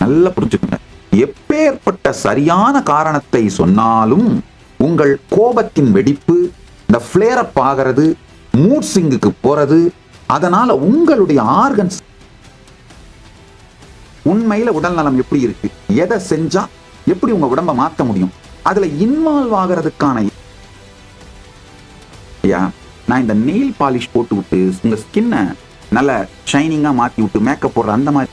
நல்லா புரிஞ்சுக்கோங்க. எப்பேற்பட்ட சரியான காரணத்தை சொன்னாலும் உங்கள் கோபத்தின் வெடிப்பு, இந்த ஃபிளேர் அப் ஆகிறது, மூட் ஸ்விங்குக்கு போறது, அதனால உங்களுடைய ஆர்கன்ஸ் உண்மையில உடல் நலம் எப்படி இருக்கு, எதை செஞ்சா எப்படி உங்க உடம்ப மாத்த முடியும், அதுல இன்வால்வ் ஆகிறதுக்கான நான் இந்த நெயில் பாலிஷ் போட்டு விட்டு உங்க ஸ்கின்னை நல்ல ஷைனிங்கா மாத்தி விட்டு மேக்கப் போடுற அந்த மாதிரி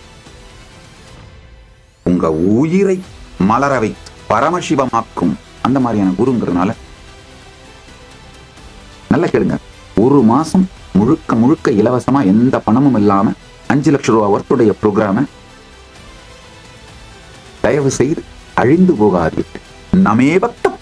உங்க உயிரை மலரவை பரமசிவமாக்கும் அந்த மாதிரியான குருங்கிறதுனால நல்ல கேளுங்க. ஒரு மாசம் முழுக்க முழுக்க இலவசமா எந்த பணமும் இல்லாம 5 லட்சம் ரூபாய் ஒர்த்துடைய ப்ரோக்ராம தயவு செய்து அழிந்து போகாதீர்கள். நமே பக்தம்.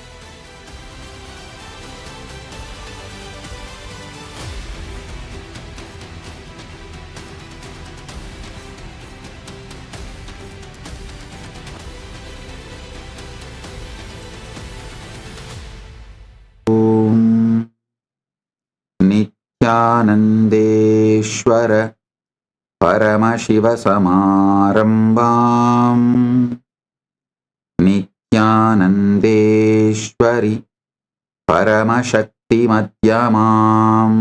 நித்யானந்தேஸ்வர பரமசிவசமாரம்பாம் நித்யானந்தேஸ்வரி பரமசக்தி மத்யமாம்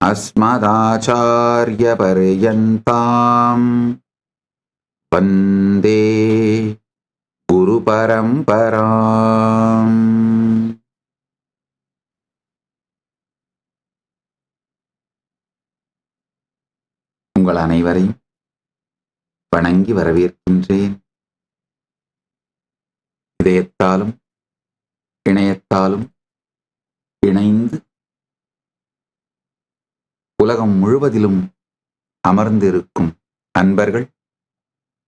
அஸ்மதாச்சார்ய பர்யந்தாம் வந்தே குரு பரம்பராம். உங்கள் அனைவரையும் வணங்கி வரவேற்கின்றேன். இதயத்தாலும் இணையத்தாலும் இணைந்து உலகம் முழுவதிலும் அமர்ந்திருக்கும் அன்பர்கள்,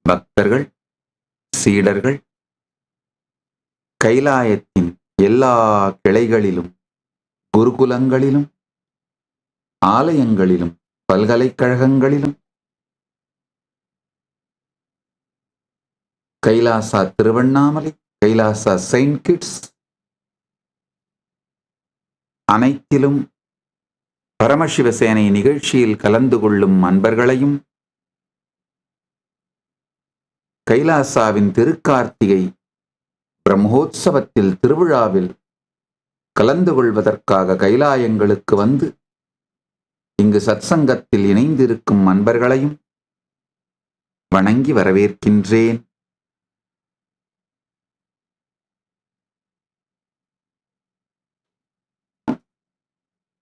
பக்தர்கள், சீடர்கள், கைலாயத்தின் எல்லா கிளைகளிலும், குருகுலங்களிலும், ஆலயங்களிலும், பல்கலைக்கழகங்களிலும், கைலாசா திருவண்ணாமலை, கைலாசா செயின்ட் கிட்ஸ் அனைத்திலும் பரமசிவசேனை நிகழ்ச்சியில் கலந்து கொள்ளும் அன்பர்களையும், கைலாசாவின் திருக்கார்த்திகை பிரம்மோற்சவத்தில் திருவிழாவில் கலந்து கொள்வதற்காக கைலாயங்களுக்கு வந்து இங்கு சத்சங்கத்தில் இணைந்திருக்கும் அன்பர்களையும் வணங்கி வரவேற்கின்றேன்.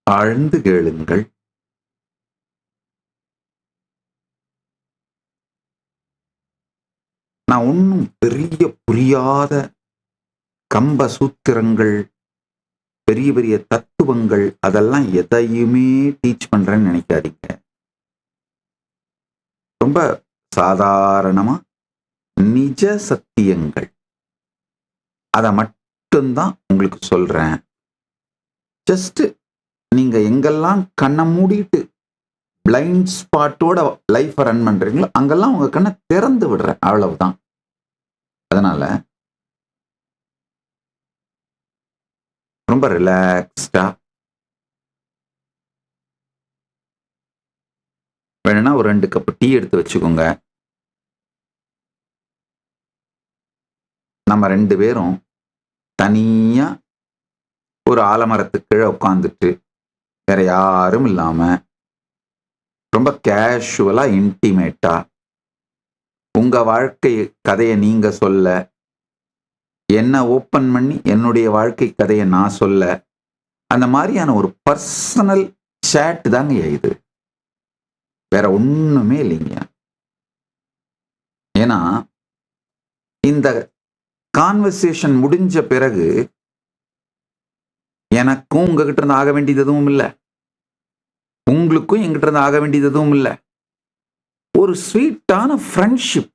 ஆழ்ந்து கேளுங்கள். நான் ஒன்னும் பெரிய புரியாத கம்ப சூத்திரங்கள், பெரிய பெரிய தத்துவங்கள் அதெல்லாம் எதையுமே டீச் பண்றேன்னு நினைக்காதீங்க. ரொம்ப சாதாரணமா நிஜ சத்தியங்கள் அதை மட்டும்தான் உங்களுக்கு சொல்றேன். ஜஸ்ட் நீங்க எங்கெல்லாம் கண்ணை மூடிட்டு பிளைண்ட் ஸ்பாட்டோட லைஃப் ரன் பண்றீங்களோ அங்கெல்லாம் உங்க கண்ணை திறந்து விடுறேன், அவ்வளவுதான். அதனால ரொம்ப ரிலாக்ஸ்டா வேணும்னா ஒரு 2 கப் டீ எடுத்து வச்சுக்கோங்க. நம்ம 2 பேரும் தனியா ஒரு ஆலமரத்துக்கு கீழே உட்காந்துட்டு வேற யாரும் இல்லாம ரொம்ப கேஷுவலா இன்டிமேட்டா உங்க வாழ்க்கை கதையை நீங்க சொல்ல, என்ன ஓப்பன் பண்ணி என்னுடைய வாழ்க்கை கதையை நான் சொல்ல, அந்த மாதிரியான ஒரு பர்சனல் சேட் தாங்க இது, வேற ஒண்ணுமே இல்லைங்க. ஏன்னா இந்த கான்வர்சேஷன் முடிஞ்ச பிறகு எனக்கும் உங்ககிட்ட இருந்து ஆக வேண்டியது எதுவும் இல்லை, உங்களுக்கும் எங்கிட்ட இருந்து ஆக வேண்டியது எதுவும் இல்லை. ஒரு ஸ்வீட்டான ஃப்ரெண்ட்ஷிப்,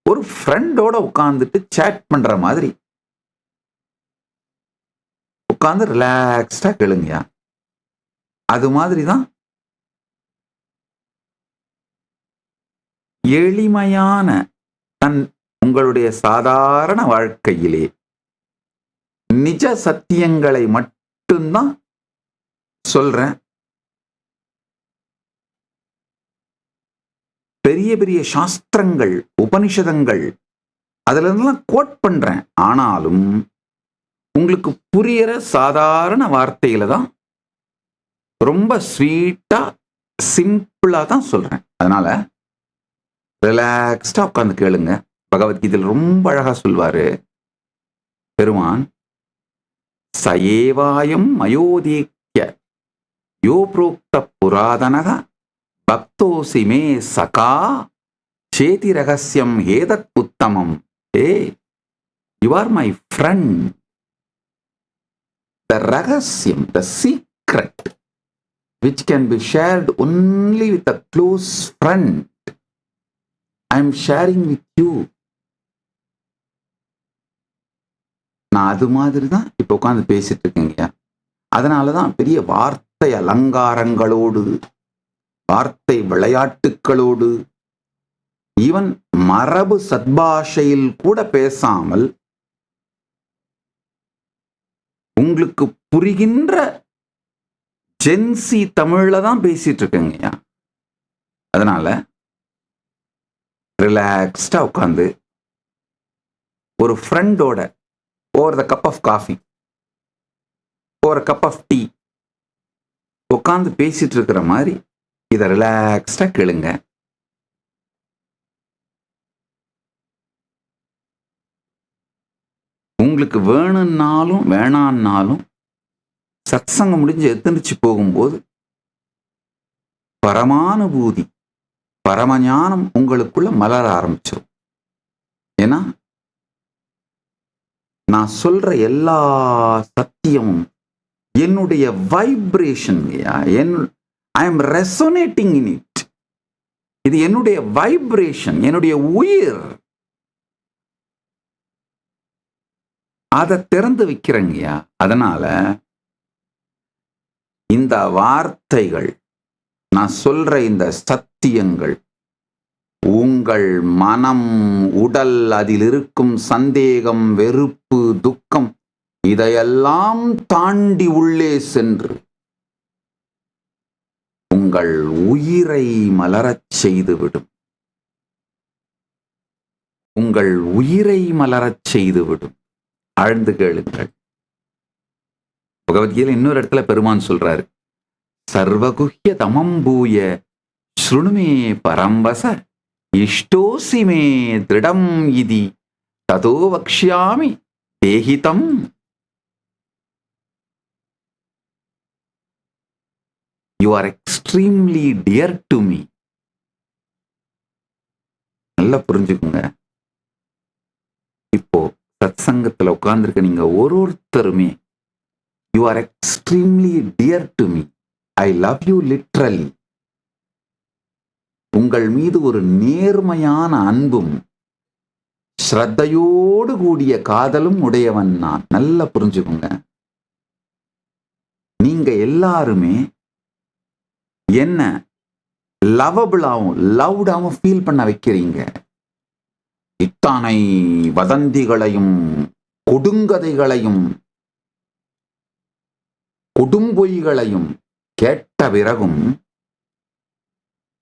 ஒரு ஃப்ரெண்டோட உட்கார்ந்துட்டு சேட் பண்ற மாதிரி உட்கார்ந்து ரிலாக்ஸ்டா கேளுங்கயா. அது மாதிரிதான் எளிமையான உங்களுடைய சாதாரண வாழ்க்கையிலே நிஜ சத்தியங்களை மட்டும்தான் சொல்றேன். பெரிய பெரிய சாஸ்திரங்கள், உபனிஷதங்கள் அதுல இருந்தெல்லாம் கோட் பண்றேன். ஆனாலும் உங்களுக்கு புரியற சாதாரண வார்த்தையில தான், ரொம்ப ஸ்வீட்டா சிம்பிளா தான் சொல்றேன். அதனால ரிலாக்ஸ்டா உட்கார்ந்து கேளுங்க. பகவத்கீதையில் ரொம்ப அழகா சொல்வாரு பெருமான், சயேவாயம் மயோதீக்ய யோ புரோக்த புராதனக பக்தோசி மே சகா சேதி ரகசியம் ஏதத் உத்தமம். ஏ, யூ ஆர் மை ஃப்ரெண்ட். த ரகசியம், the secret which can be shared only with a close friend, I am sharing with you. நான் அது மாதிரி தான் இப்ப உட்கார்ந்து பேசிட்டு இருக்கேங்க. அதனாலதான் பெரிய வார்த்தை அலங்காரங்களோடு, வார்த்தை விளையாட்டுகளோடு, ஈவன் மரபு சத்பாஷையில் கூட பேசாமல் உங்களுக்கு புரிகின்ற ஜென்சி தமிழ்ல தான் பேசிட்டு இருக்கேங்கய்யா. அதனால ரிலாக்ஸ்டா உட்காந்து ஒரு ஃப்ரெண்டோட over the cup of coffee, over cup of tea உட்காந்து பேசிட்டு இருக்கிற மாதிரி இதை ரிலாக்ஸ்டா கேளுங்க. உங்களுக்கு வேணும்னாலும் வேணான்னாலும் சத்சங்கம் முடிஞ்சு எத்தனிச்சு போகும்போது பரமானுபூதி, பரமஞானம் உங்களுக்குள்ள மலர ஆரம்பிச்சிடும். ஏன்னா நான் சொல்ற எல்லா சத்தியமும் என்னுடைய vibration. I am resonating in it. இது என்னுடைய வைப்ரேஷன், என்னுடைய உயிர். அதை திறந்து வைக்கிறேங்கய்யா. அதனால இந்த வார்த்தைகள், நான் சொல்ற இந்த சத்தியங்கள் உங்கள் மனம், உடல், அதில் இருக்கும் சந்தேகம், வெறுப்பு, துக்கம் இதையெல்லாம் தாண்டி உள்ளே சென்று உங்கள் உயிரை மலரச் செய்துவிடும். உங்கள் உயிரை மலரச் செய்துவிடும். ஆழ்ந்து கேளுங்கள். பகவத்கீதையில் இன்னொரு இடத்துல பெருமான் சொல்றாரு, சர்வகுஹ்ய தமம்பூய ஸ்ருணுமே பரம்பச இஷ்டோசி மே திருடம் இதி ததோ வக்ஷ்யாமி தேஹிதம். You are extremely dear to me. நல்லா புரிஞ்சுக்குங்க. இப்போ சத்சங்கத்துல உட்கார்ந்துருக்க நீங்க ஒருத்தருமே you are extremely dear to me. I love you literally. உங்கள் மீது ஒரு நேர்மையான அன்பும் ஸ்ரத்தையோடு கூடிய காதலும் உடையவன் நான். நல்லா புரிஞ்சுக்குங்க. நீங்க எல்லாருமே என்ன லவபிளாவும் லவ்டாவும் ஃபீல் பண்ண வைக்கிறீங்க. இத்தனை வதந்திகளையும் கொடுங்கதைகளையும் கொடும்பொய்களையும் கேட்ட பிறகும்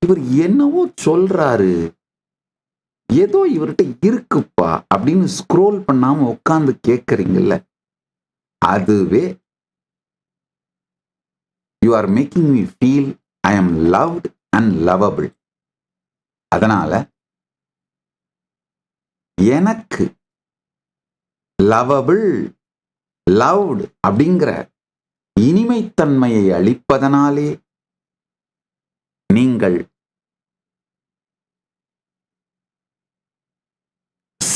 இவர் என்னவோ சொல்றாரு, ஏதோ இவர்கிட்ட இருக்குப்பா அப்படின்னு ஸ்க்ரோல் பண்ணாம உட்கார்ந்து கேட்கறீங்கல்ல, அதுவே you are making me feel I am loved and lovable. அதனால எனக்கு லவபிள், லவ்டு அப்படிங்கிற இனிமைத்தன்மையை அளிப்பதனாலே நீங்கள்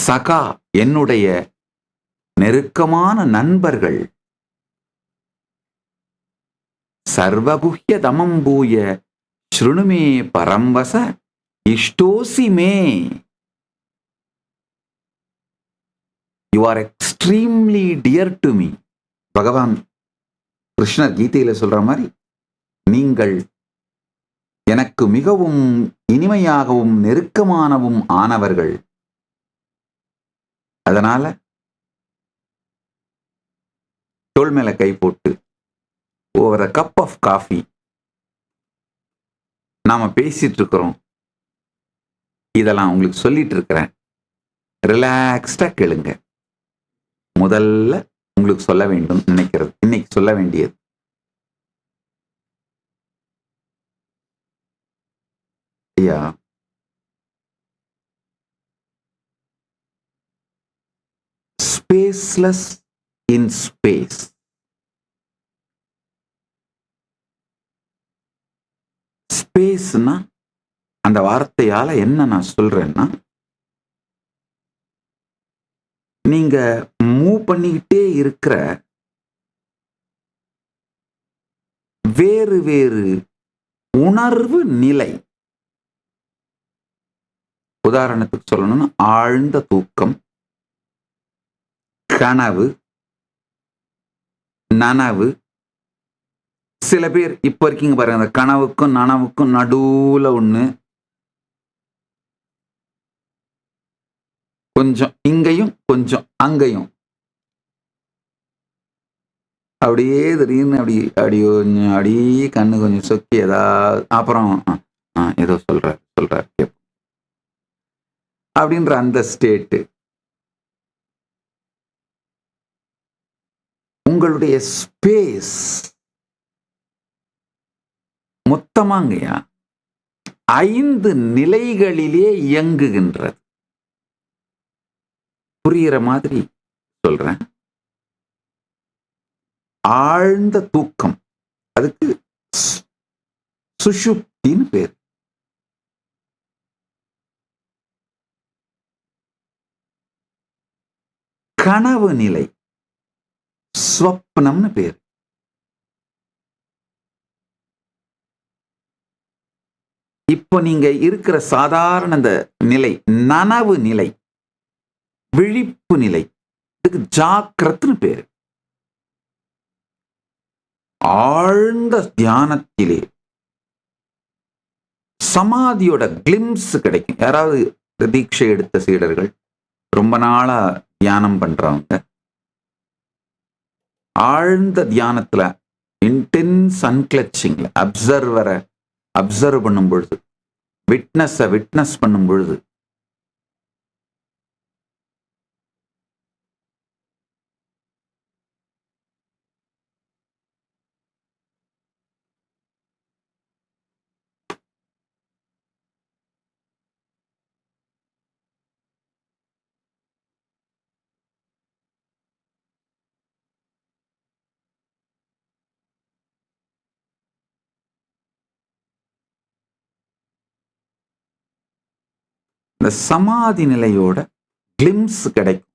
சகா, என்னுடைய நெருக்கமான நண்பர்கள், சர்வகுஹ்ய தமம்பூய ஸ்ருணுமே பரம்பச இஷ்டோசி மே. You are extremely dear to me. Bhagavan கிருஷ்ணர் கீதையில சொல்ற மாதிரி நீங்கள் எனக்கு மிகவும் இனிமையாகவும் நெருக்கமானவும் ஆனவர்கள். அதனால தோள் மேல கை போட்டு over a cup of coffee நாம பேசிட்டு இருக்கிறோம். இதெல்லாம் உங்களுக்கு சொல்லிட்டு இருக்கிறேன். ரிலாக்ஸ்டா கேளுங்க. முதல்ல உங்களுக்கு சொல்ல வேண்டும் நினைக்கிறது, இன்னைக்கு சொல்ல வேண்டியது, ஐயா, ஸ்பேஸ்லெஸ் இன் ஸ்பேஸ். ஸ்பேஸ்னா அந்த வார்த்தையால என்ன நான் சொல்றேன்னா, நீங்க மூவ் பண்ணிக்கிட்டே இருக்கிற வேறு வேறு உணர்வு நிலை. உதாரணத்துக்கு சொல்லணும்னா ஆழ்ந்த தூக்கம், கனவு, நனவு. சில பேர் இப்ப இருக்கீங்க பாருங்க, அந்த கனவுக்கும் நனவுக்கும் நடுவுல ஒண்ணு, கொஞ்சம் இங்கேயும் கொஞ்சம் அங்கேயும், அப்படியே திடீர்னு அப்படி அப்படி கொஞ்சம் அப்படியே கண்ணு கொஞ்சம் சொக்கி ஏதாவது அப்புறம் ஏதோ சொல்றார் அப்படின்ற அந்த ஸ்டேட்டு. உங்களுடைய ஸ்பேஸ் மொத்தமாங்கயா 5 நிலைகளிலே இயங்குகின்றது. புரிகிற மாதிரி சொல்றேன். ஆழ்ந்த தூக்கம், அதுக்கு சுஷுப்தின்னு பேர். கனவு நிலை ஸ்வப்னம்னு பேர். இப்போ நீங்க இருக்கிற சாதாரண அந்த நிலை நனவு நிலை, விழிப்பு நிலை, இதுக்கு ஜாக்கிரத்னு பேரு. ஆழ்ந்த தியானத்திலே சமாதியோட கிளிம்ஸ் கிடைக்கும். யாராவது தீட்சை எடுத்த சீடர்கள், ரொம்ப நாளா தியானம் பண்றவங்க, ஆழ்ந்த தியானத்துல இன்டென்ஸ் அன்கிளச்சிங்ல அப்சர்வரை அப்சர்வ் பண்ணும் பொழுது, விட்னஸ் பண்ணும் பொழுது, இந்த சமாதி நிலையோட கிளிம்ஸ் கிடைக்கும்.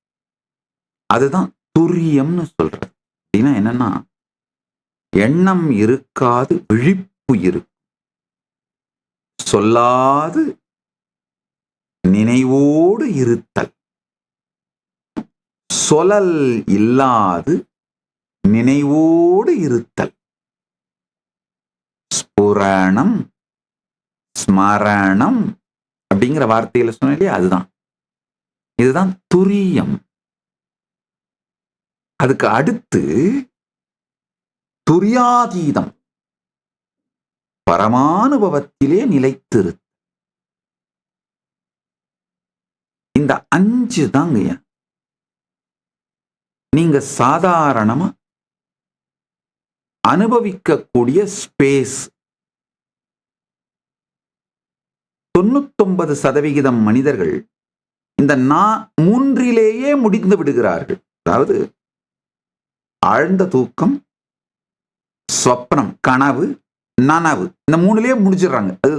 அதுதான் துரியம்னு சொல்றது. அப்படின்னா என்னன்னா, எண்ணம் இருக்காது, விழிப்பு இருக்கும். சொல்லாது நினைவோடு இருத்தல், சொலல் இல்லாது நினைவோடு இருத்தல். ஸ்புரணம், ஸ்மரணம் அப்படிங்கிற வார்த்தையில சொன்ன இல்லையா, அதுதான். இதுதான் துரியம். அதுக்கு அடுத்து துரியாதீதம், பரமானுபவத்திலே நிலைத்திரு. இந்த 5 தாங்க நீங்க சாதாரணமா அனுபவிக்கக்கூடிய ஸ்பேஸ். 99% மனிதர்கள் இந்த 3லேயே முடிந்து விடுகிறார்கள். அதாவது ஆழ்ந்த தூக்கம், ஸ்வப்னம், கனவு, நனவு, இந்த 3லேயே முடிச்சிடுறாங்க. அது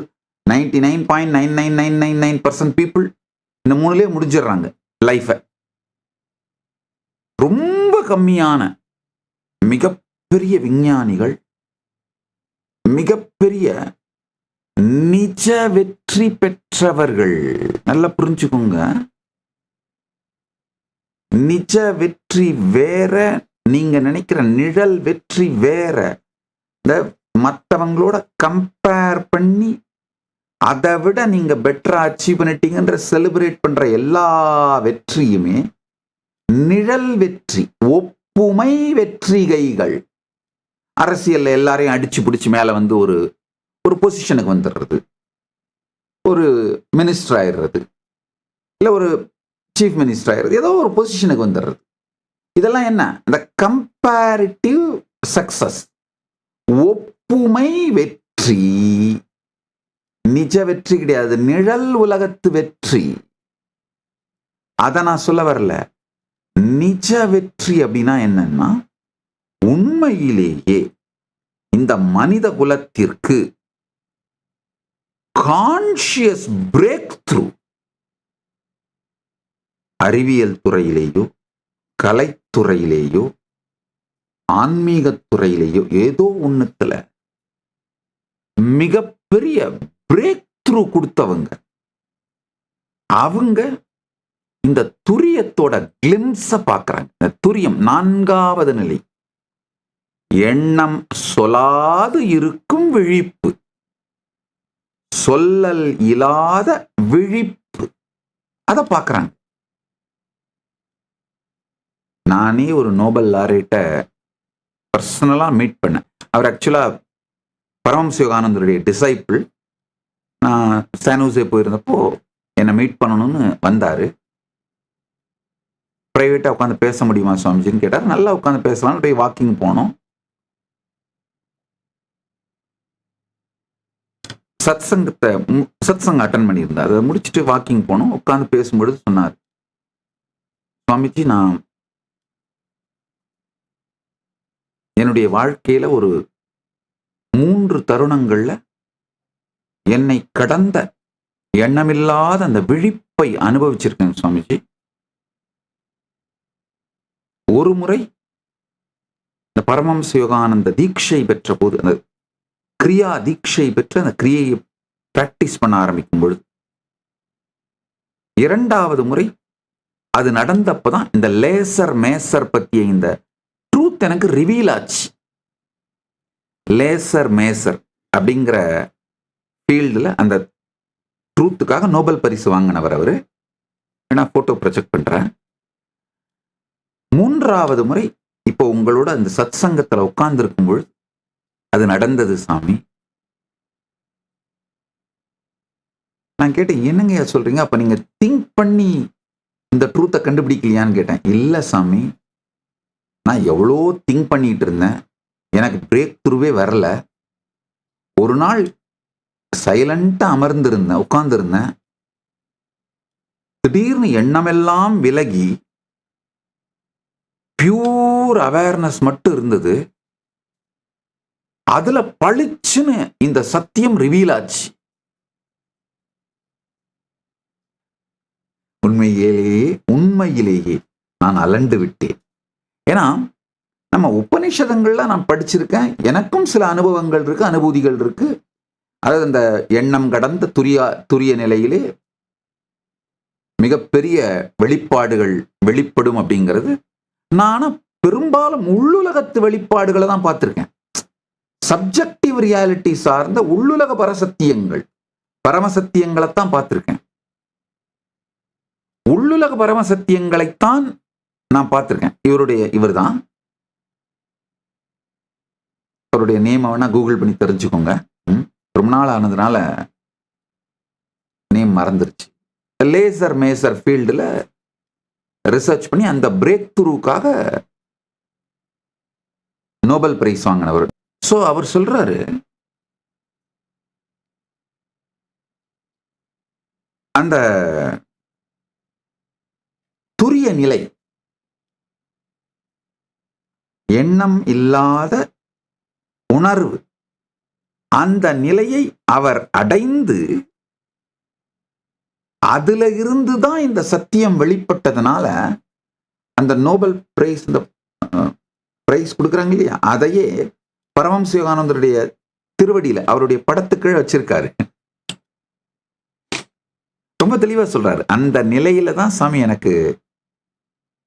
99.99999% பீப்புள் இந்த 3லேயே முடிச்சிடுறாங்க லைஃப. ரொம்ப கம்மியான மிகப்பெரிய விஞ்ஞானிகள், மிகப்பெரிய நிஜ வெற்றி பெற்றவர்கள், நல்லா புரிஞ்சுக்கோங்க. நிஜ வெற்றி வேற, நீங்க நினைக்கிற நிழல் வெற்றி வேற. இந்த மற்றவங்களோட கம்பேர் பண்ணி அதை விட நீங்க பெட்டரா அச்சீவ் பண்ணிட்டீங்கன்ற செலிப்ரேட் பண்ற எல்லா வெற்றியுமே நிழல் வெற்றி, ஒப்புமை வெற்றிகைகள். அரசியல்ல எல்லாரையும் அடிச்சு பிடிச்சு மேல வந்து ஒரு பொசிஷனுக்கு வந்துடுறது. ஒரு மினிஸ்டர் ஆயிடுறது, இல்லை ஒரு சீஃப் மினிஸ்டர் ஆயிடுறது, ஏதோ ஒரு பொசிஷனுக்கு வந்துடுறது. இதெல்லாம் என்ன? இந்த கம்பேரிட்டிவ் சக்சஸ், ஒப்புமை வெற்றி. நிஜ வெற்றி கிடையாது, நிழல் உலகத்து வெற்றி. அத நான் சொல்ல வரல. நிஜ வெற்றி அப்படின்னா என்னன்னா, உண்மையிலேயே இந்த மனித குலத்திற்கு கான்ஷியஸ் பிரேக் த்ரூ, அறிவியல் துறையிலேயோ கலைத்துறையிலேயோ ஆன்மீக துறையிலேயோ ஏதோ ஒண்ணுத்துல மிகப்பெரிய பிரேக் த்ரூ கொடுத்தவங்க. அவங்க இந்த துரியத்தோட கிளிம்ஸ பார்க்கறாங்க. இந்த துரியம் 4வது நிலை, எண்ணம் சொல்லாது இருக்கும் விழிப்பு, சொல்லல் இல்லாத விழிப்பு, அத பார்க்கறாங்க. நானே ஒரு நோபல் லாரேட்ட பர்சனலா மீட் பண்ணேன். அவர் ஆக்சுவலா பரமஹம்ச யோகானந்தருடைய டிசைபிள். நான் சானூசே போயிருந்தப்போ என்னை மீட் பண்ணணும்னு வந்தாரு. பிரைவேட்டா உட்காந்து பேச முடியுமா சுவாமிஜின்னு கேட்டார். நல்லா உட்காந்து பேசலாம்னு போய் வாக்கிங் போனோம். சத்சங்க அட்டன் பண்ணியிருந்தார். அதை முடிச்சுட்டு வாக்கிங் போனோம். உட்காந்து பேசும்பொழுது சொன்னார், சுவாமிஜி, நான் என்னுடைய வாழ்க்கையில ஒரு 3 தருணங்கள்ல என்னை கடந்த எண்ணமில்லாத அந்த விழிப்பை அனுபவிச்சிருக்கேன் சுவாமிஜி. ஒரு முறை இந்த பரமஹம்ச யோகானந்த தீட்சை பெற்ற போது, அந்த கிரியா தீட்சை பெற்று அந்த கிரியையை பிராக்டிஸ் பண்ண ஆரம்பிக்கும் பொழுது, 2வது முறை அது நடந்தப்பதான் இந்த லேசர் மேசர் பத்திய இந்த ட்ரூத் எனக்கு ரிவீல் ஆச்சு. லேசர் மேசர் அப்படிங்கிற ஃபீல்டில் அந்த ட்ரூத்துக்காக நோபல் பரிசு வாங்கினவர் அவரு. நான் போட்டோ ப்ரொஜெக்ட் பண்றேன். 3வது முறை இப்போ உங்களோட அந்த சத் சங்கத்துல உட்கார்ந்து இருக்கும் பொழுது அது நடந்தது சாமி. நான் கேட்டேன், என்னங்க சொல்றீங்க? அப்ப நீங்க திங்க் பண்ணி இந்த ட்ரூத்தை கண்டுபிடிக்கலையான்னு கேட்டேன். இல்ல சாமி, நான் எவ்வளோ திங்க் பண்ணிட்டு இருந்தேன், எனக்கு பிரேக் த்ரூவே வரல. ஒரு நாள் சைலண்டா அமர்ந்திருந்தேன், உட்கார்ந்திருந்தேன். திடீர்னு எண்ணமெல்லாம் விலகி பியூர் அவேர்னஸ் மட்டும் இருந்தது. அதுல பளிச்சுன்னு இந்த சத்தியம் ரிவீல் ஆச்சு. உண்மையிலேயே நான் அலண்டு விட்டேன். ஏன்னா நம்ம உபநிஷதங்கள்ல நான் படிச்சிருக்கேன், எனக்கும் சில அனுபவங்கள் இருக்கு, அனுபூதிகள் இருக்கு. அதாவது அந்த எண்ணம் கடந்த துரிய நிலையிலே மிகப்பெரிய வெளிப்பாடுகள் வெளிப்படும் அப்படிங்கிறது. நானும் பெரும்பாலும் உள்ளுலகத்து வெளிப்பாடுகளை தான் பார்த்திருக்கேன். சப்ஜெக்டிவ் ரியாலிட்டி சார்ந்த உள்ளுலக பரமசத்தியங்களைத்தான் பார்த்திருக்கேன். உள்ளுலக பரமசத்தியங்களைத்தான் நான் பார்த்திருக்கேன். இவர்தான், அவருடைய நேம் வேணா கூகுள் பண்ணி தெரிஞ்சுக்கோங்க. ரொம்ப நாள் ஆனதுனால நேம் மறந்துருச்சு. லேசர் மேசர் ஃபீல்டில் ரிசர்ச் பண்ணி அந்த பிரேக் த்ரூக்காக நோபல் பிரைஸ் வாங்கினவர். ஸோ அவர் சொல்றாரு, அந்த துரிய நிலை, எண்ணம் இல்லாத உணர்வு, அந்த நிலையை அவர் அடைந்து அதுல இருந்துதான் இந்த சத்தியம் வெளிப்பட்டதுனால அந்த நோபல் பிரைஸ், இந்த பிரைஸ் கொடுக்குறாங்க இல்லையா, அதையே பரமஹம்ச யோகானந்தருடைய திருவடியில அவருடைய படத்துக்கு வச்சிருக்காரு. ரொம்ப தெளிவா சொல்றாரு, அந்த நிலையில தான் சாமி எனக்கு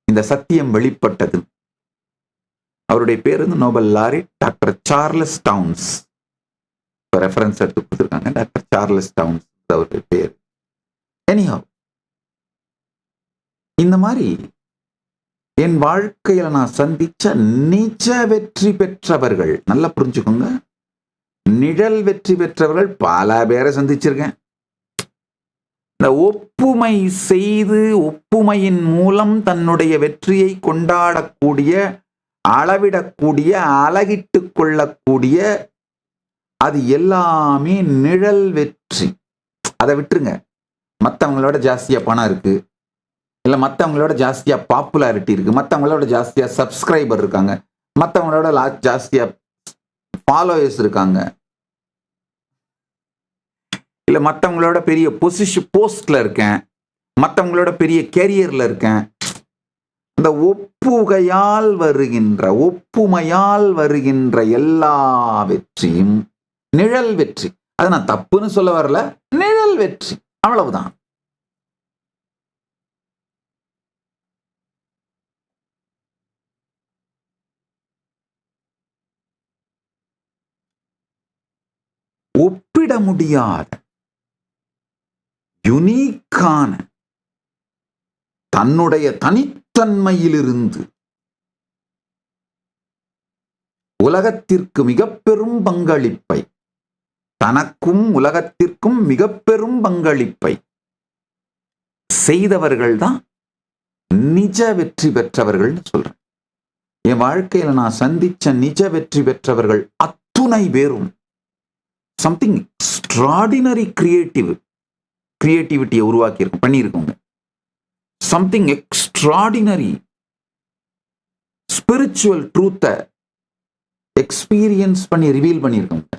இந்த சத்தியம் வெளிப்பட்டது. அவருடைய பேர் வந்து Nobel laureate doctor Charles Townes. Reference எடுத்து கொடுத்துருக்காங்க, டாக்டர் சார்லஸ் டவுன்ஸ் அவருடைய பேர். எனிஹவ், இந்த மாதிரி என் வாழ்க்கையில நான் சந்திச்ச நிஜ வெற்றி பெற்றவர்கள், நல்லா புரிஞ்சுக்கோங்க, நிழல் வெற்றி பெற்றவர்கள் பல பேரை சந்திச்சிருக்கேன். இந்த ஒப்புமை செய்து ஒப்புமையின் மூலம் தன்னுடைய வெற்றியை கொண்டாடக்கூடிய, அளவிடக்கூடிய, அலகிட்டு கொள்ளக்கூடிய, அது எல்லாமே நிழல் வெற்றி. அதை விட்டுருங்க. மற்றவங்களோட ஜாஸ்தியா பணம் இருக்கு, இல்லை மற்றவங்களோட ஜாஸ்தியா பாப்புலாரிட்டி இருக்கு, மற்றவங்களோட ஜாஸ்தியா சப்ஸ்கிரைபர் இருக்காங்க, மற்றவங்களோட ஜாஸ்தியா ஃபாலோவர்ஸ் இருக்காங்க, இல்லை மற்றவங்களோட பெரிய போஸ்ட்ல இருக்கேன், மற்றவங்களோட பெரிய கேரியர்ல இருக்கேன். இந்த ஒப்புகையால் வருகின்ற, ஒப்புமையால் வருகின்ற எல்லா வெற்றியும் நிழல் வெற்றி. அது நான் தப்புன்னு சொல்ல வரல, நிழல் வெற்றி, அவ்வளவுதான். ஒப்பிட முடியாத யுனிக்கான தன்னுடைய தனித்தன்மையிலிருந்து உலகத்திற்கு மிக பெரும் பங்களிப்பை, தனக்கும் உலகத்திற்கும் மிக பெரும் பங்களிப்பை செய்தவர்கள் தான் நிஜ வெற்றி பெற்றவர்கள் சொல்றேன். என் வாழ்க்கையில நான் சந்திச்ச நிஜ வெற்றி பெற்றவர்கள் அத்துணை பேரும் சம்திங் எக்ஸ்ட்ராடினரி கிரியேட்டிவிட்டியை உருவாக்கி பண்ணியிருக்கோங்க. சம்திங் எக்ஸ்ட்ராடினரி ஸ்பிரிச்சுவல் ட்ரூத்தை எக்ஸ்பீரியன்ஸ் பண்ணி ரிவீல் பண்ணியிருக்கோங்க.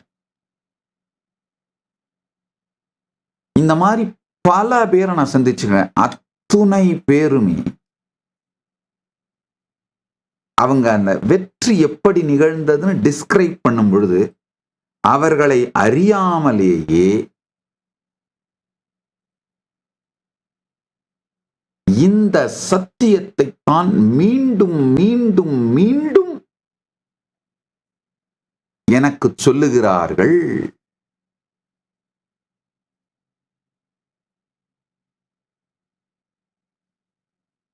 இந்த மாதிரி பல பேரை நான் சந்திச்சுக்கிறேன். அத்துணை பேருமே அவங்க அந்த வெற்றி எப்படி நிகழ்ந்ததுன்னு டிஸ்கிரைப் பண்ணும் பொழுது அவர்களை அறியாமலேயே இந்த சத்தியத்தை தான் மீண்டும் மீண்டும் மீண்டும் எனக்கு சொல்லுகிறார்கள்.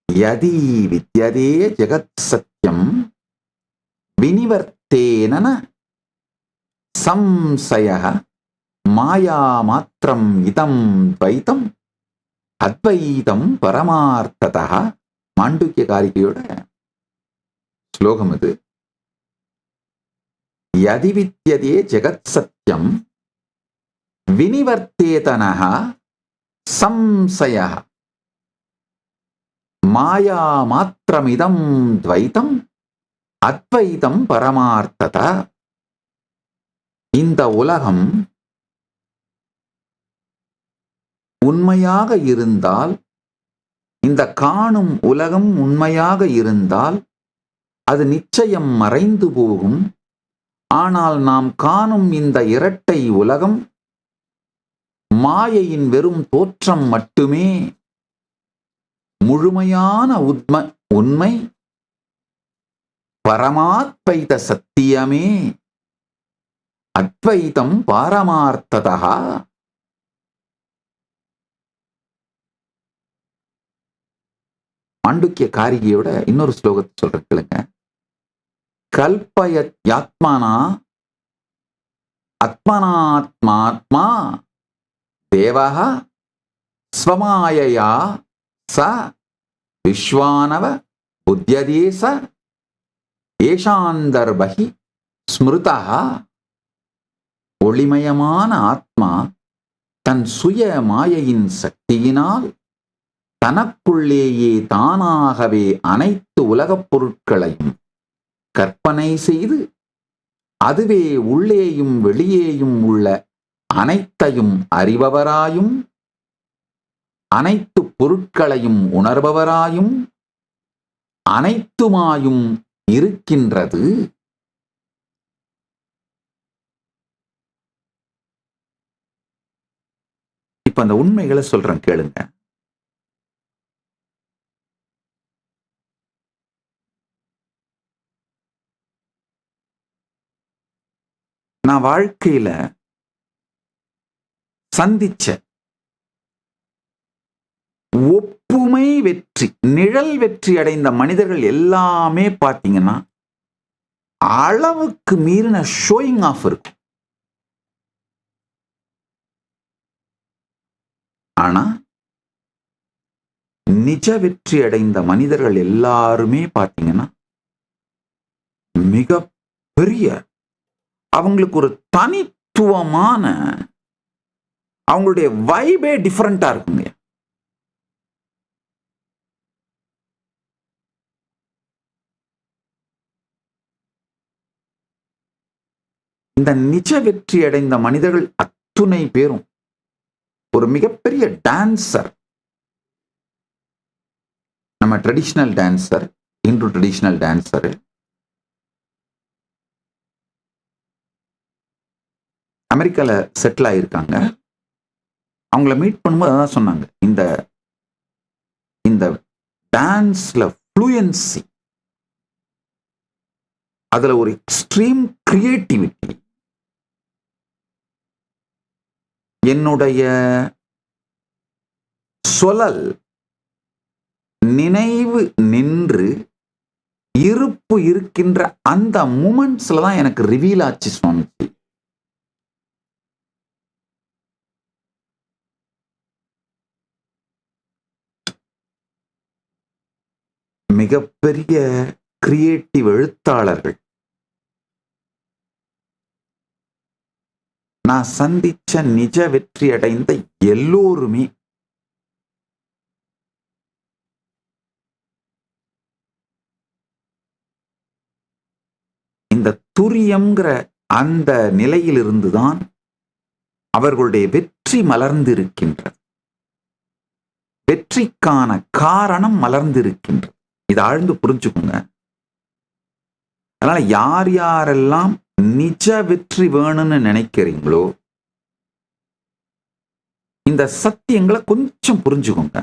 யதி வித்யதே ஜெகத் சத்யம் வினிவர்த்தேன சம்சயः மாயா மாத்திரம் இதம் துவைதம் அத்வைதம் பரமார்த்ததः. மாண்டூக்கிய காரிகையோட ஸ்லோகம் இது. யதி வித்யதே ஜெகத் சத்யம் வினிவர்த்தேதனः சம்சயः மாயா மாத்திரமிதம் துவைதம் அத்வைதம் பரமார்த்ததः. இந்த உலகம் உண்மையாக இருந்தால், இந்த காணும் உலகம் உண்மையாக இருந்தால் அது நிச்சயம் மறைந்து போகும். ஆனால் நாம் காணும் இந்த இரட்டை உலகம் மாயையின் வெறும் தோற்றம் மட்டுமே. முழுமையான உண்மை பரமாத்வைத சத்தியமே. அத்வைதம் பாரமார்த்ததா. மாண்டூக்கிய காரிகையோட இன்னொரு ஸ்லோகத்தை சொல்றேன் கேளுங்க. கல்பயத் யாத்மனா ஆத்மனாத்மாத்மா தேவஹ ஸ்வமாயயா ச விஸ்வானவ புத்யதேச ஏஷாந்தர்பஹி ஸ்மிருதா. ஒளிமயமான ஆத்மா தன் சுய மாயையின் சக்தியினால் தனக்குள்ளேயே தானாகவே அனைத்து உலகப் பொருட்களையும் கற்பனை செய்து அதுவே உள்ளேயும் வெளியேயும் உள்ள அனைத்தையும் அறிபவராயும் அனைத்து பொருட்களையும் உணர்பவராயும் அனைத்துமாயும் இருக்கின்றது. இப்ப அந்த உண்மைகளை சொல்றேன் கேளுங்க. நான் வாழ்க்கையில சந்திச்ச ஒப்புமை வெற்றி, நிழல் வெற்றி அடைந்த மனிதர்கள் எல்லாமே பார்த்தீங்கன்னா அளவுக்கு மீறின ஷோயிங் ஆஃப் இருக்கும். ஆனா நிஜ வெற்றி அடைந்த மனிதர்கள் எல்லாருமே பார்த்தீங்கன்னா மிக பெரிய, அவங்களுக்கு ஒரு தனித்துவமான, அவங்களுடைய வைபே டிஃபரெண்டா இருக்குங்க. இந்த நிஜ வெற்றி அடைந்த மனிதர்கள் அத்துணை பேரும் ஒரு மிகப்பெரிய டான்சர். நம்ம traditional dancer, Hindu traditional dancer, அமெரிக்கால செட்டில் ஆயிருக்காங்க. அவங்கள மீட் பண்ணும்போது அதான் சொன்னாங்க, இந்த இந்த டான்ஸ்ல ஃப்ளூயன்சி, அதுல ஒரு எக்ஸ்ட்ரீம் கிரியேட்டிவிட்டி, என்னுடைய சொலல் நினைவு நின்று இருப்பு இருக்கின்ற அந்த மூமெண்ட்ஸ்ல தான் எனக்கு ரிவீல் ஆச்சு சுவாமிஜி. மிகப்பெரிய கிரியேட்டிவ் எழுத்தாளர்கள் நான் சந்திச்ச நிஜ வெற்றி அடைந்த எல்லோருமே இந்த துரியம்ங்கிற அந்த நிலையிலிருந்துதான் அவர்களுடைய வெற்றி மலர்ந்திருக்கின்றது. வெற்றிக்கான காரணம் மலர்ந்திருக்கின்றது. இதை ஆழ்ந்து புரிஞ்சுக்கோங்க. அதனால யார் யாரெல்லாம் நிஜ வெற்றி வேணும்னு நினைக்கிறீங்களோ இந்த சத்தியங்களை கொஞ்சம் புரிஞ்சுக்கோங்க.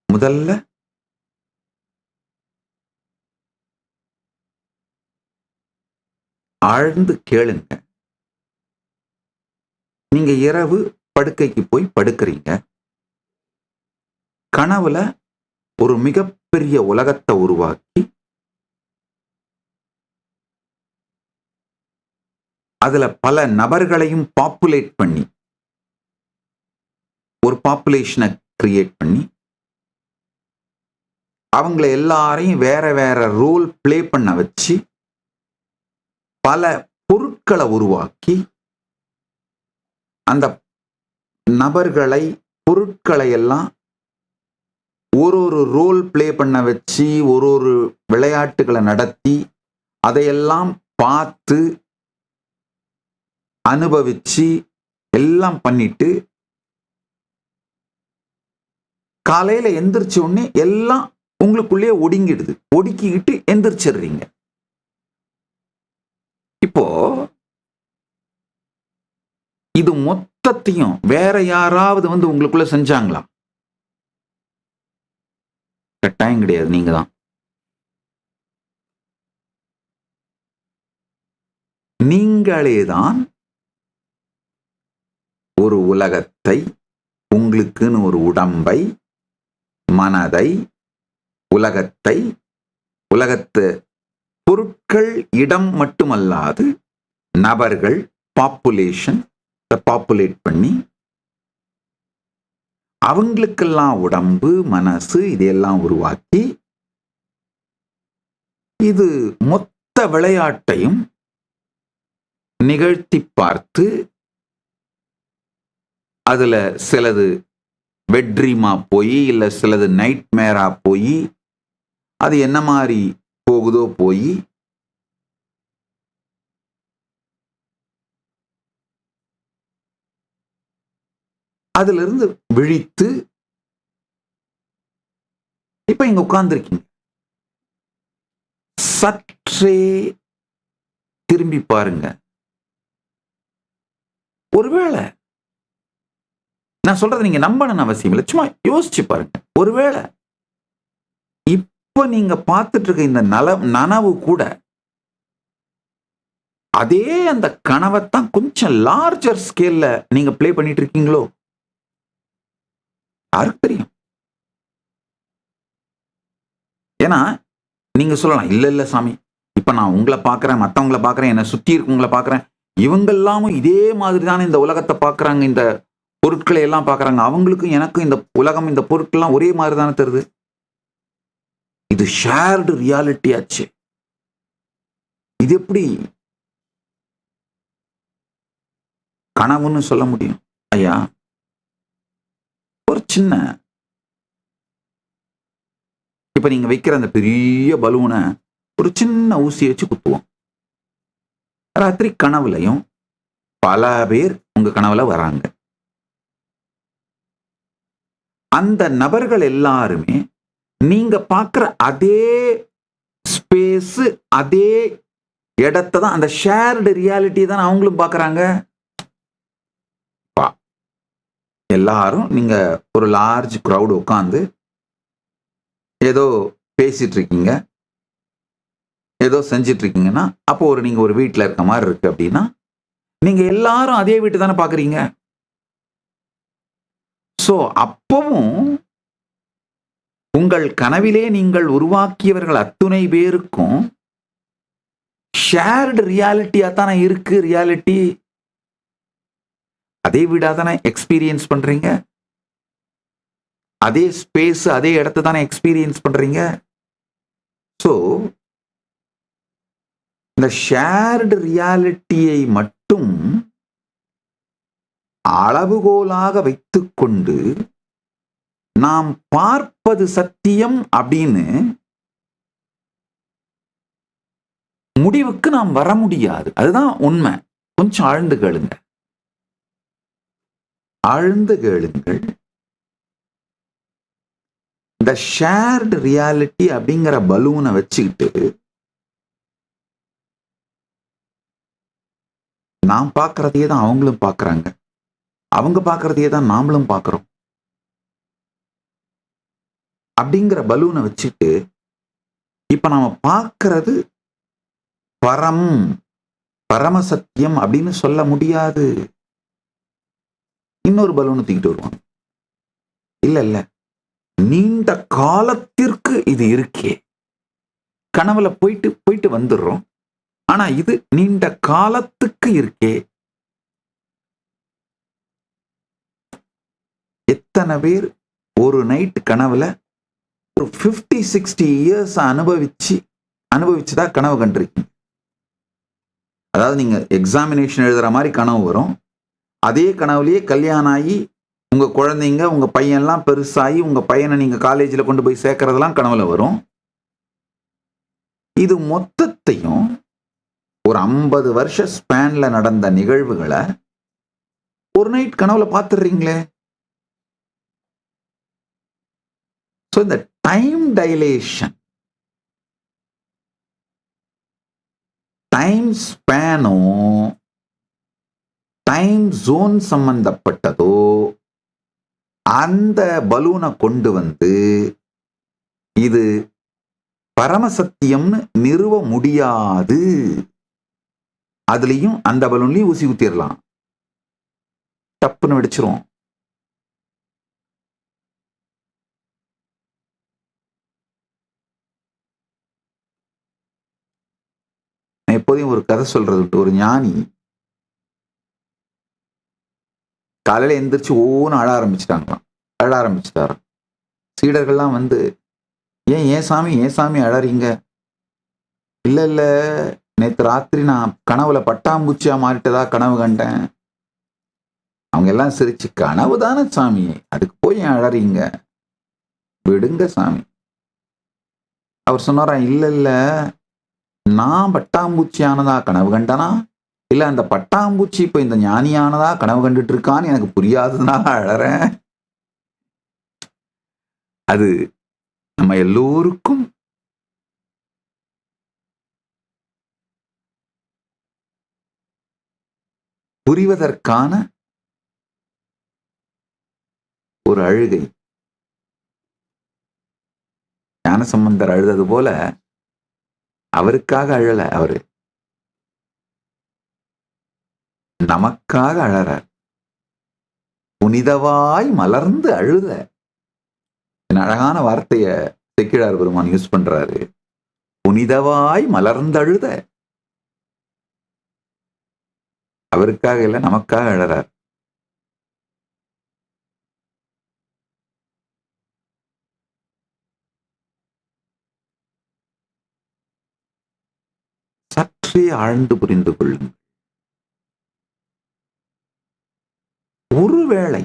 முதல்ல ஆழ்ந்து கேளுங்க. நீங்க இரவு படுக்கைக்கு போய் படுக்கிறீங்க. கனவுல ஒரு மிகப்பெரிய உலகத்தை உருவாக்கி அதுல பல நபர்களையும் பாப்புலேட் பண்ணி, ஒரு பாப்புலேஷனை கிரியேட் பண்ணி அவங்கள எல்லாரையும் வேற வேற ரோல் பிளே பண்ண வச்சு பல பொருட்களை உருவாக்கி அந்த நபர்களை, பொருட்களை எல்லாம் ஒரு ரோல் பிளே பண்ண வச்சு ஒரு விளையாட்டுகளை நடத்தி அதையெல்லாம் பார்த்து அனுபவிச்சு எல்லாம் பண்ணிட்டு காலையில எந்திரிச்ச உடனே எல்லாம் உங்களுக்குள்ளேயே ஒடுங்கிடுது. ஒடுக்கிக்கிட்டு எந்திரிச்சிடுறீங்க. இப்போ இது மொத்தத்தையும் வேற யாராவது உங்களுக்குள்ள செஞ்சாங்களா? கட்டாயம் கிடையாது. நீங்க தான். நீங்களேதான் ஒரு உலகத்தை, உங்களுக்குன்னு ஒரு உடம்பை, மனதை, உலகத்தை, உலகத்து பொருட்கள், இடம் மட்டுமல்லாது நபர்கள், பாப்புலேஷன் பாப்புலேட் பண்ணி அவங்களுக்கெல்லாம் உடம்பு, மனசு இதையெல்லாம் உருவாக்கி இது மொத்த விளையாட்டையும் நிகழ்த்தி பார்த்து அதுல சிலது வெட்ரீமா போய் இல்ல சிலது நைட் மேரா போய் அது என்ன மாதிரி போகுதோ போய் அதுல இருந்து விழித்து இப்ப இங்க உட்கார்ந்துருக்கீங்க. சற்றே திரும்பி பாருங்க. ஒருவேளை நான் சொல்றது நீங்க நம்பணும்னு அவசியம் இல்லை, சும்மா யோசிச்சு பாருங்க. ஒருவேளை இப்ப நீங்க பார்த்துட்டு இருக்க இந்த நனவு கூட அதே அந்த கனவைத்தான் கொஞ்சம் லார்ஜர் ஸ்கேல்ல நீங்க பிளே பண்ணிட்டு இருக்கீங்களோ? யாருக்கு தெரியும்? ஏன்னா நீங்க சொல்லலாம், இல்ல இல்ல சாமி, இப்ப இப்ப நான் உங்களை பார்க்கறேன், மத்தவங்கள பார்க்கறேன், என்னை சுத்தி இருக்கவங்கள பார்க்கறேன். இவங்க எல்லாமும் இதே மாதிரி தானே இந்த உலகத்தை பார்க்கறாங்க, இந்த பொருட்களை எல்லாம் பார்க்கறாங்க. அவங்களுக்கும் எனக்கும் இந்த உலகம், இந்த பொருட்கள்லாம் ஒரே மாதிரி தானே தெரியுது. இது ஷேர்டு ரியாலிட்டி ஆச்சு. இது எப்படி கனவுன்னு சொல்ல முடியும்? ஐயா, ஒரு சின்ன இப்ப நீங்க வைக்கிற அந்த பெரிய பலூனை ஒரு சின்ன ஊசியை வச்சு குத்துவோம். ராத்திரி கனவுலையும் பல பேர் உங்க கனவுல வராங்க. அந்த நபர்கள் எல்லாருமே நீங்க பார்க்கிற அதே ஸ்பேஸ், அதே இடத்தை தான், அந்த ஷேர்டு ரியாலிட்டி தான் அவங்களும் பார்க்கறாங்க. எல்லாரும் நீங்க ஒரு லார்ஜ் கிரவுட் உட்கார்ந்து ஏதோ பேசிட்டு இருக்கீங்க, ஏதோ செஞ்சிட்டு இருக்கீங்கன்னா, அப்போ நீங்க ஒரு வீட்டில் இருக்க மாதிரி இருக்கு அப்படின்னா, நீங்க எல்லாரும் அதே வீட்டு தானே பாக்குறீங்க. சோ அப்பவும் உங்கள் கனவிலே நீங்கள் உருவாக்கியவர்கள் அத்துணை பேருக்கும் ஷேர்டு ரியாலிட்டியா தானே இருக்கு. ரியாலிட்டி அதே வீடா தானே எக்ஸ்பீரியன்ஸ் பண்றீங்க, அதே ஸ்பேஸ், அதே இடத்தை தானே எக்ஸ்பீரியன்ஸ் பண்றீங்க. சோ இந்த ஷேர்டு ரியாலிட்டியை மட்டும் அளவுகோலாக வைத்துக்கொண்டு நாம் பார்ப்பது சத்தியம் அப்படின்னு முடிவுக்கு நாம் வர முடியாது. அதுதான் உண்மை. கொஞ்சம் ஆழ்ந்து கேளுங்க, ஆழ்ந்து கேளுங்கள். இந்த ஷேர்டு ரியாலிட்டி அப்படிங்கிற பலூனை வச்சுக்கிட்டு நாம் பார்க்கறதையே தான் அவங்களும் பார்க்கறாங்க, அவங்க பார்க்கறதையே தான் நாமளும் பார்க்கிறோம் அப்படிங்கிற பலூனை வச்சுட்டு இப்ப நாம பார்க்கறது பரமசத்தியம் அப்படின்னு சொல்ல முடியாது. இன்னொரு பலூனை தூக்கிட்டு வருவாங்க. இல்ல நீண்ட காலத்திற்கு இது இருக்கே. கனவுல போயிட்டு வந்துடுறோம், ஆனா இது நீண்ட காலத்துக்கு இருக்கே. எத்தனை பேர் ஒரு நைட் கனவுல ஒரு 50-60 இயர்ஸ் அனுபவிச்சுதான் கனவு கண்டிருக்கீங்க. அதாவது நீங்க எக்ஸாமினேஷன் எழுதுற மாதிரி கனவு வரும். அதே கனவுலயே கல்யாணம் ஆகி உங்க குழந்தைங்க, உங்க பையன்லாம் பெருசாகி உங்க பையனை நீங்க காலேஜில் கொண்டு போய் சேர்க்கறதெல்லாம் கனவுல வரும். இது மொத்தத்தையும் ஒரு 50 வருஷ ஸ்பேன்ல நடந்த நிகழ்வுகளை ஒரு நைட் கனவுல பார்த்துடுறீங்களே. ஸோ இந்த டைம் டைலேஷன், டைம் ஸ்பேனோ டைம் ஜோன் சம்பந்தப்பட்டதோ அந்த பலூனை கொண்டு வந்து இது பரமசத்தியம்னு நிறுவ முடியாது. அதுலயும் அந்த பலூன்லயும் ஊசி குத்திடலாம், டப்புன்னு வெடிச்சிரும். எப்போதையும் ஒரு கதை சொல்றது, ஒரு ஞானி காலையில எந்திரிச்சு ஓன்னு அழ ஆரம்பிச்சுட்டாராம். சீடர்கள்லாம் வந்து, ஏன் சாமி அழறீங்க? இல்ல நேற்று ராத்திரி நான் கனவுல பட்டாம்பூச்சியா மாறிட்டதா கனவு கண்டேன். அவங்க எல்லாம் சிரிச்சு, கனவு தானே சாமி, அதுக்கு போய் ஏன் அழறீங்க, விடுங்க சாமி. அவர் சொன்னாரா, இல்ல நான் பட்டாம்பூச்சியானதா கனவு கண்டனா, இல்ல அந்த பட்டாம்பூச்சி இப்ப இந்த ஞானியானதா கனவு கண்டுட்டு இருக்கான்னு எனக்கு புரியாததுனால அழறேன். அது நம்ம எல்லோருக்கும் புரிவதற்கான ஒரு அழுகை. ஞானசம்பந்தர் அழுதது போல அவருக்காக அழல, அவரு நமக்காக அழறார். புனிதவாய் மலர்ந்து அழுத, அழகான வார்த்தைய செக்கிழார் பெருமான் யூஸ் பண்றாரு. புனிதவாய் மலர்ந்தழுத. அவருக்காக இல்ல, நமக்காக அழறார். சற்றே ஆழ்ந்து புரிந்து கொள்ளுங்கள். ஒருவேளை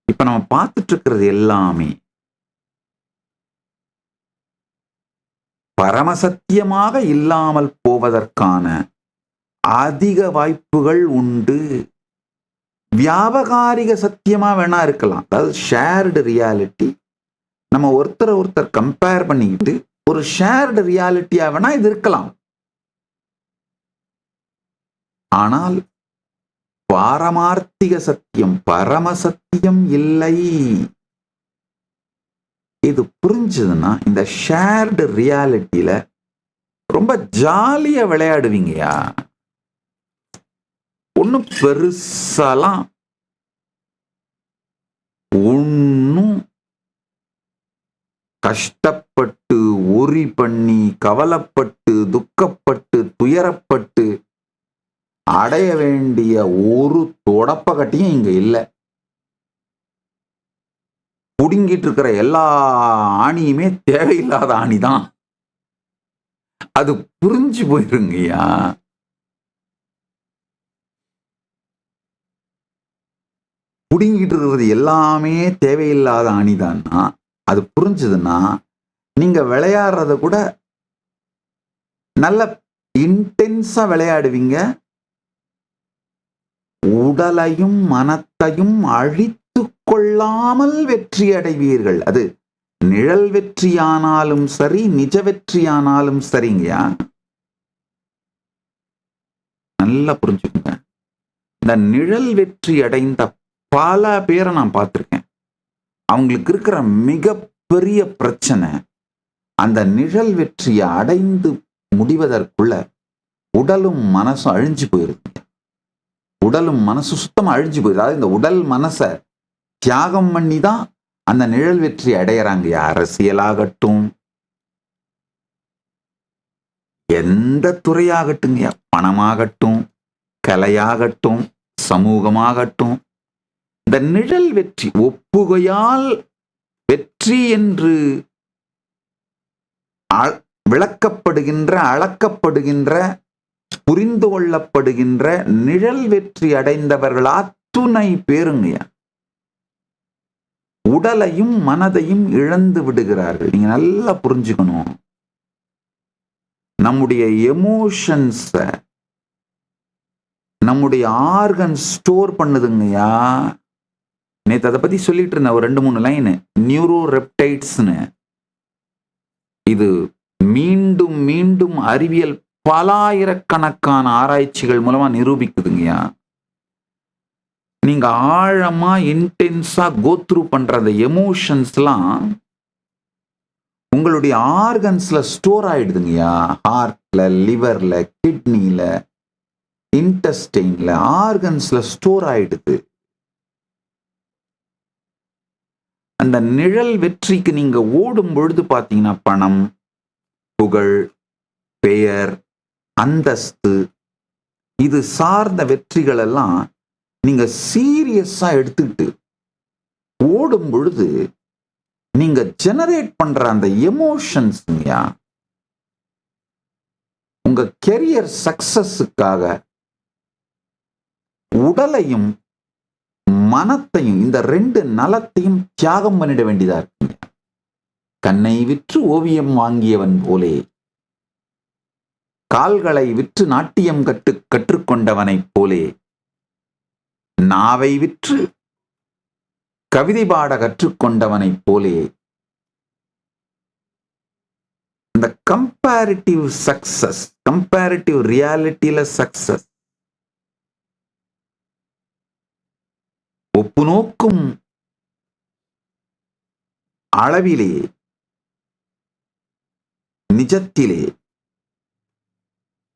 இப்ப நம்ம பார்த்துட்டு இருக்கிறது எல்லாமே பரமசத்தியமாக இல்லாமல் போவதற்கான அதிக வாய்ப்புகள் உண்டு. வியாபகாரிக சத்தியமா வேணா இருக்கலாம், அதாவது ஷேர்டு ரியாலிட்டி. நம்ம ஒருத்தர் கம்பேர் பண்ணிக்கிட்டு ஒரு ஷேர்டு ரியாலிட்டியா வேணா இது இருக்கலாம். ஆனால் பாரமார்த்திக சத்தியம், பரமசத்தியம் இல்லை. இது புரிஞ்சதுன்னா இந்த ஷேர்டு ரியாலிட்டியில ரொம்ப ஜாலியா விளையாடுவீங்கயா. ஒன்னும் பெருசாலாம் ஒன்னும் கஷ்டப்பட்டு ஒரி பண்ணி கவலைப்பட்டு துக்கப்பட்டு துயரப்பட்டு அடைய வேண்டிய ஒரு தொடப்பகட்டியும் இங்க இல்லை. புடுங்கிட்டு இருக்கிற எல்லா ஆணியுமே தேவையில்லாத ஆணிதான். அது புரிஞ்சு போயிருங்கய்யா. புடுங்கிட்டு இருக்கிறது எல்லாமே தேவையில்லாத ஆணிதான்னா அது புரிஞ்சதுன்னா நீங்க விளையாடுறத கூட நல்ல இன்டென்ஸா விளையாடுவீங்க. உடலையும் மனத்தையும் அழித்து கொள்ளாமல் வெற்றி அடைவீர்கள். அது நிழல் வெற்றியானாலும் சரி, நிஜ வெற்றியானாலும் சரிங்கயா. நல்லா புரிஞ்சுக்கோங்க. இந்த நிழல் வெற்றி அடைந்த பல பேரை நான் பார்த்திருக்கேன். அவங்களுக்கு இருக்கிற மிகப்பெரிய பிரச்சனை அந்த நிழல் வெற்றியை அடைந்து முடிவதற்குள்ள உடலும் மனசும் அழிஞ்சு போயிருக்கு. உடலும் மனசு சுத்தமா அழிஞ்சு போயிருக்கு. அதாவது இந்த உடல் மனசை தியாகம் பண்ணி தான் அந்த நிழல் வெற்றி அடையறாங்க. அரசியலாகட்டும், எந்த துறையாகட்டுங்க, பணமாகட்டும், கலையாகட்டும், சமூகமாகட்டும், இந்த நிழல் வெற்றி ஒப்புகையால் வெற்றி என்று விளக்கப்படுகின்ற, அளக்கப்படுகின்ற, புரிந்து கொள்ளப்படுகின்ற நிழல் வெற்றி அடைந்தவர்கள் அத்துணை பேருங்கய்யா உடலையும் மனதையும் இழந்து விடுகிறார்கள். நீங்க நல்லா புரிஞ்சுக்கணும். நம்முடைய எமோஷன்ஸ நம்முடைய ஆர்கன் ஸ்டோர் பண்ணுதுங்கய்யா. நேற்று அதை பத்தி சொல்லிட்டு இருந்த ஒரு 2-3 லைன் நியூரோ ரெப்டைட்ஸ்னு. இது மீண்டும் மீண்டும் அறிவியல் பலாயிரக்கணக்கான ஆராய்ச்சிகள் மூலமா நிரூபிக்குதுங்கய்யா. நீங்க ஆழமா இன்டென்ஸா கோத்ரூ பண்ற அந்த எமோஷன்ஸ்லாம் உங்களுடைய ஆர்கன்ஸ்ல ஸ்டோர் ஆயிடுதுங்கய்யா. ஹார்ட்ல, லிவர்ல, கிட்னில, இன்டெஸ்டைன்ல, ஆர்கன்ஸ்ல ஸ்டோர் ஆயிடுது. அந்த நிழல் வெற்றிக்கு நீங்க ஓடும் பொழுது பாத்தீங்கன்னா பணம், புகழ், பெயர், அந்தஸ்து, இது சார்ந்த வெற்றிகள் எல்லாம் நீங்க சீரியஸா எடுத்துக்கிட்டு ஓடும் பொழுது நீங்க ஜெனரேட் பண்ற அந்த எமோஷன்ஸ்ங்கயா உங்க கெரியர் சக்சஸுக்காக உடலையும் மனத்தையும், இந்த 2 நலத்தையும் தியாகம் பண்ணிட வேண்டியதா இருக்குங்க. கண்ணை விற்று ஓவியம் வாங்கியவன் போலே, கால்களை விற்று நாட்டியம் கற்றுக்கொண்டவனைப் போலே, நாவை விற்று கவிதை பாட கற்றுக்கொண்டவனைப் போலே, இந்த கம்பேரிட்டிவ் சக்சஸ், கம்பேரிட்டிவ் ரியாலிட்டியில சக்சஸ், ஒப்பு நோக்கும் அளவிலே, நிஜத்திலே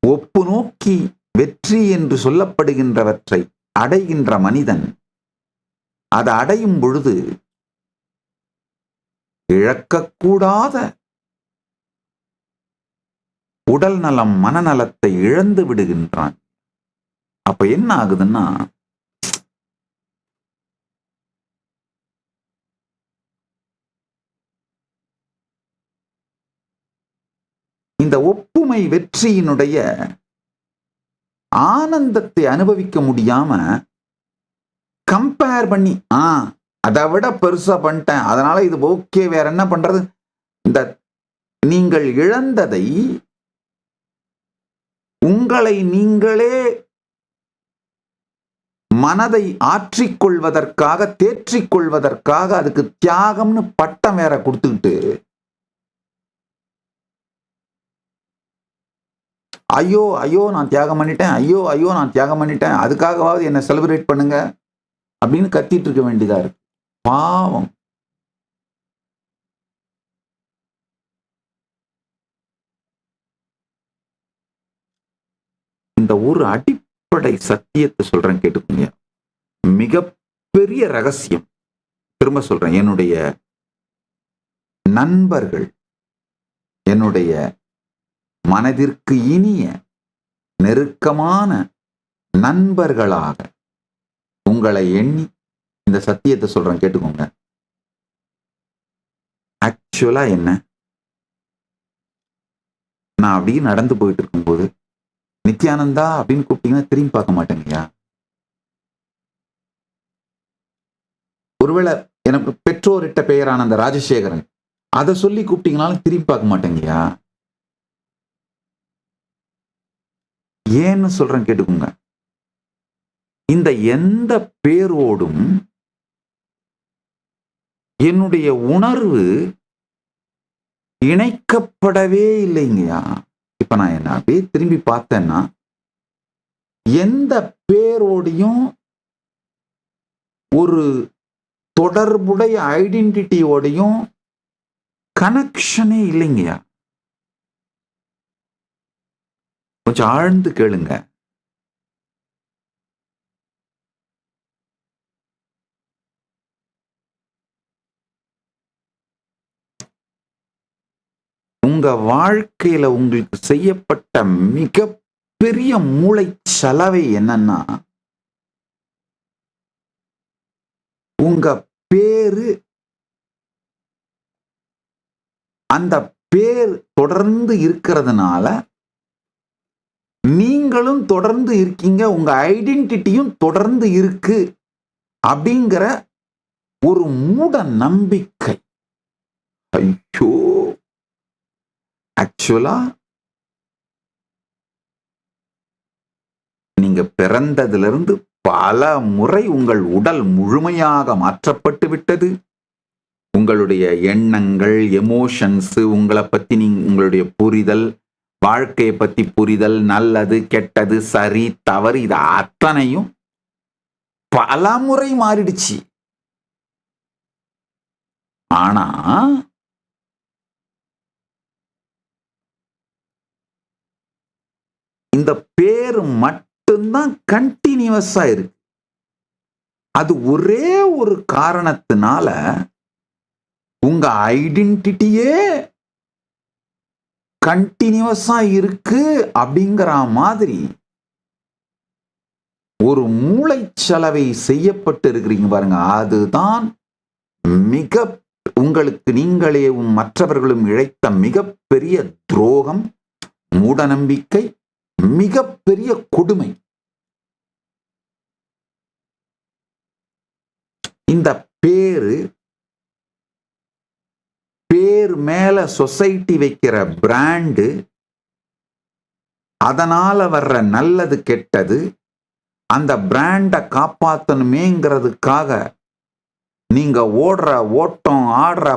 ஒப்பு நோக்கி வெற்றி என்று சொல்லப்படுகின்றவற்றை அடைகின்ற மனிதன் அதை அடையும் பொழுது இழக்கக்கூடாத உடல் நலம் மனநலத்தை இழந்து விடுகின்றான். அப்ப என்ன ஆகுதுன்னா, இந்த ஒப்புமை வெற்றியினுடைய ஆனந்தத்தை அனுபவிக்க முடியாம கம்பேர் பண்ணி அதை விட பெருசா பண்ணிட்டேன், அதனால இது ஓகே, வேற என்ன பண்றது, இந்த நீங்கள் இழந்ததை உங்களை நீங்களே மனதை ஆற்றிக்கொள்வதற்காக தேற்றிக்கொள்வதற்காக அதுக்கு தியாகம்னு பட்டம் வேற கொடுத்துக்கிட்டு, ஐயோ ஐயோ நான் தியாகம் பண்ணிட்டேன், ஐயோ ஐயோ நான் தியாகம் பண்ணிட்டேன், அதுக்காகவாவது என்ன செலிப்ரேட் பண்ணுங்க அப்படின்னு கத்திட்டு இருக்க வேண்டியதா இருக்கு. பாவம். இந்த ஒரு அடிப்படை சத்தியத்தை சொல்றேன், கேட்டுக்கோங்க. மிகப்பெரிய ரகசியம். திரும்ப சொல்றேன், என்னுடைய நண்பர்கள், என்னுடைய மனதிற்கு இனிய நெருக்கமான நண்பர்களாக உங்களை எண்ணி இந்த சத்தியத்தை சொல்றேன், கேட்டுக்கோங்க. ஆக்சுவலா என்ன, நான் அப்படியே நடந்து போயிட்டு இருக்கும்போது நித்யானந்தா அப்படின்னு கூப்பிட்டீங்கன்னா திரும்பி பார்க்க மாட்டேங்கய்யா. ஒருவேளை எனக்கு பெற்றோரிட்ட பெயரான அந்த ராஜசேகரன், அதை சொல்லி கூப்பிட்டீங்கனாலும் திரும்பி பார்க்க மாட்டேங்கய்யா. ஏன்னு சொல்றேன், கேட்டுக்கோங்க. இந்த எந்த பேரோடும் என்னுடைய உணர்வு இணைக்கப்படவே இல்லைங்கய்யா. இப்ப நான் என்ன அப்படியே திரும்பி பார்த்தேன்னா, எந்த பேரோடையும் ஒரு தொடர்புடைய ஐடென்டிட்டியோடையும் கனெக்ஷனே இல்லைங்கய்யா. கொஞ்சம் ஆழ்ந்து கேளுங்க. உங்க வாழ்க்கையில உங்களுக்கு செய்யப்பட்ட மிகப்பெரிய மூளை செலவை என்னன்னா, உங்க பேரு, அந்த பேர் தொடர்ந்து இருக்கிறதுனால நீங்களும் தொடர்ந்து இருக்கீங்க, உங்க ஐடென்டிட்டியும் தொடர்ந்து இருக்கு அப்படிங்கிற ஒரு மூட நம்பிக்கை. ஐயோ, ஆக்சுவலா நீங்க பிறந்ததிலிருந்து பல முறை உங்கள் உடல் முழுமையாக மாற்றப்பட்டு விட்டது. உங்களுடைய எண்ணங்கள், எமோஷன்ஸ், உங்களை பத்தி உங்களுடைய புரிதல், வாழ்க்கையை பத்தி புரிதல், நல்லது கெட்டது சரி தவறு, இது அத்தனையும் பல முறை மாறிடுச்சு. ஆனா இந்த பேரு மட்டும்தான் கண்டினியூவஸா இருக்கு. அது ஒரே ஒரு காரணத்தினால உங்க ஐடென்டிட்டியே கண்டினியூவஸா இருக்கு அப்படிங்கிற மாதிரி ஒரு மூளைச்சலவை செய்யப்பட்டு இருக்கிறீங்க பாருங்க. அதுதான் மிக உங்களுக்கு நீங்களே மற்றவர்களும் இழைத்த மிகப்பெரிய துரோகம், மூடநம்பிக்கை, மிகப்பெரிய கொடுமை. இந்த பேரு, பேர் மேல சொசைட்டி வைக்கிற பிராண்டு, அதனால வர்ற நல்லது கெட்டது, அந்த பிராண்டை காப்பாத்தணுமேங்கிறதுக்காக நீங்க ஓடுற ஓட்டம், ஆடுற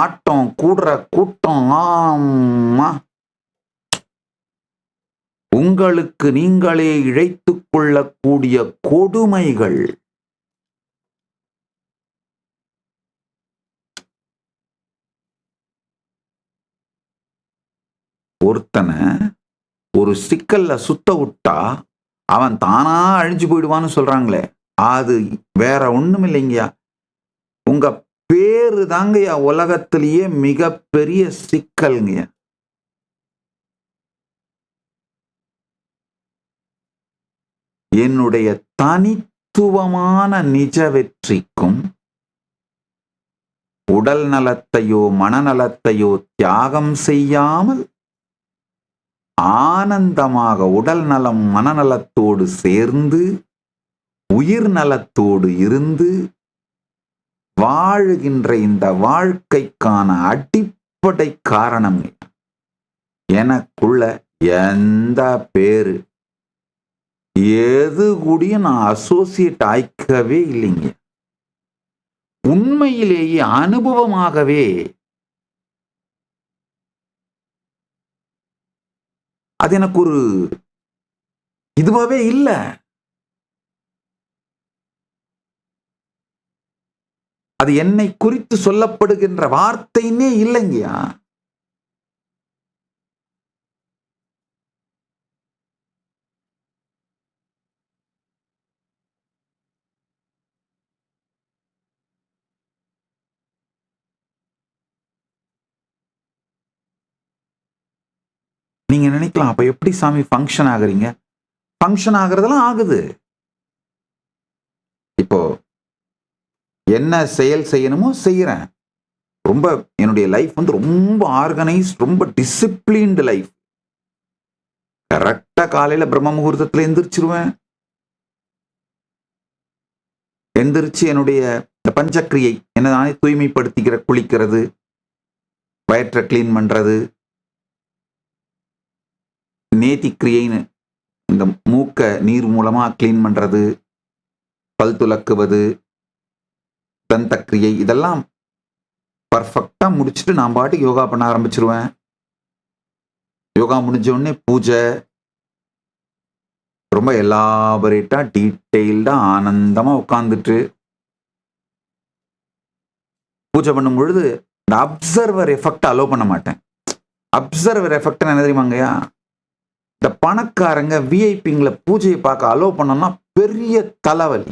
ஆட்டம், கூடுற கூட்டம், ஆமா, உங்களுக்கு நீங்களே இழைத்துக் கொள்ளக்கூடிய கொடுமைகள். ஒருத்தனை ஒரு சிக்கல்ல சுத்த விட்டா அவன் தானா அழிஞ்சு போயிடுவான்னு சொல்றாங்களே, அது வேற ஒண்ணும் இல்லைங்கயா. உங்க பேரு தாங்கய்யா உலகத்திலேயே மிகப்பெரிய சிக்கல்ங்கய்யா. என்னுடைய தனித்துவமான நிஜ வெற்றிக்கும் உடல் நலத்தையோ மனநலத்தையோ தியாகம் செய்யாமல் ஆனந்தமாக உடல் நலம் மனநலத்தோடு சேர்ந்து உயிர் நலத்தோடு இருந்து வாழுகின்ற இந்த வாழ்க்கைக்கான அடிப்படை காரணம் எனக்குள்ள எந்த பேரு எது கூடயும் நான் அசோசியேட் ஆயிக்கவே இல்லைங்க. உண்மையிலேயே அனுபவமாகவே அது எனக்கு ஒரு இதுவாவே இல்லை. அது என்னை குறித்து சொல்லப்படுகின்ற வார்த்தைன்னே இல்லைங்கயா. நீங்க நினைக்கலாம், அப்ப எப்படி சாமி ஃபங்க்ஷன் ஆகுறீங்க? ஃபங்க்ஷன் ஆகுறதெல்லாம் ஆகுது. இப்போ என்ன செயல் செய்யணுமோ செய்யறேன். ரொம்ப என்னுடைய லைஃப் வந்து ரொம்ப ஆர்கனைஸ்ட், ரொம்ப டிசிப்ளின்டு லைஃப். கரெக்டா காலையில பிரம்ம முகூர்த்தத்துல எந்திரிச்சிருவேன். எந்திரிச்சு என்னுடைய இந்த பஞ்சக்கிரியை என்ன நானே தூய்மைப்படுத்திக்கிற, குளிக்கிறது, வயிற்றை கிளீன் பண்றது, நேத்தி கிரியைன்னு இந்த மூக்க நீர் மூலமா கிளீன் பண்றது, பல் துலக்குவது, தந்த கிரியை, இதெல்லாம் பர்ஃபெக்டா முடிச்சுட்டு நான் பாட்டுக்கு யோகா பண்ண ஆரம்பிச்சிருவேன். யோகா முடிஞ்ச உடனே பூஜை, ரொம்ப எலாபரேட்டா டீட்டெயில்டா ஆனந்தமா உட்காந்துட்டு பூஜை பண்ணும் பொழுது இந்த அப்சர்வர் எஃபெக்ட் அலோ பண்ண மாட்டேன். அப்சர்வர் எஃபெக்ட் என்ன தெரியுமாங்கய்யா? இந்த பணக்காரங்க விஐபிங்களை பூஜையை பார்க்க அலோ பண்ணோம்னா பெரிய தலைவலி.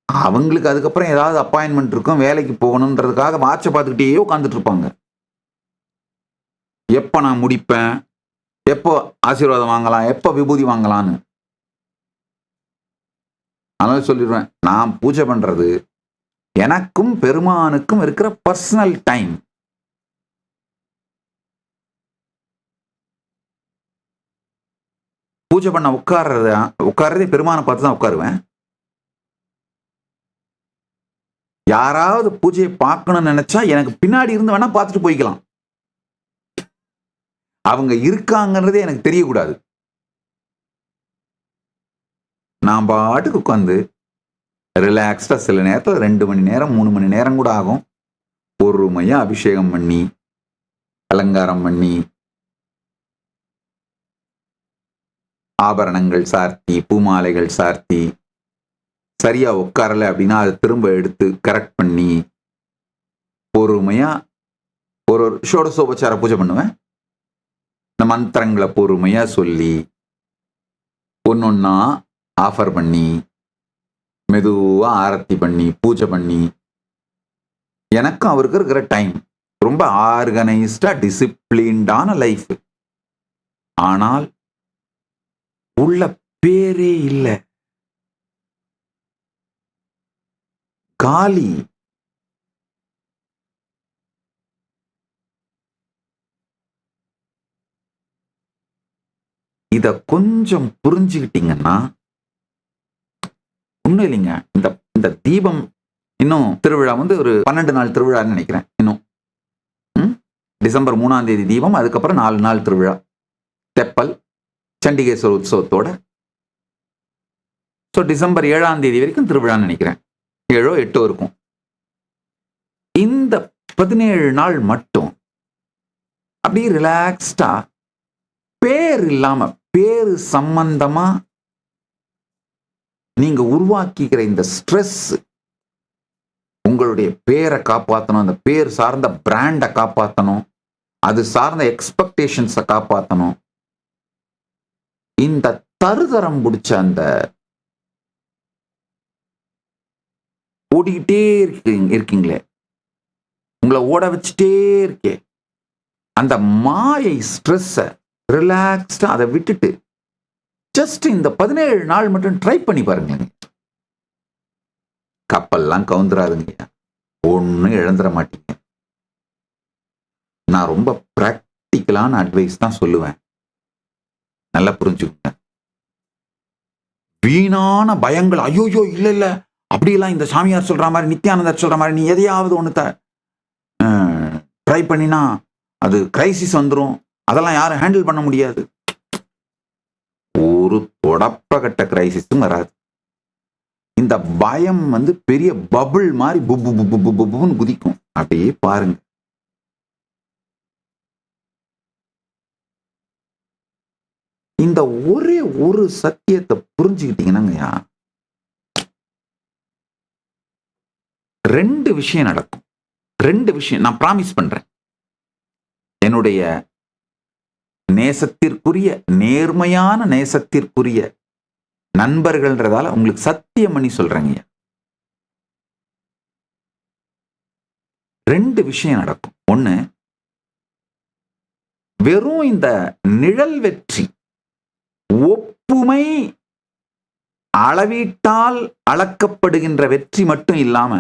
அவங்களுக்கு அதுக்கப்புறம் ஏதாவது அப்பாயின்மெண்ட் இருக்கும், வேலைக்கு போகணுன்றதுக்காக வாட்சை பார்த்துக்கிட்டே உட்காந்துட்டு இருப்பாங்க. எப்போ நான் முடிப்பேன், எப்போ ஆசீர்வாதம் வாங்கலாம், எப்போ விபூதி வாங்கலான்னு. அதனால சொல்லிடுவேன், நான் பூஜை பண்றது எனக்கும் பெருமானுக்கும் இருக்கிற பர்சனல் டைம். பூஜை பண்ண உட்கார்றதே பெருமானை பார்த்து தான் உட்காருவேன். யாராவது பூஜையை பார்க்கணும்னு நினைச்சா எனக்கு பின்னாடி இருந்து வேணா பார்த்துட்டு போய்க்கலாம். அவங்க இருக்காங்கன்றதே எனக்கு தெரியக்கூடாது. நான் பாட்டுக்கு உட்காந்து ரிலாக்ஸ்டா சில நேரத்தில் 2 மணி நேரம் 3 மணி நேரம் கூட ஆகும். பொறுமையா அபிஷேகம் பண்ணி அலங்காரம் பண்ணி ஆபரணங்கள் சார்த்தி பூமாலைகள் சார்த்தி சரியா உட்காரல அப்படின்னா அதை திரும்ப எடுத்து கரெக்ட் பண்ணி பொறுமையா ஒரு ஷோடசோபச்சார பூஜை பண்ணுவேன். இந்த மந்திரங்களை பொறுமையா சொல்லி ஒன்னொன்னா ஆஃபர் பண்ணி மெதுவா ஆரத்தி பண்ணி பூஜை பண்ணி எனக்கும் அவருக்கு இருக்கிற டைம் ரொம்ப ஆர்கனைஸ்டா டிசிப்ளின்டான லைஃப். ஆனால் உள்ள பேரே இல்லை, காலி. இத கொஞ்சம் புரிஞ்சுக்கிட்டீங்கன்னா ஒண்ணும் இல்லைங்க. இந்த தீபம் இன்னும் திருவிழா வந்து ஒரு 12 நாள் திருவிழான்னு நினைக்கிறேன். இன்னும் டிசம்பர் 3ஆம் தேதி தீபம், அதுக்கப்புறம் 4 நாள் திருவிழா தெப்பல் சண்டிகேஸ்வர உற்சவத்தோட. ஸோ டிசம்பர் 7ஆம் தேதி வரைக்கும் திருவிழான்னு நினைக்கிறேன். 7ஓ 8ஓ இருக்கும். இந்த 17 நாள் மட்டும் அப்படியே ரிலாக்ஸ்டா பேர் இல்லாம பேரு சம்பந்தமா நீங்க உருவாக்கிக்கிற இந்த ஸ்ட்ரெஸ், உங்களுடைய பேரை காப்பாற்றணும், அந்த பேர் சார்ந்த பிராண்டை காப்பாற்றணும், அது சார்ந்த எக்ஸ்பெக்டேஷன்ஸை காப்பாற்றணும். இந்த தருதரம் பிடிச்ச அந்த ஓடிக்கிட்டே இருக்கீங்களே, உங்களை ஓட வச்சுட்டே இருக்கே, அந்த மாயை ஸ்ட்ரெஸ்ஸை ரிலாக்ஸ்டா அதை விட்டுட்டு ஜஸ்ட் இந்த 17 நாள் மட்டும் ட்ரை பண்ணி பாருங்களேங்க. கப்பல்லாம் கவுந்துராதுங்க, ஒன்னும் இழந்துட மாட்டீங்க. நான் ரொம்ப பிராக்டிக்கலான அட்வைஸ் தான் சொல்லுவேன், நல்லா புரிஞ்சுக்கோங்க. வீணான பயங்கள், ஐயோயோ இல்ல இல்ல அப்படியெல்லாம் இந்த சாமியார் சொல்ற மாதிரி, நித்யானந்தர் சொல்ற மாதிரி நீ எதையாவது ஒண்ணு ட்ரை பண்ணினா அது கிரைசிஸ் வந்துடும், அதெல்லாம் யாரும் ஹேண்டில் பண்ண முடியாது. ஒரு தொடப்பகட்ட கிரைசிஸும் வராது. இந்த பயம் பெரிய பபுள் மாதிரி புப்பு புப்பு புப்புன்னு குதிக்கும். அப்படியே பாருங்க. இந்த ஒரே ஒரு சத்தியத்தை புரிஞ்சுக்கிட்டீங்கன்னா 2 விஷயம் நடக்கும். 2 விஷயம் நான் ப்ராமிஸ் பண்றேன். என்னுடைய நேசத்திற்குரிய, நேர்மையான நேசத்திற்குரிய நண்பர்கள்ன்றதால உங்களுக்கு சத்தியம் பண்ணி சொல்றேங்க. 2 விஷயம் நடக்கும். ஒண்ணு, வெறும் இந்த நிழல் வெற்றி, ஒப்புமை அளவீட்டால் அளக்கப்படுகின்ற வெற்றி மட்டும் இல்லாம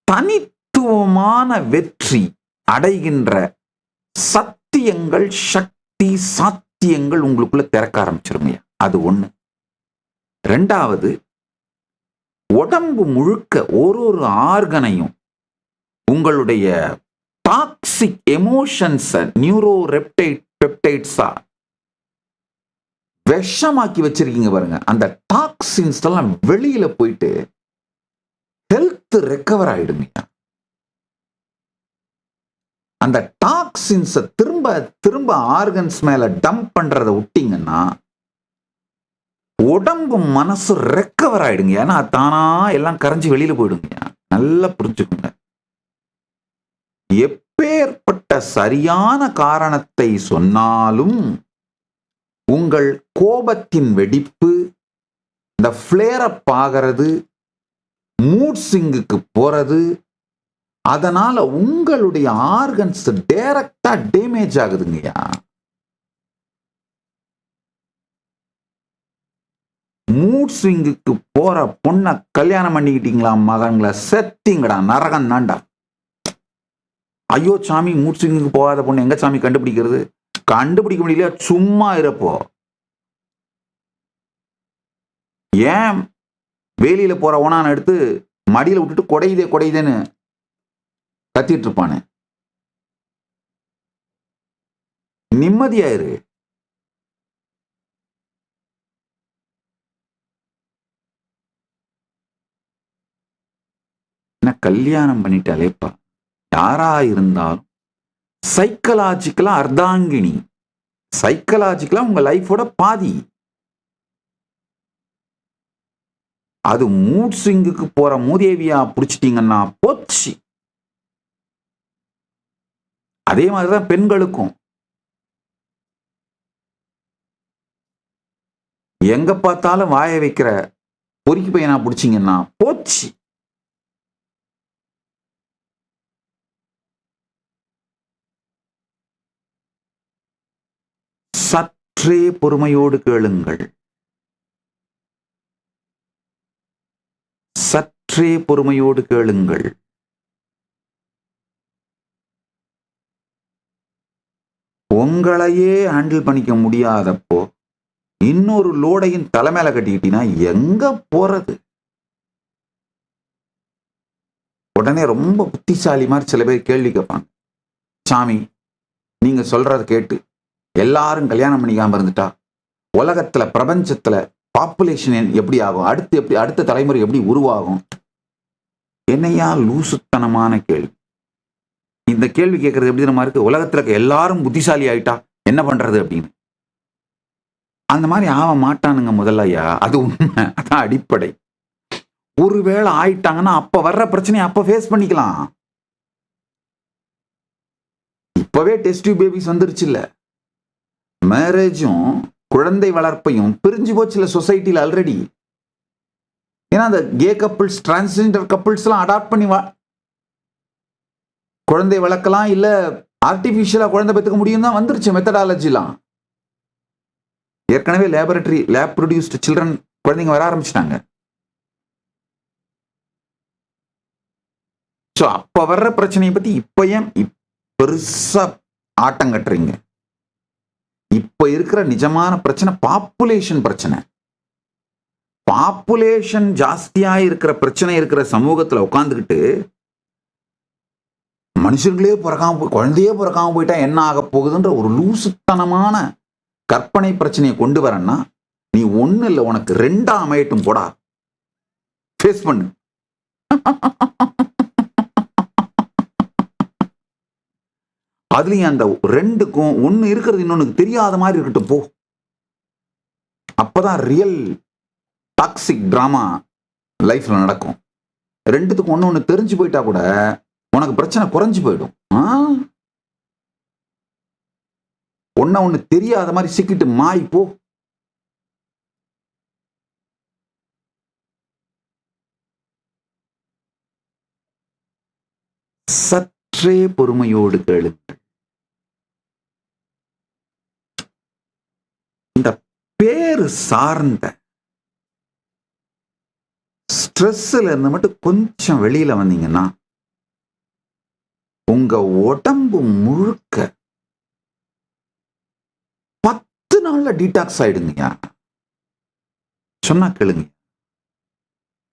தனித்துவமான வெற்றி அடைகின்ற சத்தியங்கள், சக்தி, சாத்தியங்கள் உங்களுக்குள்ள திறக்க ஆரம்பிச்சிருங்க. அது ஒண்ணு. 2வது, உடம்பு முழுக்க ஒரு ஆர்கனையும் உங்களுடைய டாக்ஸிக் எமோஷன்ஸ் நியூரோ பெப்டைட்ஸா விஷமாக்கி வச்சிருக்கீங்க பாருங்க. அந்த டாக்ஸின்ஸ் எல்லாம் வெளியில போயிட்டு ஹெல்த் ரெக்கவர் ஆயிடுங்க. அந்த டாக்ஸின்ஸை திரும்ப திரும்ப ஆர்கன்ஸ் மேல டம்ப் பண்றதை விட்டீங்கன்னா உடம்பு மனசு ரெக்கவர் ஆயிடுங்க. ஏன்னா தானா எல்லாம் கரைஞ்சி வெளியில போயிடுங்க. நல்லா புரிஞ்சுக்கோங்க. எப்பேற்பட்ட சரியான காரணத்தை சொன்னாலும் உங்கள் கோபத்தின் வெடிப்பு, இந்த ஃபிளேர் அப் ஆகிறது, மூட் ஸ்விங்குக்கு போறது, அதனால உங்களுடைய ஆர்கன்ஸ் டைரக்டா டேமேஜ் ஆகுதுங்கய்யா. மூட் ஸ்விங்குக்கு போற பொண்ணை கல்யாணம் பண்ணிக்கிட்டீங்களா மகன்களை, செத்திங்கடா, நரகம் தாண்டா. ஐயோ சாமி, மூட் ஸ்விங்குக்கு போகாத பொண்ணு எங்க சாமி கண்டுபிடிக்கிறது? கண்டுபிடிக்க முடியல, சும்மா இருப்போ. ஏன் வேலியில போற ஓனான எடுத்து மடியில விட்டுட்டு கொடையுதேன்னு கத்திட்டு இருப்பானு? நிம்மதியாயிரு. கல்யாணம் பண்ணிட்டாலேப்பா, யாரா இருந்தாலும் சைக்கலாஜிக்கலா அர்த்தாங்கினி, சைக்கலாஜிக்கலா உங்க லைஃபோட பாதி. அது மூட் ஸ்விங்குக்கு போற மூதேவியா புடிச்சிட்டீங்கன்னா போச்சு. அதே மாதிரிதான் பெண்களுக்கும். எங்க பார்த்தாலும் வாய வைக்கிற பொறுக்கி பையனா புடிச்சிங்கன்னா போச்சு. சற்றே பொறுமையோடு கேளுங்கள், சற்றே பொறுமையோடு கேளுங்கள். உங்களையே ஹேண்டில் பண்ணிக்க முடியாதப்போ இன்னொரு லோடையும் தலைமையில கட்டிக்கிட்டீங்கன்னா எங்க போறது? உடனே ரொம்ப புத்திசாலி மாதிரி சில பேர் கேள்வி கேட்பாங்க, சாமி நீங்க சொல்றத கேட்டு எல்லாரும் கல்யாணம் பண்ணிக்காம இருந்துட்டா உலகத்துல, பிரபஞ்சத்துல பாப்புலேஷன் எப்படி ஆகும், அடுத்த தலைமுறை எப்படி உருவாகும்? என்னையா லூசுத்தனமான கேள்வி. இந்த கேள்வி கேட்கறது எப்படி நம்ம இருக்கு? உலகத்துல எல்லாரும் புத்திசாலி ஆயிட்டா என்ன பண்றது அப்படின்னு. அந்த மாதிரி ஆக மாட்டானுங்க முதல்லையா, அது உண்மை, அதான் அடிப்படை. ஒருவேளை ஆயிட்டாங்கன்னா அப்ப வர்ற பிரச்சனையை அப்ப ஃபேஸ் பண்ணிக்கலாம். இப்பவே டெஸ்ட் டியூப் பேபிஸ் வந்துருச்சு இல்ல, மேரேஜும் குழந்தை வளர்ப்பையும் பிரிஞ்சு போச்சு இல்ல சொசைட்டில ஆல்ரெடி. ஏன்னா அந்த கே கப்பிள்ஸ், டிரான்ஸ்ஜெண்டர் கப்பிள்ஸ் எல்லாம் அடாப்ட் பண்ணி குழந்தை வளர்க்கலாம், இல்ல ஆர்டிபிஷியலா குழந்தை பெற்றுக்க முடியும் தான் வந்துருச்சு மெத்தடாலஜிலாம். ஏற்கனவே லேப் ப்ரொடியூஸ்டு சில்ட்ரன் குழந்தைங்க வர ஆரம்பிச்சிட்டாங்க. ஸோ அப்ப வர்ற பிரச்சனையை பத்தி இப்ப ஏன் பெருசா ஆட்டம் கட்டுறீங்க? இப்ப இருக்கிற நிஜமான பிரச்சனை பாப்புலேஷன் பிரச்சனை. பாப்புலேஷன் ஜாஸ்தியா இருக்கிற பிரச்சனை இருக்கிற சமூகத்துல உட்காந்துக்கிட்டு மனுஷர்களே பிறக்காம குழந்தையே பிறக்காம போயிட்டா என்ன ஆக போகுதுன்ற ஒரு லூசுத்தனமான கற்பனை பிரச்சனையை கொண்டு வரன்னா, நீ ஒண்ணு இல்லை, உனக்கு 2 அமையட்டும் போடா, ஃபேஸ் பண்ணு. அதுலயும் அந்த 2க்கும் ஒண்ணு இருக்கிறது இன்னொன்னு தெரியாத மாதிரி இருக்கட்டும் போ. அப்பதான் ரியல் டாக்ஸிக் டிராமா லைஃப்ல நடக்கும். 2த்துக்கும் ஒண்ணு தெரிஞ்சு போயிட்டா கூட உனக்கு பிரச்சனை குறைஞ்சு போயிடும். ஒண்ணு தெரியாத மாதிரி சிக்கிட்டு மாய் போ. சற்றே பொறுமையோடு கேளுங்கள். இந்த பேரு சார்ந்த ஸ்ட்ரெஸ்ல இருந்து மட்டும் கொஞ்சம் வெளியில வந்தீங்கன்னா உங்க உடம்பு முழுக்க 10 நாள்ல டீடாக்ஸ் ஆயிடுங்கய்யா. சொன்னா கேளுங்க,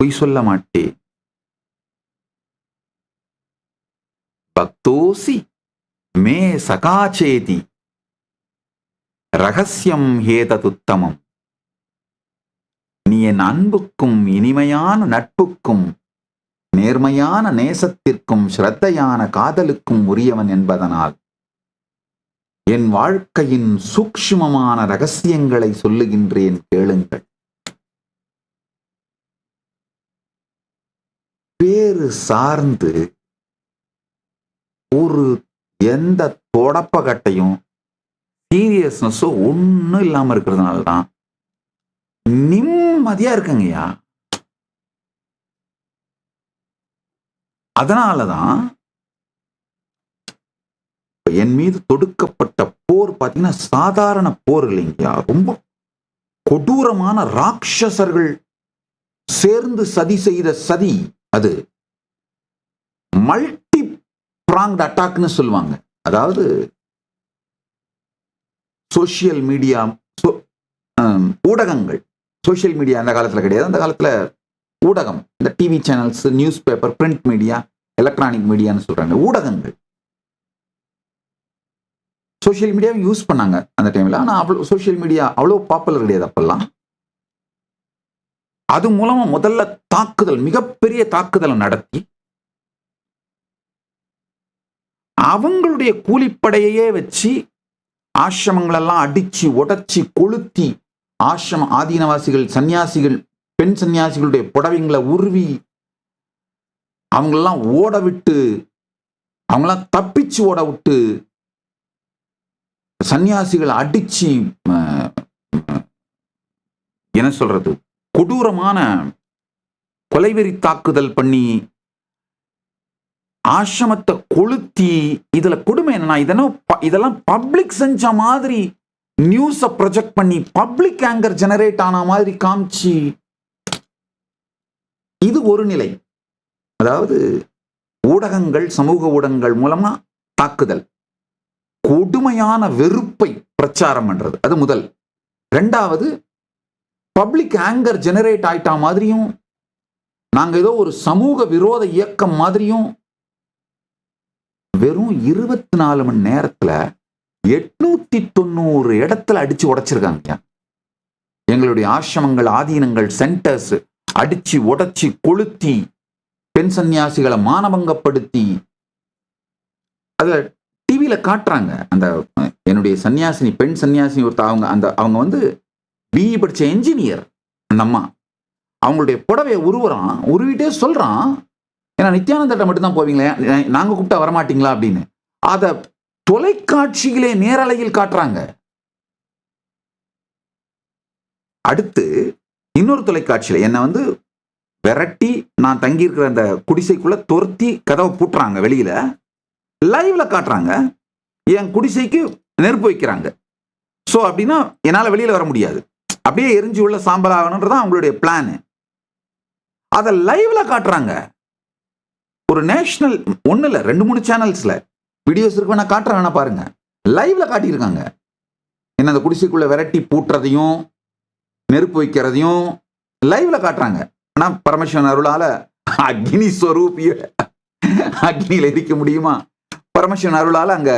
பொய் சொல்ல மாட்டே. பக்தோசி மே சகாச்சேதி ரகசியம் ஹேததுத்தமம். நீ என் அன்புக்கும் இனிமையான நட்புக்கும் நேர்மையான நேசத்திற்கும் ஸ்ரத்தையான காதலுக்கும் உரியவன் என்பதனால் என் வாழ்க்கையின் சூக்ஷ்மமான ரகசியங்களை சொல்லுகின்றேன், கேளுங்கள். பேரு சார்ந்து ஒரு எந்த தொடப்பகட்டையும் சீரியஸ்னஸும் ஒன்றும் இல்லாம இருக்கிறதுனால தான் நிம்மதியா இருக்குங்கய்யா. அதனாலதான் என் மீது தொடுக்கப்பட்ட போர் பார்த்தீங்கன்னா சாதாரண போர் இல்லைங்கய்யா, ரொம்ப கொடூரமான ராட்சசர்கள் சேர்ந்து சதி செய்த சதி. அது மல்டி பிராங்க்ட் அட்டாக்னு சொல்லுவாங்க. அதாவது சோசியல் மீடியா, ஊடகங்கள், சோசியல் மீடியா அந்த காலத்துல கிடையாது. அந்த காலத்துல ஊடகம், இந்த TV channels, news paper, print media, electronic மீடியான்னு சொல்றாங்க. ஊடகங்கள் சோசியல் மீடியாவை யூஸ் பண்ணாங்க அந்த டைம்ல. ஆனா அவ்வளவு சோசியல் மீடியா அவ்வளவு பாப்புலர் கிடையாது அப்பெல்லாம். அது மூலமா முதல்ல தாக்குதல், மிகப்பெரிய தாக்குதலை நடத்தி அவங்களுடைய கூலிப்படையே வச்சு ஆசிரமங்கள் எல்லாம் அடிச்சு உடைச்சி கொளுத்தி, ஆசிரம ஆதீனவாசிகள், சன்னியாசிகள், பெண் சன்னியாசிகளுடைய புடவைங்களை உருவி அவங்களெல்லாம் ஓட விட்டு, அவங்களாம் தப்பிச்சு ஓட விட்டு, சன்னியாசிகளை அடிச்சு என்ன சொல்றது, கொடூரமான கொலைவெறி தாக்குதல் பண்ணி ஆசிரமத்தை கொளுத்தி. இதுல கொடுமை என்னன்னா, இதெல்லாம் பப்ளிக் செஞ்ச மாதிரி நியூஸை ப்ரொஜெக்ட் பண்ணி பப்ளிக் ஆங்கர் ஜெனரேட் ஆன மாதிரி காமிச்சு. இது ஒரு நிலை. அதாவது ஊடகங்கள், சமூக ஊடகங்கள் மூலமா தாக்குதல், கொடுமையான வெறுப்பை பிரச்சாரம் பண்றது, அது முதல். 2வது, பப்ளிக் ஆங்கர் ஜெனரேட் ஆயிட்டா மாதிரியும், நாங்க ஏதோ ஒரு சமூக விரோத இயக்கம் மாதிரியும் வெறும் 24 மணி நேரத்துல 890 இடத்துல அடிச்சு உடைச்சிருக்காங்க. எங்களுடைய ஆசிரமங்கள், ஆதீனங்கள், சென்டர்ஸ் அடிச்சு உடைச்சி கொளுத்தி, பெண் சன்னியாசிகளை மானபங்கப்படுத்தி. அதுல டிவியில காட்டுறாங்க, அந்த என்னுடைய சன்னியாசினி, பெண் சன்னியாசினி ஒருத்த, அவங்க வந்து பிஇ படிச்ச என்ஜினியர். அந்த அம்மா அவங்களுடைய புடவையை உருவிட்டே சொல்றான், ஏன்னா நித்யானந்தட்ட மட்டும்தான் போவீங்களே, நாங்க கூப்பிட்டா வரமாட்டீங்களா அப்படின்னு. அத தொலைக்காட்சியிலே நேரலையில் காட்டுறாங்க. அடுத்து இன்னொரு தொலைக்காட்சியில என்ன வந்து விரட்டி, நான் தங்கி இருக்கிற அந்த குடிசைக்குள்ள துரத்தி கதவை பூட்டுறாங்க, வெளியில லைவ்ல காட்டுறாங்க. என் குடிசைக்கு நெருப்பு வைக்கிறாங்க. ஸோ அப்படின்னா என்னால் வெளியில வர முடியாது, அப்படியே எரிஞ்சு உள்ள சாம்பல் ஆகணும்ன்றதான் அவங்களுடைய பிளான். அதை லைவ்ல காட்டுறாங்க. ஒரு நேஷனல் ஒண்ணு இல்ல 2-3 சேனல்ஸ்ல வீடியோஸ் இருக்கு, வேணா காட்டுறேன், வேணா பாருங்க. லைவ்ல காட்டியிருக்காங்க. என்ன அந்த குடிசைக்குள்ள விரட்டி பூட்டுறதையும் நெருப்பு வைக்கிறதையும் லைவ்ல காட்டுறாங்க. ஆனா பரமசிவன் அருளால அக்னி ஸ்வரூபிய அக்னியில எரிக்க முடியுமா? பரமசிவன் அருளால அங்க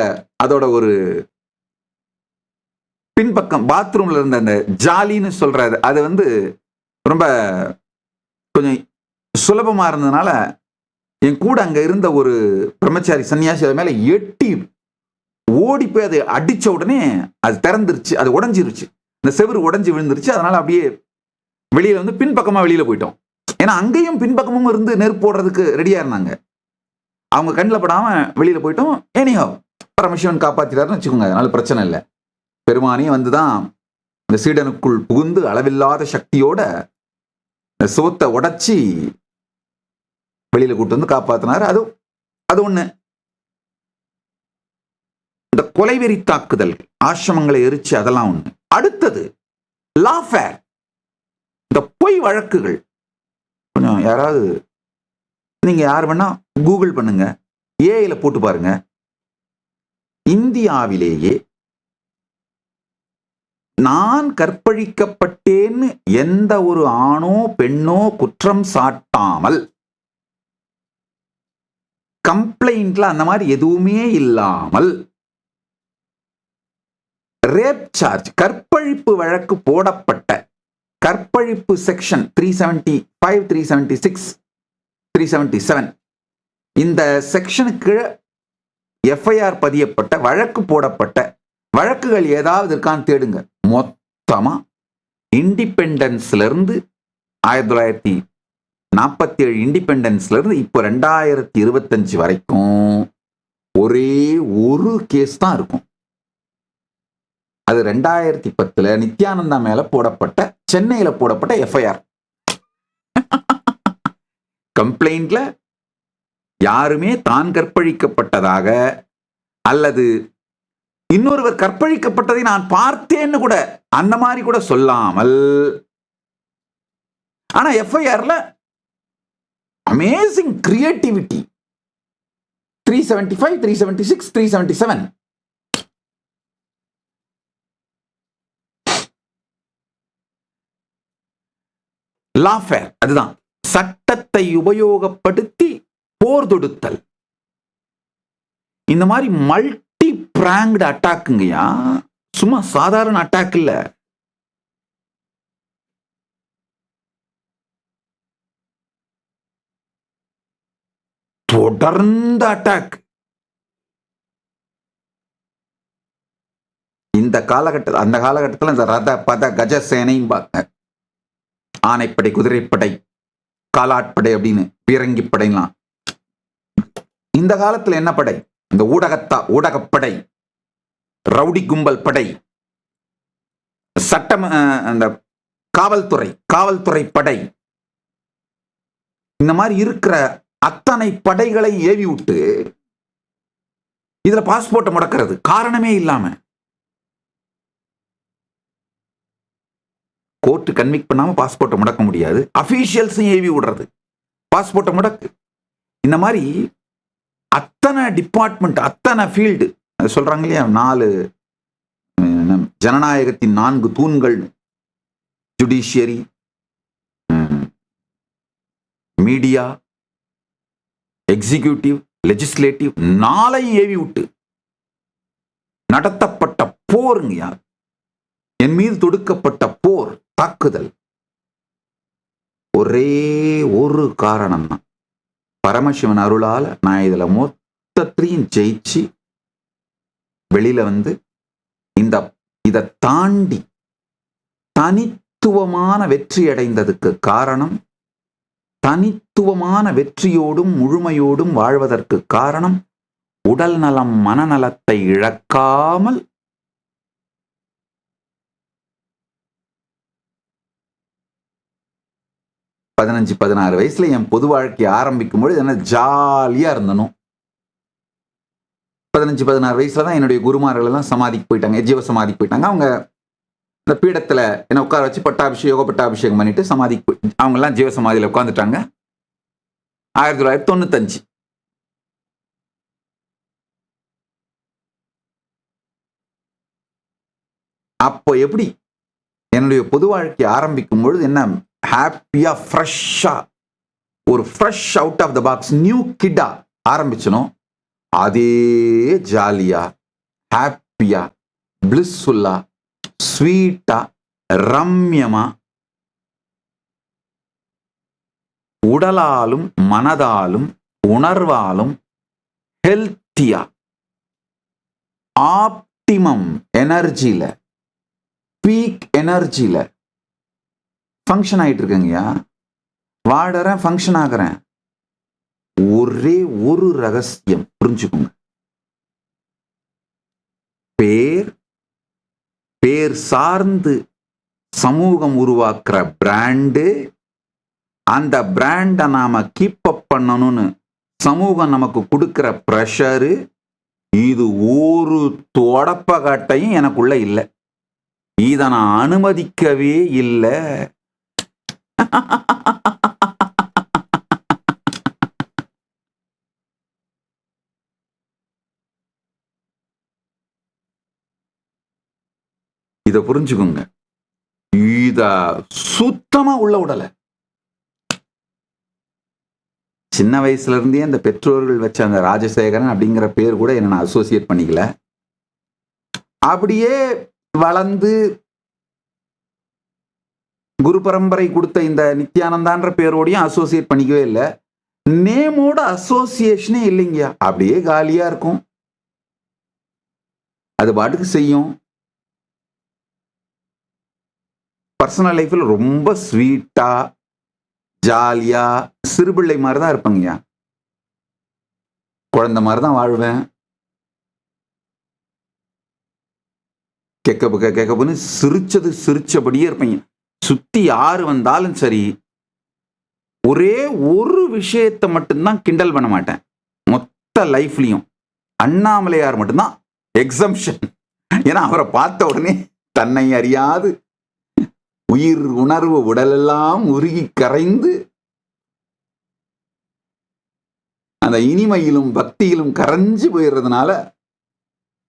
அதோட ஒரு பின்பக்கம் பாத்ரூம்ல இருந்த அந்த ஜாலின்னு சொல்றாரு, அது வந்து ரொம்ப கொஞ்சம் சுலபமா இருந்ததுனால என் கூட அங்க இருந்த ஒரு பிரம்மச்சாரி சன்னியாசி அது மேல எட்டி ஓடி போய் அதை அடிச்ச உடனே அது திறந்துருச்சு, அது உடஞ்சிருச்சு, இந்த செவுரு உடஞ்சி விழுந்துருச்சு. அதனால அப்படியே வெளியில வந்து பின்பக்கமா வெளியில போயிட்டோம். ஏன்னா அங்கேயும் பின்பக்கமும் இருந்து நெருப்பு போடுறதுக்கு ரெடியா இருந்தாங்க. அவங்க கண்ணில் படாம வெளியில போயிட்டோம். எனிஹோ பரமசிவன் காப்பாத்திட்டாருன்னு வச்சுக்கோங்க, அதனால பிரச்சனை இல்லை. பெருமானே வந்துதான் இந்த சீடனுக்குள் புகுந்து அளவில்லாத சக்தியோட இந்த சுவத்தை உடைச்சி வெளியில கூட்டு வந்து காப்பாத்தினாரு. அது ஒண்ணு. இந்த கொலைவெறி தாக்குதல், ஆசிரமங்களை எரிச்சு, அதெல்லாம் ஒண்ணு. அடுத்தது லாஃபேர், இந்த பொய் வழக்குகள். கொஞ்சம் யாராவது நீங்க யார் வேணா கூகுள் பண்ணுங்க, ஏஐல போட்டு பாருங்க. இந்தியாவிலேயே நான் கற்பழிக்கப்பட்டேன்னு எந்த ஒரு ஆணோ பெண்ணோ குற்றம் சாட்டாமல், கம்ப்ளைண்ட்ல அந்த மாதிரி எதுவுமே இல்லாமல் ரேப் சார்ஜ், கற்பழிப்பு வழக்கு போடப்பட்ட, கற்பழிப்பு செக்ஷன் 375, 376, 377 இந்த செக்ஷனுக்கு எஃப்ஐஆர் பதியப்பட்ட, வழக்கு போடப்பட்ட வழக்குகள் ஏதாவது இருக்கான்னு தேடுங்க. மொத்தமா இண்டிபெண்டன்ஸ்ல இருந்து 1947 இண்டிபெண்டன்ஸ்ல இருந்து இப்போ 2025 வரைக்கும் ஒரே ஒரு கேஸ் தான் இருக்கும். அது 2010 நித்யானந்தா மேல போடப்பட்ட, சென்னையில போடப்பட்ட எஃப்ஐஆர். கம்ப்ளைண்ட்ல யாருமே தான் கற்பழிக்கப்பட்டதாக அல்லது இன்னொருவர் கற்பழிக்கப்பட்டதை நான் பார்த்தேன்னு கூட அந்த மாதிரி கூட சொல்லாமல், ஆனா எஃப்ஐஆர்ல அமேசிங் கிரியேட்டிவிட்டி. 375, 376, 377 லாஃபேர். அதுதான் சட்டத்தை உபயோகப்படுத்தி போர் தொடுத்தல். இந்த மாதிரி மல்டி பிராங்க்டு அட்டாக்குங்கயா, சும்மா சாதாரண அட்டாக் இல்ல. தொடர்ந்த அட்டாக். இந்த காலகட்ட அந்த காலகட்டத்தில் இந்த ரத பத கஜ சேனையும் ஆனைப்படை, குதிரைப்படை, காலாட்படை அப்படின்னு பீரங்கி படைலாம். இந்த காலத்துல என்ன படை? இந்த ஊடகப்படை, ரவுடி கும்பல் படை, சட்டம், அந்த காவல்துறை படை, இந்த மாதிரி இருக்கிற அத்தனை படைகளை ஏவி விட்டு இதுல பாஸ்போர்ட்டை முடக்கிறது காரணமே இல்லாம. கோர்ட் கன்விக்ட் பண்ணாம பாஸ்போர்ட்டை முடக்க முடியாது. அபிஷியல்ஸும் ஏவி விடுறது, பாஸ்போர்ட்டை முடக்கு. இந்த மாதிரி அத்தனை டிபார்ட்மெண்ட், அத்தனை ஃபீல்டு. அது சொல்றாங்க இல்லையா, 4 ஜனநாயகத்தின் 4 தூண்கள், judiciary, media, executive, legislative, 4ஐயும் AV விட்டு நடத்தப்பட்ட போருங்கயா. என் மீது தொடுக்கப்பட்ட போர் தாக்குதல் ஒரே ஒரு காரணம் தான், பரமசிவன் அருளால நான் இதுல மொத்தத்தையும் ஜெயிச்சு வெளியில வந்து இதை தாண்டி தனித்துவமான வெற்றி அடைந்ததுக்கு காரணம், தனித்துவமான வெற்றியோடும் முழுமையோடும் வாழ்வதற்கு காரணம், உடல் நலம் மனநலத்தை இழக்காமல் பதினஞ்சு 16 வயசுல என் பொது வாழ்க்கையை ஆரம்பிக்கும் பொழுது என்ன ஜாலியா இருந்தனும். 15-16 வயசுல தான் என்னுடைய குருமார்கள் எல்லாம் சமாதிக்கு போயிட்டாங்க, ஜீவ சமாதிக்கு போயிட்டாங்க. அவங்க இந்த பீடத்துல என்ன உட்கார வச்சு யோக பட்டாபிஷேகம் பண்ணிட்டு சமாதிக்கு அவங்க எல்லாம் ஜீவ சமாதியில உட்காந்துட்டாங்க. 1995. அப்போ எப்படி என்னுடைய பொது வாழ்க்கை ஆரம்பிக்கும் பொழுது என்ன ஹாப்பியா ஃப்ரெஷ்ஷா ஒரு fresh out of the box new கிட்டா ஆரம்பிச்சனும், அதே ஜாலியா ஹாப்பியா பிளிஸ்ஃபுல்லா ஸ்வீட்டா ரம்யமா உடலாலும் மனதாலும் உணர்வாலும் ஹெல்த்தியா ஆப்டிமம் எனர்ஜியில பீக் எனர்ஜியில ஃபங்க்ஷன் ஆயிட்டு இருக்கேங்கய்யா. வாடுறேன், ஃபங்க்ஷன் ஆகிறேன். ஒரே ஒரு ரகசியம் புரிஞ்சுக்கோங்க. பேர் சார்ந்து சமூகம் உருவாக்குற பிராண்டு, அந்த பிராண்டை நாம கீப் அப் பண்ணணும்னு சமூகம் நமக்கு கொடுக்கிற ப்ரெஷரு, இது ஒரு தொடப்பகட்டையும் எனக்குள்ள இல்லை. இதை நான் அனுமதிக்கவே இல்லை. இத புரிஞ்சுக்கோங்க. இத சுத்தமா உள்ள உடல. சின்ன வயசுல இருந்தே அந்த பெற்றோர்கள் வச்ச அந்த ராஜசேகரன் அப்படிங்கிற பேர் கூட என்ன நான் அசோசியேட் பண்ணிக்கல. அப்படியே வளர்ந்து குரு பரம்பரை கொடுத்த இந்த நித்யானந்தான்ற பேரோடையும் அசோசியேட் பண்ணிக்கவே இல்லை. நேமோட அசோசியேஷனே இல்லைங்க. அப்படியே காலியா இருக்கும், அது பாட்டுக்கு செய்யும். பர்சனல் லைஃப்ல ரொம்ப ஸ்வீட்டா ஜாலியா சிறுபிள்ளை மாதிரி தான் இருப்பேங்க. குழந்தை மாதிரி தான் வாழ்வேன். கேட்கப்புன்னு சிரிச்சபடியே இருப்பீங்க. சுத்தி யாரு வந்தாலும் சரி, ஒரே ஒரு விஷயத்தை மட்டும்தான் கிண்டல் பண்ண மாட்டேன் மொத்த லைஃப்லயும். அண்ணாமலையார் மட்டும்தான் எக்ஸம்ஷன். ஏன்னா அவரை பார்த்த உடனே தன்னை அறியாது உயிர் உணர்வு உடலெல்லாம் உருகி கரைந்து அந்த இனிமையிலும் பக்தியிலும் கரைஞ்சு போயிடுறதுனால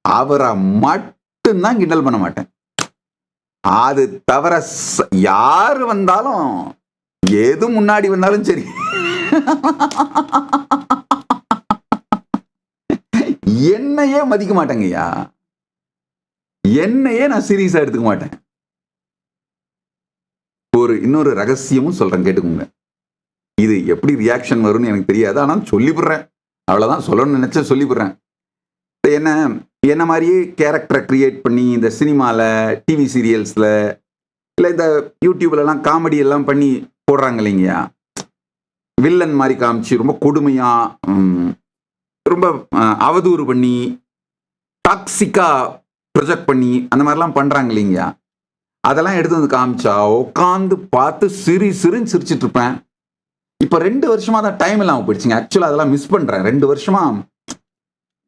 அவரை மட்டும்தான் கிண்டல் பண்ண மாட்டேன். அது தவிர யாரு வந்தாலும் எது முன்னாடி வந்தாலும் சரி, என்னையே மதிக்க மாட்டேங்கய்யா. என்னையே நான் சீரியஸா எடுத்துக்க மாட்டேன். இன்னொரு ரகசியமும் சொல்றேன், கேட்டுக்கோங்க. இது எப்படி ரியாக்ஷன் வரும்னு எனக்கு தெரியாது, ஆனால் சொல்லிவிடுறேன். அவ்வளவுதான், சொல்லணும்னு நினைச்ச சொல்லிவிடுறேன். என்ன மாதிரியே கேரக்டரை கிரியேட் பண்ணி இந்த சினிமால, டிவி சீரியல்ஸ்ல, இல்லை இந்த யூடியூப்லலாம் காமெடி எல்லாம் பண்ணி போடுறாங்க இல்லைங்கய்யா. வில்லன் மாதிரி காமிச்சு ரொம்ப கொடுமையா ரொம்ப அவதூறு பண்ணி டாக்ஸிக்கா ப்ரொஜெக்ட் பண்ணி அந்த மாதிரிலாம் பண்றாங்க இல்லைங்கய்யா. அதெல்லாம் எடுத்து வந்து காமிச்சா உட்காந்து பார்த்து சிரிச்சுன்னு சிரிச்சிட்டு இருப்பேன். இப்போ 2 வருஷமா தான் டைம் இல்லாமல் போயிடுச்சுங்க. ஆக்சுவலாக அதெல்லாம் மிஸ் பண்றேன். 2 வருஷமா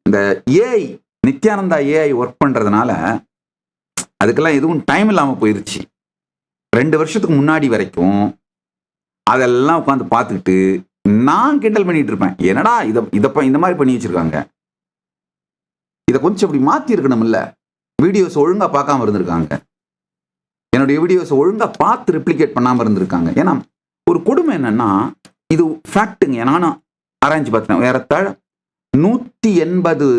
இந்த ஏஐ நித்யானந்தா ஏஐ ஒர்க் பண்றதுனால அதுக்கெல்லாம் எதுவும் டைம் இல்லாமல் போயிருச்சு. 2 வருஷத்துக்கு முன்னாடி வரைக்கும் அதெல்லாம் உட்காந்து பார்த்துக்கிட்டு நான் கிண்டல் பண்ணிட்டு இருப்பேன். என்னடா இதப்ப இந்த மாதிரி பண்ணி வச்சிருக்காங்க, இதை கொஞ்சம் இப்படி மாத்தி இருக்கணும் இல்ல, வீடியோஸ் ஒழுங்கா பார்க்காம இருந்திருக்காங்க, என்னுடைய வீடியோஸ் ஒழுங்கா பார்த்து ரிப்ளிகேட் பண்ணாம இருந்திருக்காங்க. ஏன்னா ஒரு கொடுமை என்னன்னா, இது ஃபேக்ட்டுங்க. நானும் ஆராய்ச்சி பார்த்தேன். ஏறத்தாழ 180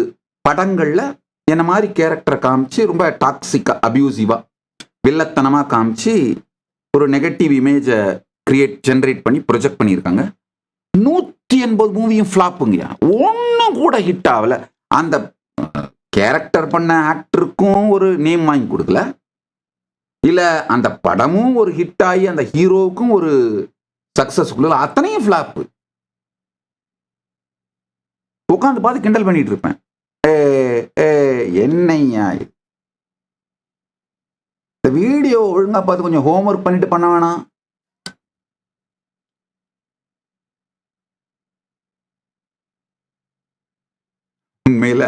படங்கள்ல என்ன மாதிரி கேரக்டரை காமிச்சு ரொம்ப டாக்ஸிக்கா அபியூசிவா வில்லத்தனமா காமிச்சு ஒரு நெகட்டிவ் இமேஜை ஜெனரேட் பண்ணி ப்ரொஜெக்ட் பண்ணியிருக்காங்க. 180 மூவியும் ஃபிளாப்புங்க. ஒன்னும் கூட ஹிட் ஆகல. அந்த கேரக்டர் பண்ண ஆக்டருக்கும் ஒரு நேம் வாங்கி கொடுக்கல, இல்ல அந்த படமும் ஒரு ஹிட் ஆகி அந்த ஹீரோவுக்கும் ஒரு சக்சஸ் கொடுக்கல. அத்தனையும் ஃபிளாப். உட்காந்து பார்த்து கிண்டல் பண்ணிட்டு இருப்பேன். என்னையா இந்த வீடியோ ஒழுங்கா பார்த்து கொஞ்சம் ஹோம்ஒர்க் பண்ணிட்டு பண்ண வேணாம்? உண்மையில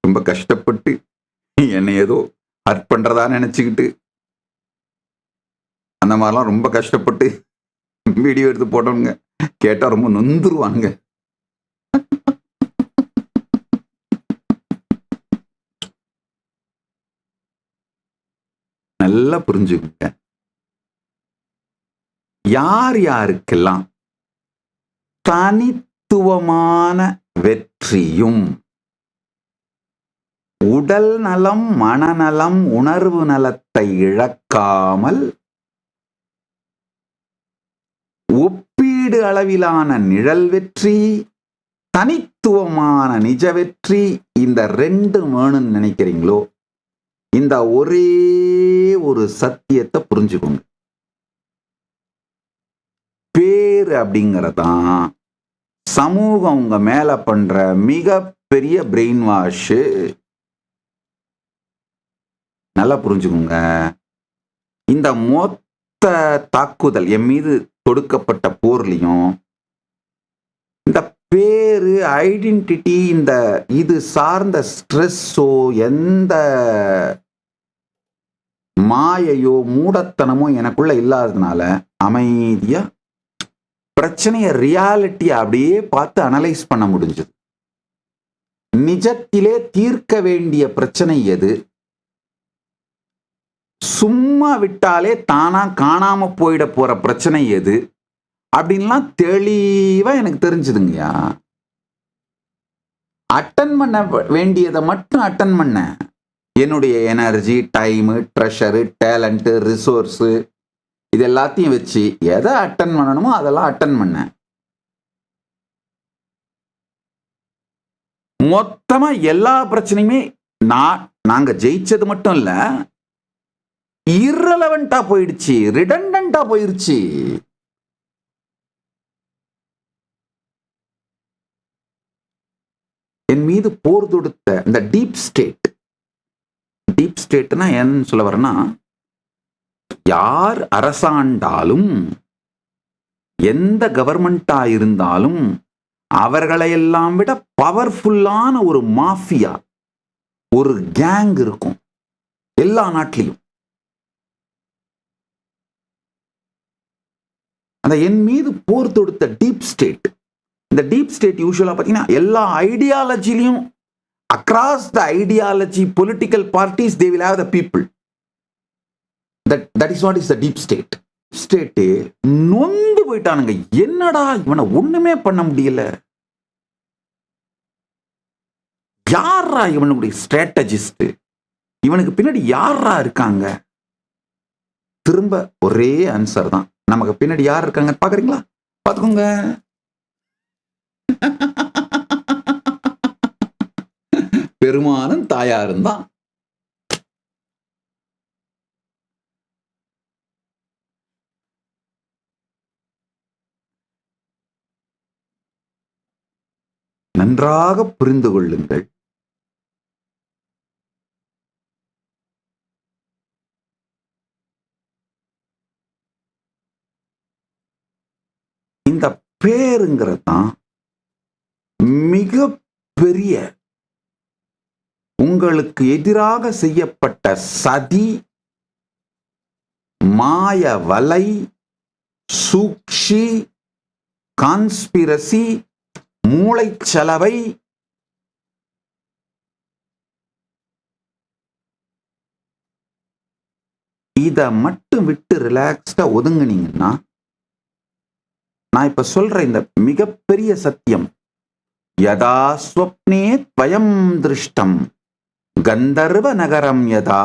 ரொம்ப கஷ்டப்பட்டு என்னை ஏதோ ஹர்ட் பண்றதா நினைச்சுக்கிட்டு அந்த மாதிரிலாம் ரொம்ப கஷ்டப்பட்டு வீடியோ எடுத்து போட்டோங்க. கேட்டா ரொம்ப நொந்துருவாங்க. நல்லா புரிஞ்சுக்குங்க. யார் யாருக்கெல்லாம் தனித்துவமான வெற்றியும் உடல் நலம், மனநலம், உணர்வு நலத்தை இழக்காமல் ஒப்பீடு அளவிலான நிழல் வெற்றி, தனித்துவமான நிஜ வெற்றி, இந்த ரெண்டு வேணும்னு நினைக்கிறீங்களோ, இந்த ஒரே ஒரு சத்தியத்தை புரிஞ்சுக்கோங்க. பேரு அப்படிங்கறதான் சமூகம் உங்க மேல பண்ற மிகப்பெரிய பிரெயின் வாஷ். நல்லா புரிஞ்சுக்கோங்க. இந்த மொத்த தாக்குதல் என் மீது தொடுக்கப்பட்ட போர்லையும் இந்த பேரு, ஐடென்டிட்டி, இந்த இது சார்ந்த ஸ்ட்ரெஸ்ஸோ எந்த மாயையோ மூடத்தனமோ எனக்குள்ள இல்லாததுனால அமைதியா பிரச்சனைய ரியாலிட்டியை அப்படியே பார்த்து அனலைஸ் பண்ண முடிஞ்சது. நிஜத்திலே தீர்க்க வேண்டிய பிரச்சனை எது, சும்மா விட்டாலே தானா காணாம போயிட போற பிரச்சனை எது அப்படின்லாம் தெளிவா எனக்கு தெரிஞ்சுதுங்கய்யா. அட்டன் பண்ண வேண்டியதை மட்டும் அட்டன் பண்ண. என்னுடைய energy, time, treasure, talent, resource இது எல்லாத்தையும் வச்சு எதை அட்டன் பண்ணணுமோ அதெல்லாம் அட்டன் பண்ண. மொத்தமா எல்லா பிரச்சனையுமே நாங்க ஜெயிச்சது மட்டும் இல்ல, irrelevant போயிடுச்சு, ரிடண்டன்டா போயிருச்சு. என் மீது போர் தொடுத்த இந்த டீப் ஸ்டேட்னா என்ன சொல்ல வரேன்னா, யார் அரசாண்டாலும் எந்த கவர்மெண்டா இருந்தாலும் அவர்களையெல்லாம் விட பவர்ஃபுல்லான ஒரு மாஃபியா, ஒரு கேங் இருக்கும் எல்லா நாட்டிலையும். அந்த என் மீது போர் தொடுத்த டீப் ஸ்டேட், இந்த டீப் ஸ்டேட் யூசுவலா பார்த்தீங்கன்னா எல்லா ஐடியாலஜிலையும், across the ideology political parties, they will have the people. That is what is the deep state. State நொந்து போயிட்டானுங்க. என்னடா இவனை ஒண்ணுமே பண்ண முடியல, யாரா இவனுடைய ஸ்ட்ராட்டஜிஸ்ட், இவனுக்கு பின்னாடி யாரா இருக்காங்க? திரும்ப ஒரே ஆன்சர் தான். நமக்கு பின்னாடி யார் இருக்காங்க பாக்குறீங்களா? பாத்துக்கோங்க. பெருமானும் தாயாரும் தான். நன்றாக புரிந்து கொள்ளுங்கள். இந்த பேருங்கிறது தான் மிக பெரிய உங்களுக்கு எதிராக செய்யப்பட்ட சதி, மாய வலை, சூழ்ச்சி, கான்ஸ்பிரசி, மூளைச்சலவை, இத மட்டும் விட்டு ரிலாக்ஸ்டா ஒதுங்குனீங்கன்னா, நான் இப்ப சொல்ற இந்த மிகப்பெரிய சத்தியம், யதா ஸ்வப்னே த்வயம் திருஷ்டம் கந்தர்வ நகரம் யதா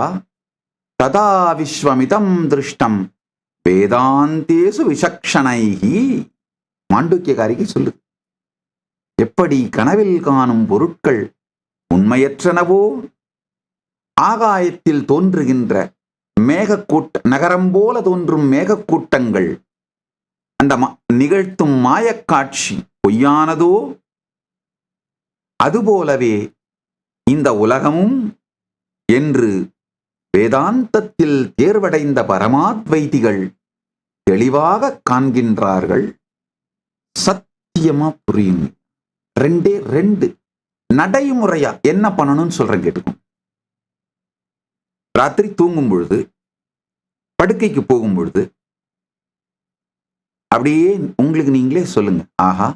ததா விஸ்வமிதம் திருஷ்டம் வேதாந்தேசு விசக்ஷணைஹி. மாண்டூக்கியகாரிக்கு சொல்லுது. எப்படி கனவில் காணும் பொருட்கள் உண்மையற்றனவோ, ஆகாயத்தில் தோன்றுகின்ற நகரம் போல தோன்றும் மேகக்கூட்டங்கள் அந்த நிகழ்த்தும் மாயக்காட்சி பொய்யானதோ, அதுபோலவே இந்த உலகமும் என்று வேதாந்தத்தில் தேர்வடைந்த பரமாத்வைதிகள் தெளிவாக காண்கின்றார்கள். சத்தியமா புரியும். ரெண்டே ரெண்டு. நடைமுறையா என்ன பண்ணணும்னு சொல்றேன், கேட்டுக்கோங்க. ராத்திரி தூங்கும் பொழுது, படுக்கைக்கு போகும் பொழுது அப்படியே உங்களுக்கு நீங்களே சொல்லுங்க, ஆஹா,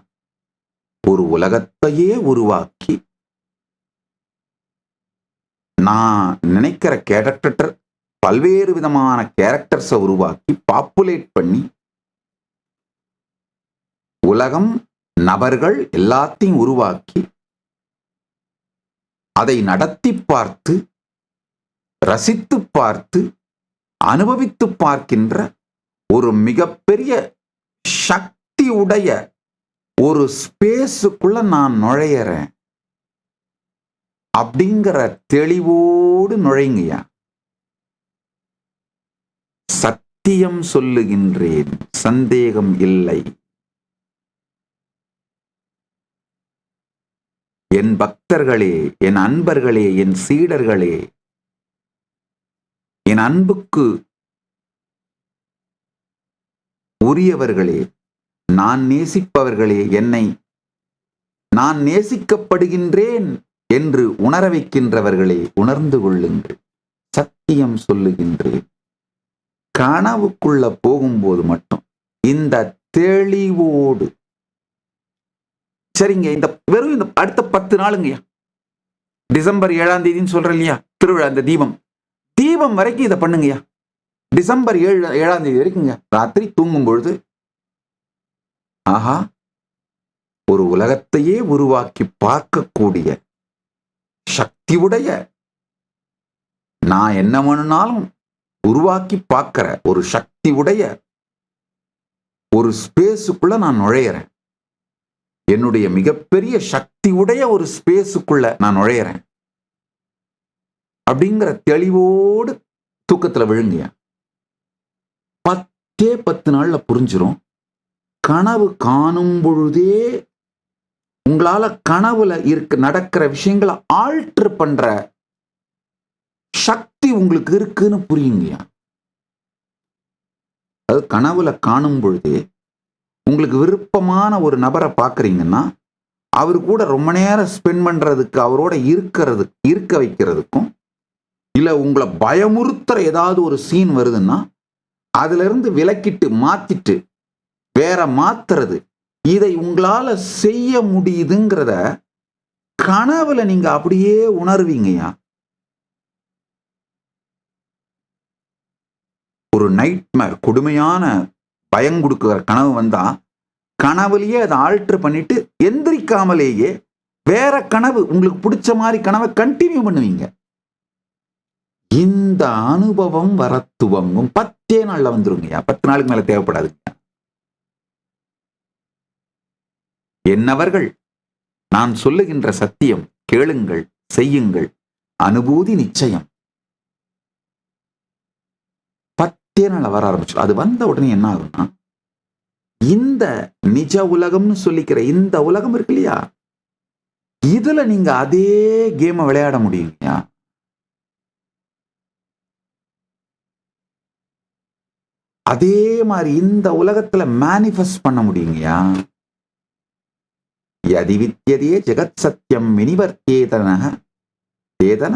ஒரு உலகத்தையே உருவாக்கி நான் நினைக்கிற கேரக்டர் பல்வேறு விதமான கேரக்டர்ஸை உருவாக்கி பாப்புலேட் பண்ணி உலகம், நபர்கள் எல்லாத்தையும் உருவாக்கி அதை நடத்தி பார்த்து, ரசித்து பார்த்து, அனுபவித்து பார்க்கின்ற ஒரு மிகப்பெரிய சக்தி உடைய ஒரு ஸ்பேஸுக்குள்ள நான் நுழையறேன் அப்படிங்கிற தெளிவோடு நுழைங்கயா. சத்தியம் சொல்லுகின்றேன், சந்தேகம் இல்லை. என் பக்தர்களே, என் அன்பர்களே, என் சீடர்களே, என் அன்புக்கு உரியவர்களே, நான் நேசிப்பவர்களே, என்னை நான் நேசிக்கப்படுகின்றேன் என்று உணர வைக்கின்றவர்களே, உணர்ந்து கொள்ளுங்கள். சத்தியம் சொல்லுகின்றேன். கனவுக்குள்ள போகும்போது மட்டும் இந்த தெளிவோடு, சரிங்க, இந்த வெறும் இந்த அடுத்த 10 நாளுங்கய்யா, டிசம்பர் 7ஆம் தேதின்னு சொல்றேன் இல்லையா, திருவிழா, இந்த தீபம் வரைக்கும் இதை பண்ணுங்கய்யா. டிசம்பர் 7ஆம் தேதி வரைக்குங்க. ராத்திரி தூங்கும் பொழுது, ஆஹா, ஒரு உலகத்தையே உருவாக்கி பார்க்கக்கூடிய சக்தி உடைய, நான் என்ன வேணும்னாலும் உருவாக்கி பார்க்கிற ஒரு சக்தி உடைய ஒரு ஸ்பேஸுக்குள்ள நான் நுழையிறேன். என்னுடைய மிகப்பெரிய சக்தி உடைய ஒரு ஸ்பேஸுக்குள்ள நான் நுழையிறேன் அப்படிங்கிற தெளிவோடு தூக்கத்துல விழுங்க. 10 நாள்ல புரிஞ்சிரும். கனவு காணும் பொழுதே உங்களால கனவுல நடக்கிற விஷயங்களை ஆல்டர் பண்ற சக்தி உங்களுக்கு இருக்குன்னு புரியுங்கயா. அது கனவுல காணும் பொழுதே உங்களுக்கு விருப்பமான ஒரு நபரை பார்க்குறீங்கன்னா, அவர் கூட ரொம்ப நேரம் ஸ்பெண்ட் பண்றதுக்கு, அவரோட இருக்க வைக்கிறதுக்கும், இல்லை உங்களை பயமுறுத்துற ஏதாவது ஒரு சீன் வருதுன்னா அதுல இருந்து விலக்கிட்டு மாத்திட்டு வேற மாத்துறது, இதை உங்களால செய்ய முடியுதுங்கிறத கனவுல நீங்க அப்படியே உணர்வீங்கயா. ஒரு நைட்மேர், கொடுமையான பயம் கொடுக்கிற கனவு வந்தா கனவுலயே அதை ஆல்டர் பண்ணிட்டு எந்திரிக்காமலேயே வேற கனவு, உங்களுக்கு பிடிச்ச மாதிரி கனவை கண்டினியூ பண்ணுவீங்க. இந்த அனுபவம் வர துவங்கும். 10 நாள்ல வந்துருங்கய்யா. 10 நாளுக்கு மேல தேவைப்படாதுங்க. என்னவர்கள், நான் சொல்லுகின்ற சத்தியம் கேளுங்கள், செய்யுங்கள், அனுபூதி நிச்சயம். 10 நாள்ல வர ஆரம்பிச்சு. அது வந்த உடனே என்ன ஆகும்னா, இந்த நிஜ உலகம்னு சொல்லிக்கிற இந்த உலகம் இருக்கு இல்லையா, இதுல நீங்க அதே கேமை விளையாட முடியுங்கய்யா. அதே மாதிரி இந்த உலகத்துல மேனிஃபெஸ்ட் பண்ண முடியுங்கய்யா. யதி வித்யதே ஜெகத் சத்யம் வினிவர்த்தேதன தேதன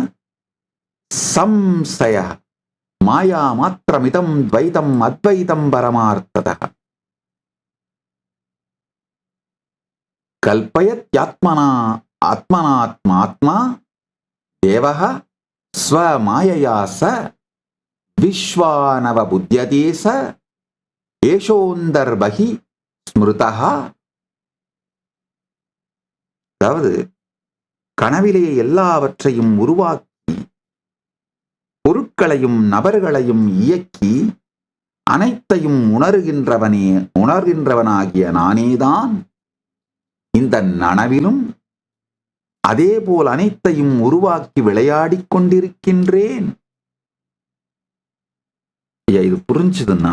சம்சய மாயா மாத்திரமிதம் துவைதம் அத்வைதம் பரமார்த்ததः கல்பயத்யாத்மனா ஆத்மனாத்மாத்மா தேவः ஸ்வமாயயா ச விஸ்வானவ புத்யதே ச ஏஷோந்தர்பஹி ஸ்மிருதः. அதாவது கனவிலே எல்லாவற்றையும் உருவாக்கி பொருட்களையும் நபர்களையும் இயக்கி அனைத்தையும் உணர்கின்றவனாகிய நானேதான் இந்த நனவிலும் அதேபோல் அனைத்தையும் உருவாக்கி விளையாடிக் கொண்டிருக்கின்றேன். இது புரிஞ்சுதுன்னா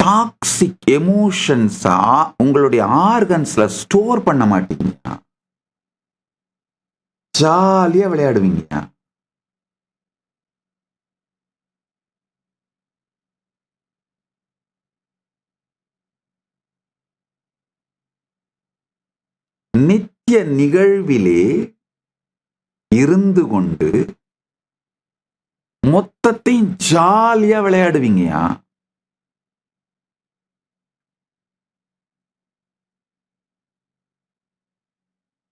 டாக்ஸிக் எமோஷன்ஸ் உங்களுடைய ஆர்கன்ஸ்ல ஸ்டோர் பண்ண மாட்டீங்க. ஜாலியா விளையாடுவீங்க. நித்திய நிகழ்விலே இருந்து கொண்டு மொத்தத்தையும் ஜாலியா விளையாடுவீங்கயா.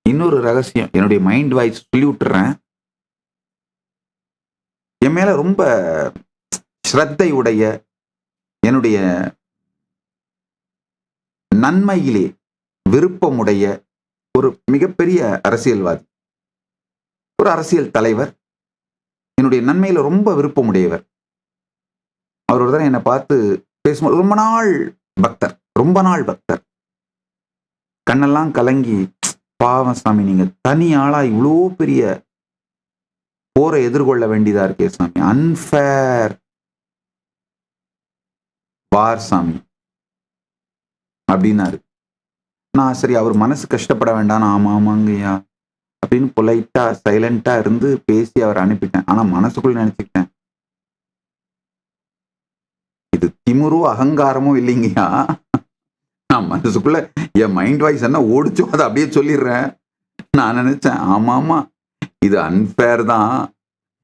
இன்னொரு ரகசியம், என்னுடைய மைண்ட் வாய்ஸ் சொல்லி விட்டுறேன். என் மேல ரொம்ப ஸ்ரத்தை உடைய, என்னுடைய நன்மையிலே விருப்பமுடைய ஒரு மிகப்பெரிய அரசியல்வாதி, ஒரு அரசியல் தலைவர், என்னுடைய நன்மையில ரொம்ப விருப்பமுடையவர். அவர் ஒரு தடவை என்னை பார்த்து பேசும்போது, ரொம்ப நாள் பக்தர், கண்ணெல்லாம் கலங்கி, பாவம் சாமி, நீங்க தனி ஆளா இவ்வளோ பெரிய போரை எதிர்கொள்ள வேண்டியதா இருக்கே சாமி, அன்ஃபேர் வார் சாமி அப்படின்னாரு. நான் சரி, அவர் மனசு கஷ்டப்பட வேண்டாம், ஆமாங்கய்யா அப்படின்னு பொலைட்டா சைலண்டா இருந்து பேசி அவர் அனுப்பிட்டேன். ஆனா மனசுக்குள்ள நினைச்சுக்கிட்டேன், இது திமிரோ அகங்காரமோ இல்லைங்கய்யா. நான் மனசுக்குள்ள என் மைண்ட் வாய்ஸ் என்ன ஓடிச்சோ அதை அப்படியே சொல்லிடுறேன். நான் நினைச்சேன், ஆமா இது அன்பேர் தான்.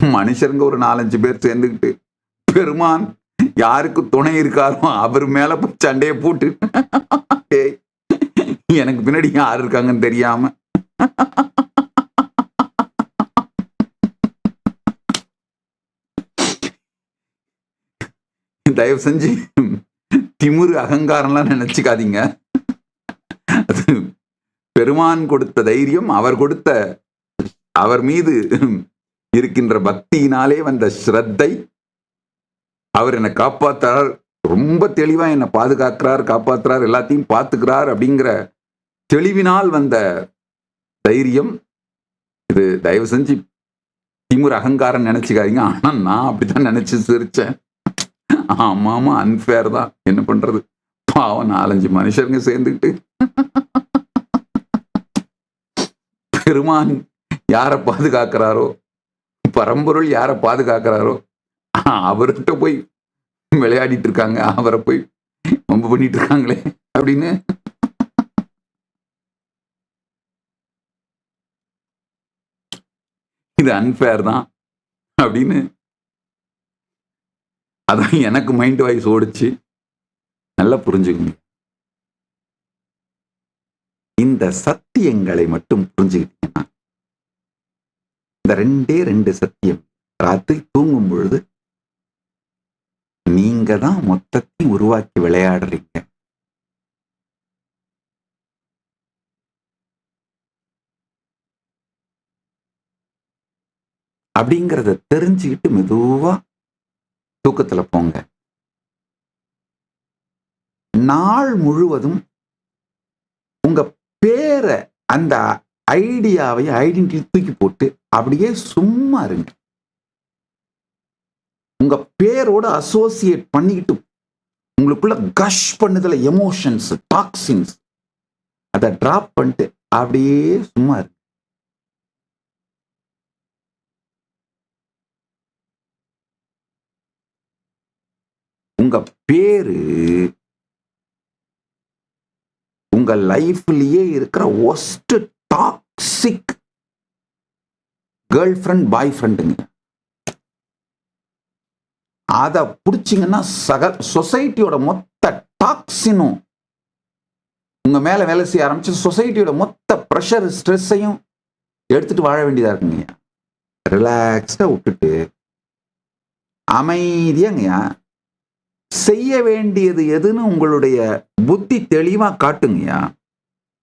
மனுஷருங்க ஒரு 4-5 பேர் சேர்ந்துக்கிட்டு பெருமான் யாருக்கு துணை இருக்காரோ அவர் மேல போய் சண்டையை போட்டு எனக்கு பின்னாடி யாரு இருக்காங்கன்னு தெரியாம தயவு செஞ்சு திமிரு அகங்காரம்லாம் நினைச்சுக்காதீங்க. அது பெருமான் கொடுத்த தைரியம், அவர் மீது இருக்கின்ற பக்தியினாலே வந்த ஸ்ரத்தை. அவர் என்னை காப்பாத்துறார், ரொம்ப தெளிவா என்னை பாதுகாக்கிறார், காப்பாத்துறார், எல்லாத்தையும் பார்த்துக்கிறார் அப்படிங்கிற தெளிவினால் வந்த தைரியம் இது. தயவு செஞ்சு திமிரு அகங்காரம் நினைச்சுக்காதீங்க. ஆனா நான் அப்படித்தான் நினைச்சு சிரிச்சேன். ஆமாமா, அன்ஃபேர் தான், என்ன பண்றது, பாவம் 4-5 மனுஷருங்க சேர்ந்துக்கிட்டு பெருமான் யாரை பாதுகாக்கிறாரோ, பரம்பொருள் யாரை பாதுகாக்கிறாரோ அவர்கிட்ட போய் விளையாடிட்டு இருக்காங்க, அவரை போய் ரொம்ப பண்ணிட்டு இருக்காங்களே அப்படின்னு. இது அன்ஃபேர் தான் அப்படின்னு அதான் எனக்கு மைண்ட் வாய்ஸ் ஓடிச்சு. நல்லா புரிஞ்சுக்கங்க, இந்த சத்தியங்களை மட்டும் புரிஞ்சுக்கிட்டீங்கன்னா, இந்த 2 சத்தியம், ராத்திரி தூங்கும் பொழுது நீங்க தான் மொத்தத்தையும் உருவாக்கி விளையாடுறீங்க. அப்படிங்கிறத தெரிஞ்சுக்கிட்டு மெதுவா தூக்கத்துல போங்க. நாள் முழுவதும் உங்க பேரை, அந்த ஐடென்டிட்டி தூக்கி போட்டு அப்படியே சும்மா இருங்க. உங்க பேரோட அசோசியேட் பண்ணிக்கிட்டு உங்களுக்குள்ள கஷ் பண்ணுதல எமோஷன்ஸ், டாக்ஸின்ஸ், அதை டிராப் பண்ணிட்டு அப்படியே சும்மா இருங்க. உங்க பேரு உங்க லைஃப்லயே இருக்கிற ஒஸ்ட் டாக்ஸிக் கேர்ள் ஃப்ரெண்ட், பாய் ஃப்ரெண்டுங்க. அதை பிடிச்சிங்கன்னா சொசைட்டியோட மொத்த டாக்ஸினும் உங்க மேல வேலை செய்ய ஆரம்பிச்சு சொசைட்டியோட மொத்த ப்ரெஷர், ஸ்ட்ரெஸ்ஸையும் எடுத்துட்டு வாழ வேண்டியதா இருக்குங்க. ரிலாக்ஸ்டா விட்டுட்டு அமைதியாங்கய்யா செய்ய வேண்டியது எதுன்னு உங்களுடைய புத்தி தெளிவா காட்டுங்கய்யா.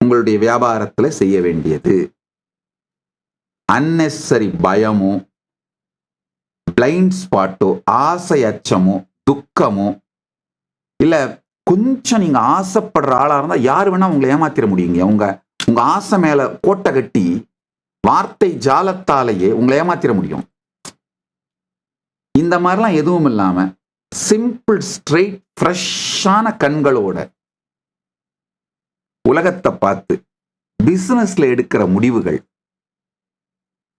உங்களுடைய வியாபாரத்துல செய்ய வேண்டியது அன்னெசரி பயமோ, பிளைண்ட் ஸ்பாட்டோ, ஆசை அச்சமோ, துக்கமோ, இல்ல கொஞ்சம் நீங்க ஆசைப்படுற ஆளா இருந்தா யாரு வேணா உங்களை ஏமாத்திர முடியுங்க. உங்க ஆசை மேல கோட்டை கட்டி வார்த்தை ஜாலத்தாலேயே உங்களை ஏமாத்திர முடியும். இந்த மாதிரிலாம் எதுவும் இல்லாம சிம்பிள், ஸ்ட்ரெயிட், ஃப்ரெஷ்ஷான கண்களோட உலகத்தை பார்த்து பிசினஸ்ல எடுக்கிற முடிவுகள்,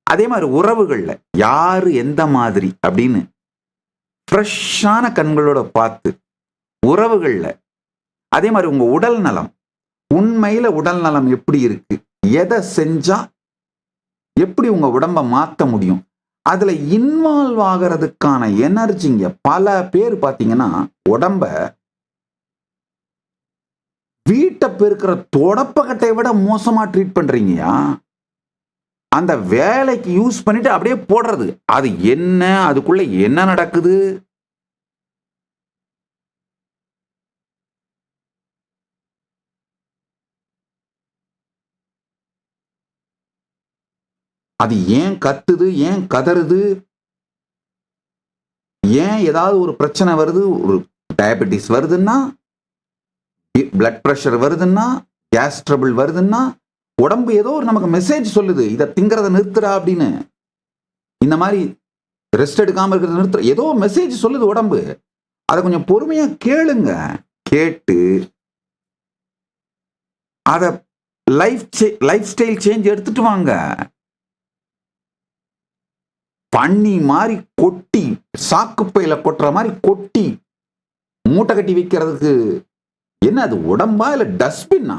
அதே மாதிரி உறவுகள்ல யாரு எந்த மாதிரி அப்படின்னு ஃப்ரெஷ்ஷான கண்களோட பார்த்து உறவுகள்ல, அதே மாதிரி உங்க உடல் நலம், உண்மையில உடல் நலம் எப்படி இருக்கு, எதை செஞ்சா எப்படி உங்க உடம்ப மாத்த முடியும், அதுல இன்வால்வ் ஆகிறதுக்கான எனர்ஜிங்க. பல பேர் பாத்தீங்கன்னா உடம்ப வீட்டை பெருக்கிற தொடப்பக்கட்டை விட மோசமா ட்ரீட் பண்றீங்கயா. அந்த வேலைக்கு யூஸ் பண்ணிட்டு அப்படியே போடுறது. அது என்ன, அதுக்குள்ள என்ன நடக்குது? அது ஏன் கத்துது, ஏன் கதறுது, ஏன் ஏதாவது ஒரு பிரச்சனை வருது, ஒரு டயபெட்டிஸ் வருதுன்னா, பிளட் பிரஷர் வருதுன்னா, கேஸ் ட்ரபிள் வருதுன்னா, உடம்பு ஏதோ ஒரு நமக்கு மெசேஜ் சொல்லுது, இதை திங்கிறத நிறுத்துறா அப்படின்னு. இந்த மாதிரி ரெஸ்ட் எடுக்காம இருக்கிறத நிறுத்துற ஏதோ மெசேஜ் சொல்லுது உடம்பு. அதை கொஞ்சம் பொறுமையா கேளுங்க. கேட்டு அத லைஃப் ஸ்டைல் சேஞ்ச் எடுத்துட்டு வாங்க. பண்ணி மாதிரி கொட்டி, சாக்குப்பையில கொட்டுற மாதிரி கொட்டி மூட்டை கட்டி வைக்கிறதுக்கு என்ன அது உடம்பா இல்ல டஸ்ட்பின்னா?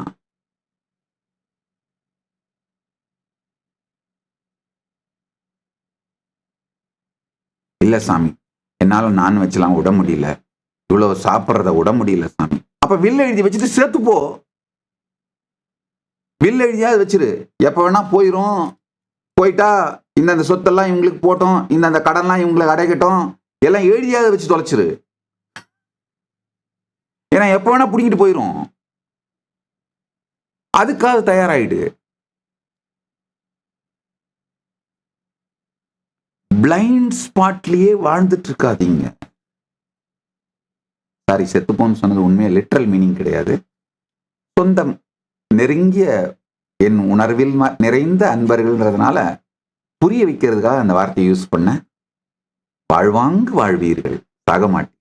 இல்ல சாமி, என்னால நான்வெஜ்லாம் விட முடியல, இவ்வளவு சாப்பிட்றத விட முடியல சாமி. அப்ப வில் எழுதி வச்சுட்டு சேர்த்து போ. வில் எழுதியாவது வச்சிரு. எப்ப வேணா போயிரும். போயிட்டா இந்த சொத்தெல்லாம் இவங்களுக்கு போட்டோம், இந்த கடன்லாம் இவங்களுக்கு அடைக்கட்டும், எல்லாம் எழுதியாவது வச்சு தொலைச்சிரு. ஏன்னா எப்ப வேணா பிடிங்கிட்டு போயிரும். அதுக்காக தயாராயிடு. பிளைண்ட் ஸ்பாட்லயே வாழ்ந்துட்டு இருக்காதீங்க. சாரி, செத்துப்போன்னு சொன்னது உண்மையா லிட்டரல் மீனிங் கிடையாது. சொந்தம் நெருங்கிய என் உணர்வில் நிறைந்த அன்பர்கள்ன்றதுனால புரிய வைக்கிறதுக்காக அந்த வார்த்தையை யூஸ் பண்ண. வாழ்வாங்கு வாழ்வீர்கள், சாக மாட்டீர்கள்.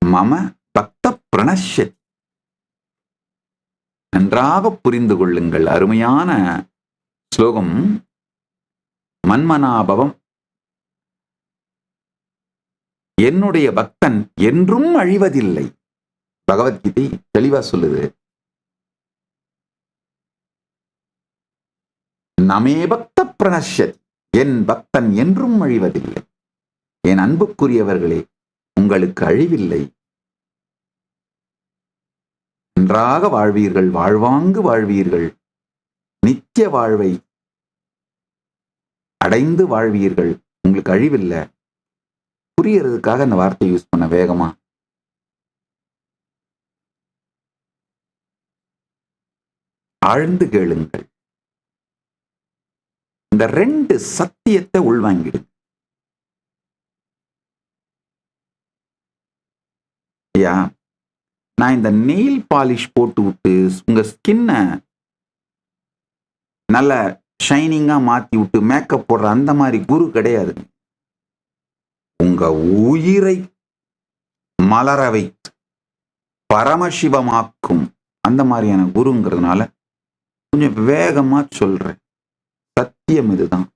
மம பக்த பிரணஷ்யதி. நன்றாக புரிந்து கொள்ளுங்கள். அருமையான ஸ்லோகம். மன்மனாபவம். என்னுடைய பக்தன் என்றும் அழிவதில்லை. பகவத்கீதை தெளிவா சொல்லுது. நமே பக்த பிரணஷ்யதி. என் பக்தன் என்றும் அழிவதில்லை. என் அன்புக்குரியவர்களே, உங்களுக்கு அழிவில்லை. நன்றாக வாழ்வீர்கள், வாழ்வாங்கு வாழ்வீர்கள், நித்திய வாழ்வை அடைந்து வாழ்வீர்கள். உங்களுக்கு அழிவில்லை. புரியறதுக்காக அந்த வார்த்தை யூஸ் பண்ண வேகமா. ஆழ்ந்து கேளுங்கள். இந்த 2 சத்தியத்தை உள்வாங்கிடு. ஐயா, நான் இந்த நெயில் பாலிஷ் போட்டு விட்டு உங்க ஸ்கின்ன நல்ல ஷைனிங்கா மாத்தி விட்டு மேக்கப் போடுற அந்த மாதிரி குரு கிடையாது. உங்க உயிரை மலர வைத்து பரமசிவமாக்கும் அந்த மாதிரியான குருங்கிறதுனால கொஞ்சம் வேகமா சொல்றேன். சத்தியம் இதுதான்.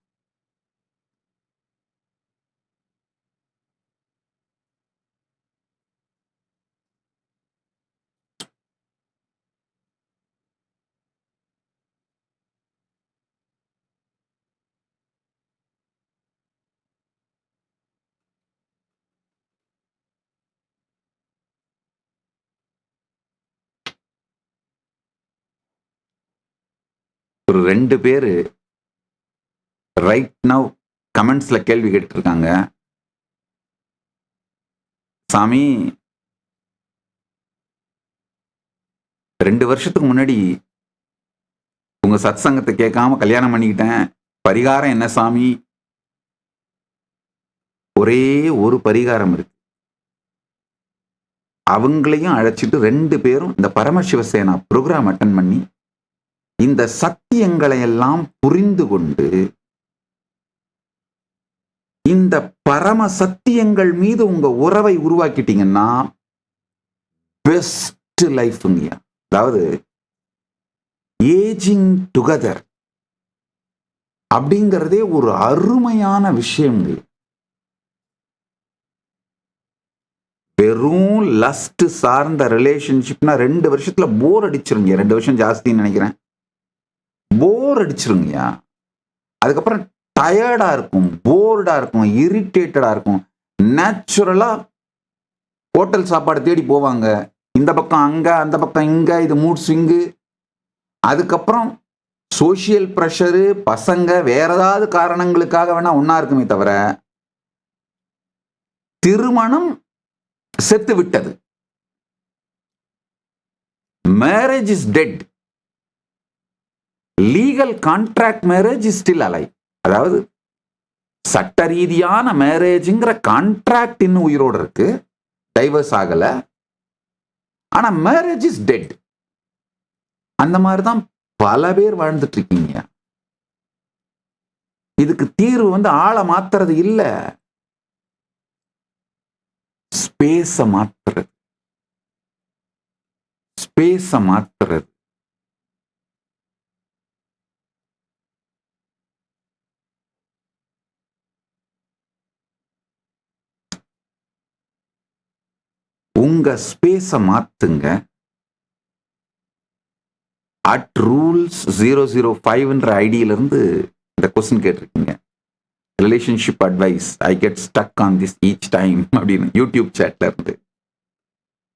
ஒரு 2 பேரு ரைட் நவ் கமெண்ட்ஸ்ல கேள்வி கேட்டு இருக்காங்க. சாமி, 2 வருஷத்துக்கு முன்னாடி உங்க சத் சங்கத்தை கேட்காம கல்யாணம் பண்ணிக்கிட்டேன். பரிகாரம் என்ன சாமி? ஒரே ஒரு பரிகாரம் இருக்கு. அவங்களையும் அழைச்சிட்டு 2 பேரும் இந்த பரமசிவசேனா ப்ரோக்ராம் அட்டன் பண்ணி இந்த சத்தியங்களை எல்லாம் புரிந்து கொண்டு இந்த பரம சத்தியங்கள் மீது உங்க உறவை உருவாக்கிட்டீங்கன்னா பெஸ்ட் லைஃப்ங்க. அதாவது ஏஜிங் டுகெதர் அப்படிங்கிறதே ஒரு அருமையான விஷயம். வெறும் லஸ்ட் சார்ந்த ரிலேஷன்ஷிப்னா 2 வருஷத்துல போர் அடிச்சிருங்க. 2 வருஷம் ஜாஸ்தின்னு நினைக்கிறேன். போர் அடிச்சிருங்கய்யா. அதுக்கப்புறம் டயர்டா இருக்கும், போர்டா இருக்கும், இரிட்டேட்டடா இருக்கும். நேச்சுரலா ஹோட்டல் சாப்பாடு தேடி போவாங்க. இந்த பக்கம் அங்க, அந்த பக்கம் இங்க, இது மூட் ஸ்விங்கு. அதுக்கப்புறம் சோசியல் ப்ரெஷரு, பசங்க வேற ஏதாவது காரணங்களுக்காக வேணா ஒன்னா இருக்குமே தவிர, திருமணம் செத்து விட்டது. Marriage is dead. Legal contract marriage is still alive. அதாவது சட்ட ரீதியான மேரேஜ்ங்கிற கான்ட்ராக்ட் இன்னும் உயிரோடு இருக்கு, டைவர்ஸ் ஆகல. ஆனா மேரேஜ் இஸ் டெட். அந்த மாதிரி தான் பல பேர் வாழ்ந்துட்டு இருக்கீங்க. இதுக்கு தீர்வு ஆளை மாத்துறது இல்ல, ஸ்பேஸ மாத்துறது. ஸ்பேஸ மாத்துறது. உங்க ஸ்பேஸ மாத்துங்க. @rules005 ஐடியில இருந்து இந்த கொஸ்டின் கேட்டிருக்கீங்க. Relationship advice, I get stuck on this each time அப்படின்னு யூடியூப் சேட்ல இருந்து.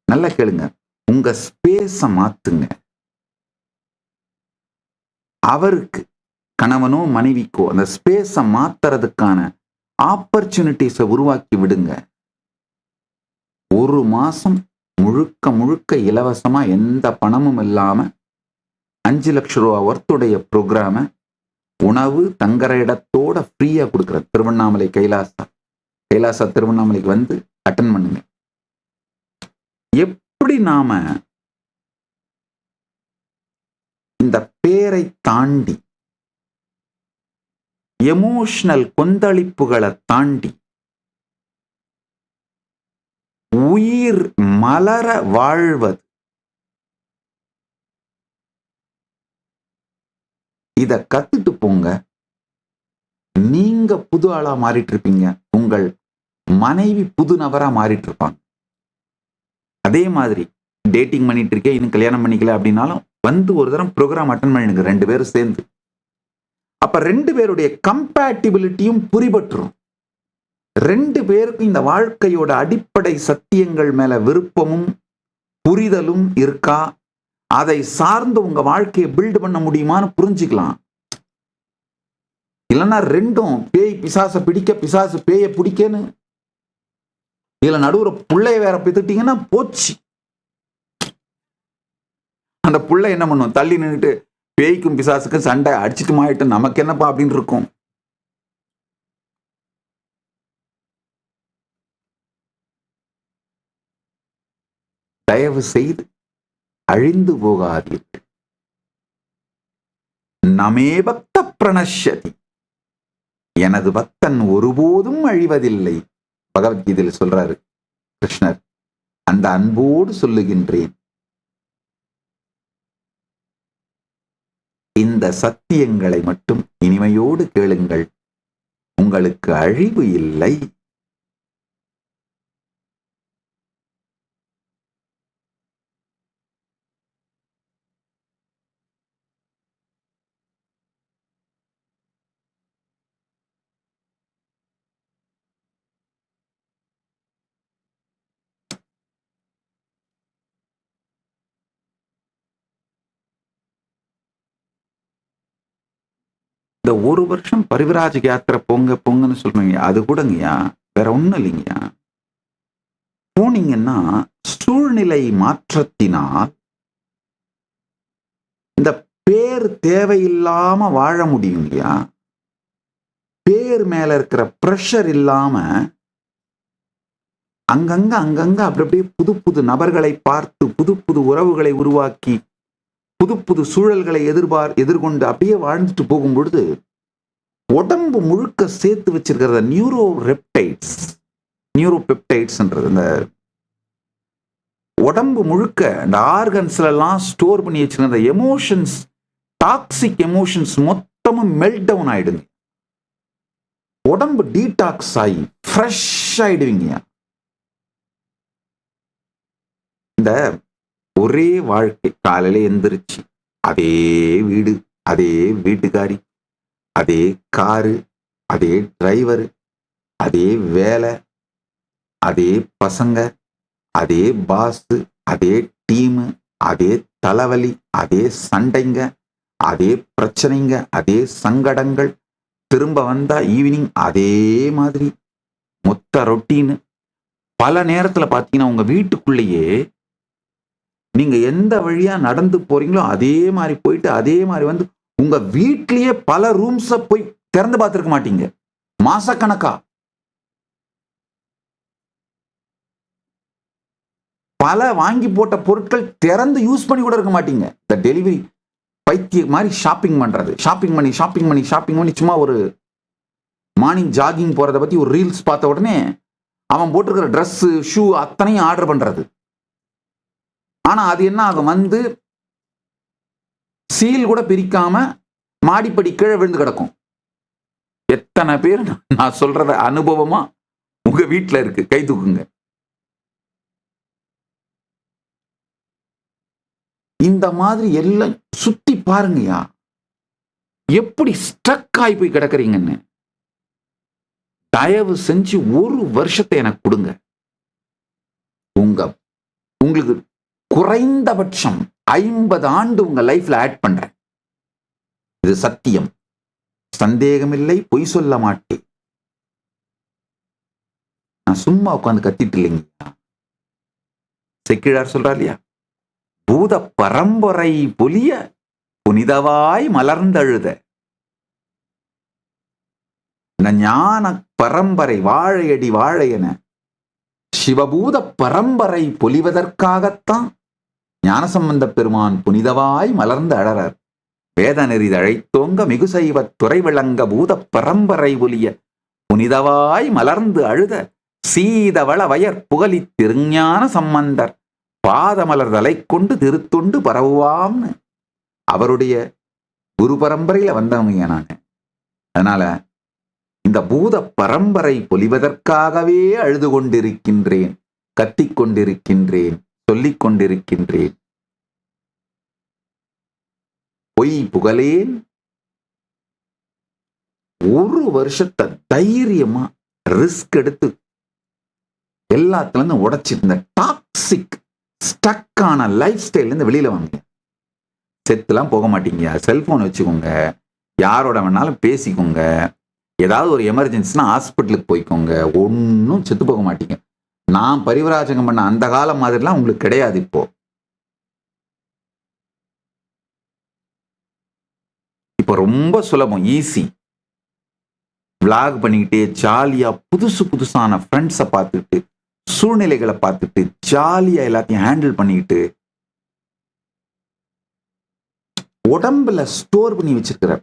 நல்லா கேளுங்க, உங்க ஸ்பேஸ மாத்துங்க. அவருக்கு, கணவனோ மனைவிக்கோ அந்த ஸ்பேஸ மாத்துறதுக்கான ஆப்பர்ச்சுனிட்டிஸை உருவாக்கி விடுங்க. ஒரு மாசம் முழுக்க முழுக்க இலவசமா எந்த பணமும் இல்லாம 5 லட்சம் ரூபாய் ஒர்த்துடைய ப்ரோக்ராம உணவு தங்குற இடத்தோட ஃப்ரீயா கொடுக்குற திருவண்ணாமலை கைலாசா திருவண்ணாமலைக்கு அட்டன் பண்ணுங்க. எப்படி நாம இந்த பேரை தாண்டி, எமோஷனல் கொந்தளிப்புகளை தாண்டி உயிர் மலர வாழ்வது, இத கத்துட்டு போங்க. நீங்க புது ஆளா மாறிட்டு இருப்பீங்க, உங்கள் மனைவி புது நபரா மாறிட்டு இருப்பாங்க. அதே மாதிரி டேட்டிங் பண்ணிட்டு இருக்கேன், இன்னும் கல்யாணம் பண்ணிக்கல அப்படின்னாலும் ஒரு தரம் ப்ரோக்ராம் அட்டன் பண்ணிடுங்க 2 பேரும் சேர்ந்து. அப்ப 2 பேருடைய கம்பேட்டிபிலிட்டியும் புரிபட்டுரும். 2 பேருக்கும் இந்த வாழ்க்கையோட அடிப்படை சத்தியங்கள் மேல விருப்பமும் புரிதலும் இருக்கா, அதை சார்ந்து உங்க வாழ்க்கையை பில்ட் பண்ண முடியுமான்னு புரிஞ்சுக்கலாம். இல்லைன்னா 2ம் பேய் பிசாசை பிடிக்க, பிசாசு பேய பிடிக்கன்னு, இதுல நடுவுற புள்ளைய வேற பித்துட்டீங்கன்னா போச்சு. அந்த புள்ளை என்ன பண்ணும், தள்ளி நின்றுட்டு பேய்க்கும் பிசாசுக்கும் சண்டை அடிச்சுட்டு மாயிட்டு நமக்கு என்னப்பா அப்படின்னு இருக்கும். தயவு செய்து அழிந்து போகாதீர்கள். நமே பக்த பிரணஷ்யதி, எனது பக்தன் ஒருபோதும் அழிவதில்லை. பகவத்கீதையில் சொல்றாரு கிருஷ்ணர். அந்த அன்போடு சொல்லுகின்றேன், இந்த சத்தியங்களை மட்டும் இனிமையோடு கேளுங்கள், உங்களுக்கு அழிவு இல்லை. இந்த 1 வருஷம் பரிவிராஜ யாத்திரை போங்கன்னு சொல்றீங்க, அது கூடங்கய்யா வேற ஒண்ணும் இல்லைங்கய்யா. போனீங்கன்னா சூழ்நிலை மாற்றத்தினால் இந்த பேர் தேவையில்லாம வாழ முடியுங்கய்யா. பேர் மேல இருக்கிற பிரஷர் இல்லாம அங்கங்க அப்படியே புது புது நபர்களை பார்த்து, புது புது உறவுகளை உருவாக்கி, புது புது சூழல்களை எதிர்கொண்டு அப்படியே வாழ்ந்துட்டு போகும் பொழுது உடம்பு முழுக்க சேர்த்து வச்சிருக்கிறத நியூரோபெப்டைட்ஸ்ன்றது, இந்த உடம்பு முழுக்க இந்த ஆர்கன்ஸ்ல எல்லாம் ஸ்டோர் பண்ணி வச்சிருக்கிற எமோஷன்ஸ், டாக்ஸிக் எமோஷன்ஸ் மொத்தமும் மெல்ட் டவுன் ஆயிடுங்க. உடம்பு டீடாக்ஸ் ஆகி ஃப்ரெஷ் ஆயிடுவீங்க. இந்த ஒரே வாழ்க்கை, காலையில எந்திரிச்சு அதே வீடு, அதே வீட்டுக்காரி, அதே காரு, அதே டிரைவரு, அதே வேலை, அதே பசங்க, அதே பாஸ், அதே டீமு, அதே தலைவலி, அதே சண்டைங்க, அதே பிரச்சனைங்க, அதே சங்கடங்கள். திரும்ப வந்தா ஈவினிங் அதே மாதிரி மொத்த ரொட்டீனு. பல நேரத்துல பாத்தீங்கன்னா உங்க வீட்டுக்குள்ளேயே நீங்க எந்த வழியா நடந்து போறீங்களோ அதே மாதிரி போயிட்டு அதே மாதிரி வந்து உங்க வீட்லயே பல ரூம்ஸ போய் திறந்து பார்த்திருக்க மாட்டீங்க மாசக்கணக்கா. பல வாங்கி போட்ட பொருட்கள் திறந்து யூஸ் பண்ணி கூட இருக்க மாட்டீங்க. இந்த டெலிவரி பைத்திய மாதிரி ஷாப்பிங் பண்றது, ஷாப்பிங் பண்ணி சும்மா ஒரு மார்னிங் ஜாகிங் போறதை பத்தி ஒரு ரீல்ஸ் பார்த்த உடனே அவன் போட்டிருக்கிற ட்ரெஸ், ஷூ அத்தனையும் ஆர்டர் பண்றது. ஆனா அது என்ன ஆகும், வந்து சீல் கூட பிரிக்காம மாடிப்படி கீழே விழுந்து கிடக்கும். எத்தனை பேர் நான் சொல்றத அனுபவமா உங்க வீட்டுல இருக்கு? கை தூக்குங்க. இந்த மாதிரி எல்லாம் சுத்தி பாருங்கயா, எப்படி ஸ்ட்ரக் ஆகி போய் கிடக்குறீங்கன்னு. தயவு செஞ்சு ஒரு வருஷத்தை எனக்கு கொடுங்க. உங்களுக்கு குறைந்தபட்சம் 50 ஆண்டு உங்க லைஃப்ல ஆட் பண்றேன். இது சத்தியம், சந்தேகமில்லை, பொய் சொல்ல மாட்டேன். நான் சும்மா உட்காந்து கத்திட்டு இல்லைங்க. செக்கிழார் சொல்றார் இல்லையா, பூத பரம்பரை பொலிய புனிதவாய் மலர்ந்தழுத. இந்த ஞான பரம்பரை வாழையடி வாழையென சிவபூத பரம்பரை பொலிவதற்காகத்தான் ஞானசம்பந்த பெருமான் புனிதவாய் மலர்ந்து அழறார். வேத நெறிதழைத்தோங்க மிகு செய்வ துறை விளங்க பூத பரம்பரை ஒலிய புனிதவாய் மலர்ந்து அழுத சீதவள வயற் புகழி திருஞான சம்பந்தர் பாதமலர்தலை கொண்டு திருத்தொண்டு பரவுவாம்னு அவருடைய குரு பரம்பரையில வந்தவங்க நான். அதனால இந்த பூத பரம்பரை பொலிவதற்காகவே அழுது கொண்டிருக்கின்றேன், கத்திக் கொண்டிருக்கின்றேன், சொல்லிக் கொண்டிருக்கின்றேன். பொய் புகழேன். ஒரு வருஷத்தை தைரியமா ரிஸ்க் எடுத்து எல்லாத்துல இருந்து உடைச்சு இந்த டாக்ஸிக் ஸ்டக்கான லைஃப் ஸ்டைல்ல இருந்து வெளியில வாங்க. செத்துலாம் போக மாட்டீங்க. செல்போன் வச்சுக்கோங்க, யாரோட வேணாலும் பேசிக்கோங்க. ஏதாவது ஒரு எமர்ஜென்சினா ஹாஸ்பிட்டலுக்கு போய்க்கோங்க. ஒன்றும் செத்து போக மாட்டீங்க. நான் பரிவராஜகம் பண்ண அந்த காலம் மாதிரிலாம் உங்களுக்கு கிடையாது. இப்போ ரொம்ப சுலபம், ஈஸி. விளாக் பண்ணிக்கிட்டே ஜாலியா புதுசான ஃப்ரெண்ட்ஸை பார்த்துட்டு, சூழ்நிலைகளை பார்த்துட்டு ஜாலியா எல்லாத்தையும் ஹேண்டில் பண்ணிக்கிட்டு, உடம்புல ஸ்டோர் பண்ணி வச்சிருக்கிற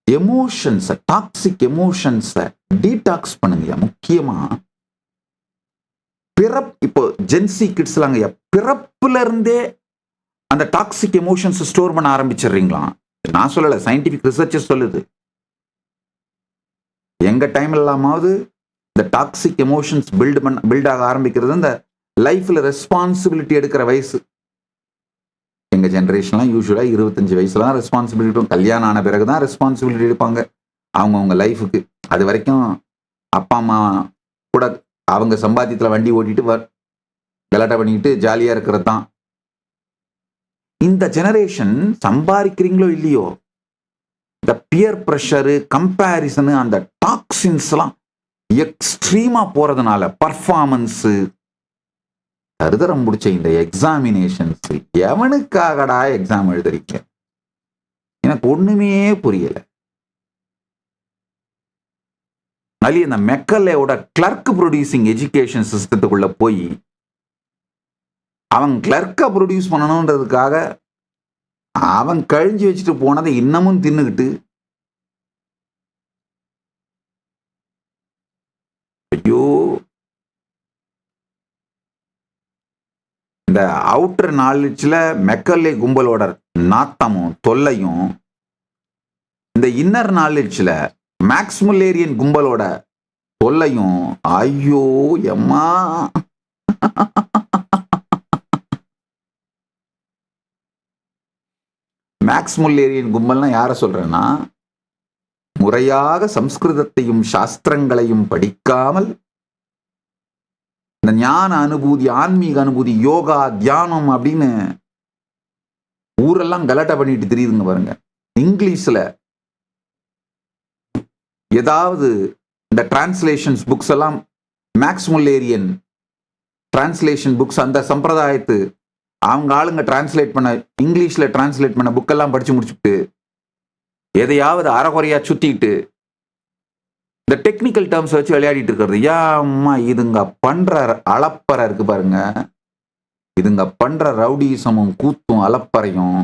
எமோஷன்ஸை, டாக்ஸிக் எமோஷன்ஸை டீடாக்ஸ் பண்ணுங்க. முக்கியமா இப்போ ஜென்சி கிட்ஸ்லாங்க பிறப்புல இருந்தே அந்த டாக்ஸிக் எமோஷன்ஸ் ஸ்டோர் பண்ண ஆரம்பிச்சிடுறீங்களா? நான் சொல்லல, சயின்டிபிக் ரிசர்ச்சஸ் சொல்லுது. எங்க டைம் எல்லாமாவது இந்த டாக்ஸிக் எமோஷன்ஸ் பில்ட் ஆக ஆரம்பிக்கிறது இந்த லைஃப்ல ரெஸ்பான்சிபிலிட்டி எடுக்கிற வயசு. எங்க ஜென்ரேஷன்லாம் யூஸ்வலா 25 வயசுல தான் ரெஸ்பான்சிபிலிட்டி. கல்யாணம் ஆன பிறகுதான் ரெஸ்பான்சிபிலிட்டி எடுப்பாங்க அவங்க லைஃபுக்கு. அது வரைக்கும் அப்பா அம்மா கூட அவங்க சம்பாத்தியத்துல வண்டி ஓட்டிட்டு கலாட்டா பண்ணிக்கிட்டு ஜாலியா இருக்கிறது தான். இந்த ஜெனரேஷன் சம்பாதிக்கிறீங்களோ இல்லையோ, இந்த பியர் ப்ரெஷரு, கம்பேரிசனு, அந்த டாக்ஸின்ஸ் எல்லாம் எக்ஸ்ட்ரீமா போறதுனால பர்ஃபார்மன்ஸ் கருதரம் முடிச்ச இந்த எக்ஸாமினேஷன்ஸ், எவனுக்காகடா எக்ஸாம் எழுதுறீங்க? எனக்கு ஒண்ணுமே புரியல. இந்த மெக்கல்லேயோட கிளர்க் ப்ரொடியூசிங் எஜுகேஷன் சிஸ்டத்துக்குள்ள போய் அவன் கிளர்க்கை ப்ரொடியூஸ் பண்ணணுன்றதுக்காக அவன் கழிஞ்சு வச்சுட்டு போனதை இன்னமும் தின்னுக்கிட்டு, ஐயோ, இந்த அவுட்டர் நாலேஜ்ல மெக்கல்லே கும்பலோட நாட்டமும் தொல்லையும், இந்த இன்னர் நாலேஜ்ல மேக்ஸ்முல்லேரியன் கும்பலோட தொல்லையும், ஐயோ எம்மா. மேக்ஸ் முல்லேரியன் கும்பல்னா யாரை சொல்றேன்னா, முறையாக சம்ஸ்கிருதத்தையும் சாஸ்திரங்களையும் படிக்காமல் இந்த ஞான அனுபூதி, ஆன்மீக அனுபூதி, யோகா, தியானம் அப்படின்னு ஊரெல்லாம் கலாட்டா பண்ணிட்டு தெரியுதுங்க பாருங்க. இங்கிலீஷ்ல ஏதாவது இந்த டிரான்ஸ்லேஷன்ஸ் புக்ஸ் எல்லாம், மேக்ஸ் முல்லேரியன் டிரான்ஸ்லேஷன் புக்ஸ், அந்த சம்பிரதாயத்து அவங்க ஆளுங்க டிரான்ஸ்லேட் பண்ண, இங்கிலீஷ்ல டிரான்ஸ்லேட் பண்ண புக்கெல்லாம் படிச்சு முடிச்சுட்டு எதையாவது அறகுறையா சுத்திட்டு இந்த டெக்னிக்கல் டேர்ம்ஸ் வச்சு விளையாடிட்டு இருக்கிறது. ஏம்மா இதுங்க பண்ற அளப்பறை இருக்கு பாருங்க, இதுங்க பண்ற ரவுடிசமும் கூத்தும் அலப்பறையும்,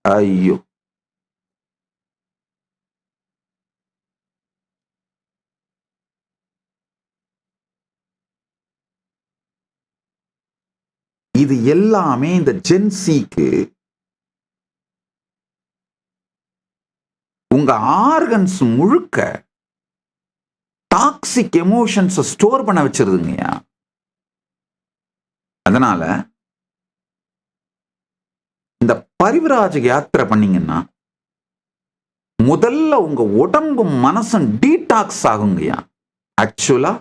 ஐயோ. இது எல்லாமே இந்த ஜென்சிக்கு உங்க ஆர்கன்ஸ் முழுக்க டாக்ஸிக் எமோஷன்ஸ் ஸ்டோர் பண்ண வச்சிருதுங்கய்யா. அதனால இந்த பரிவிராஜ யாத்திரை பண்ணீங்கன்னா முதல்ல உங்க உடம்பும் மனசும் டீடாக்ஸ் ஆகுங்கய்யா. ஆக்சுவலா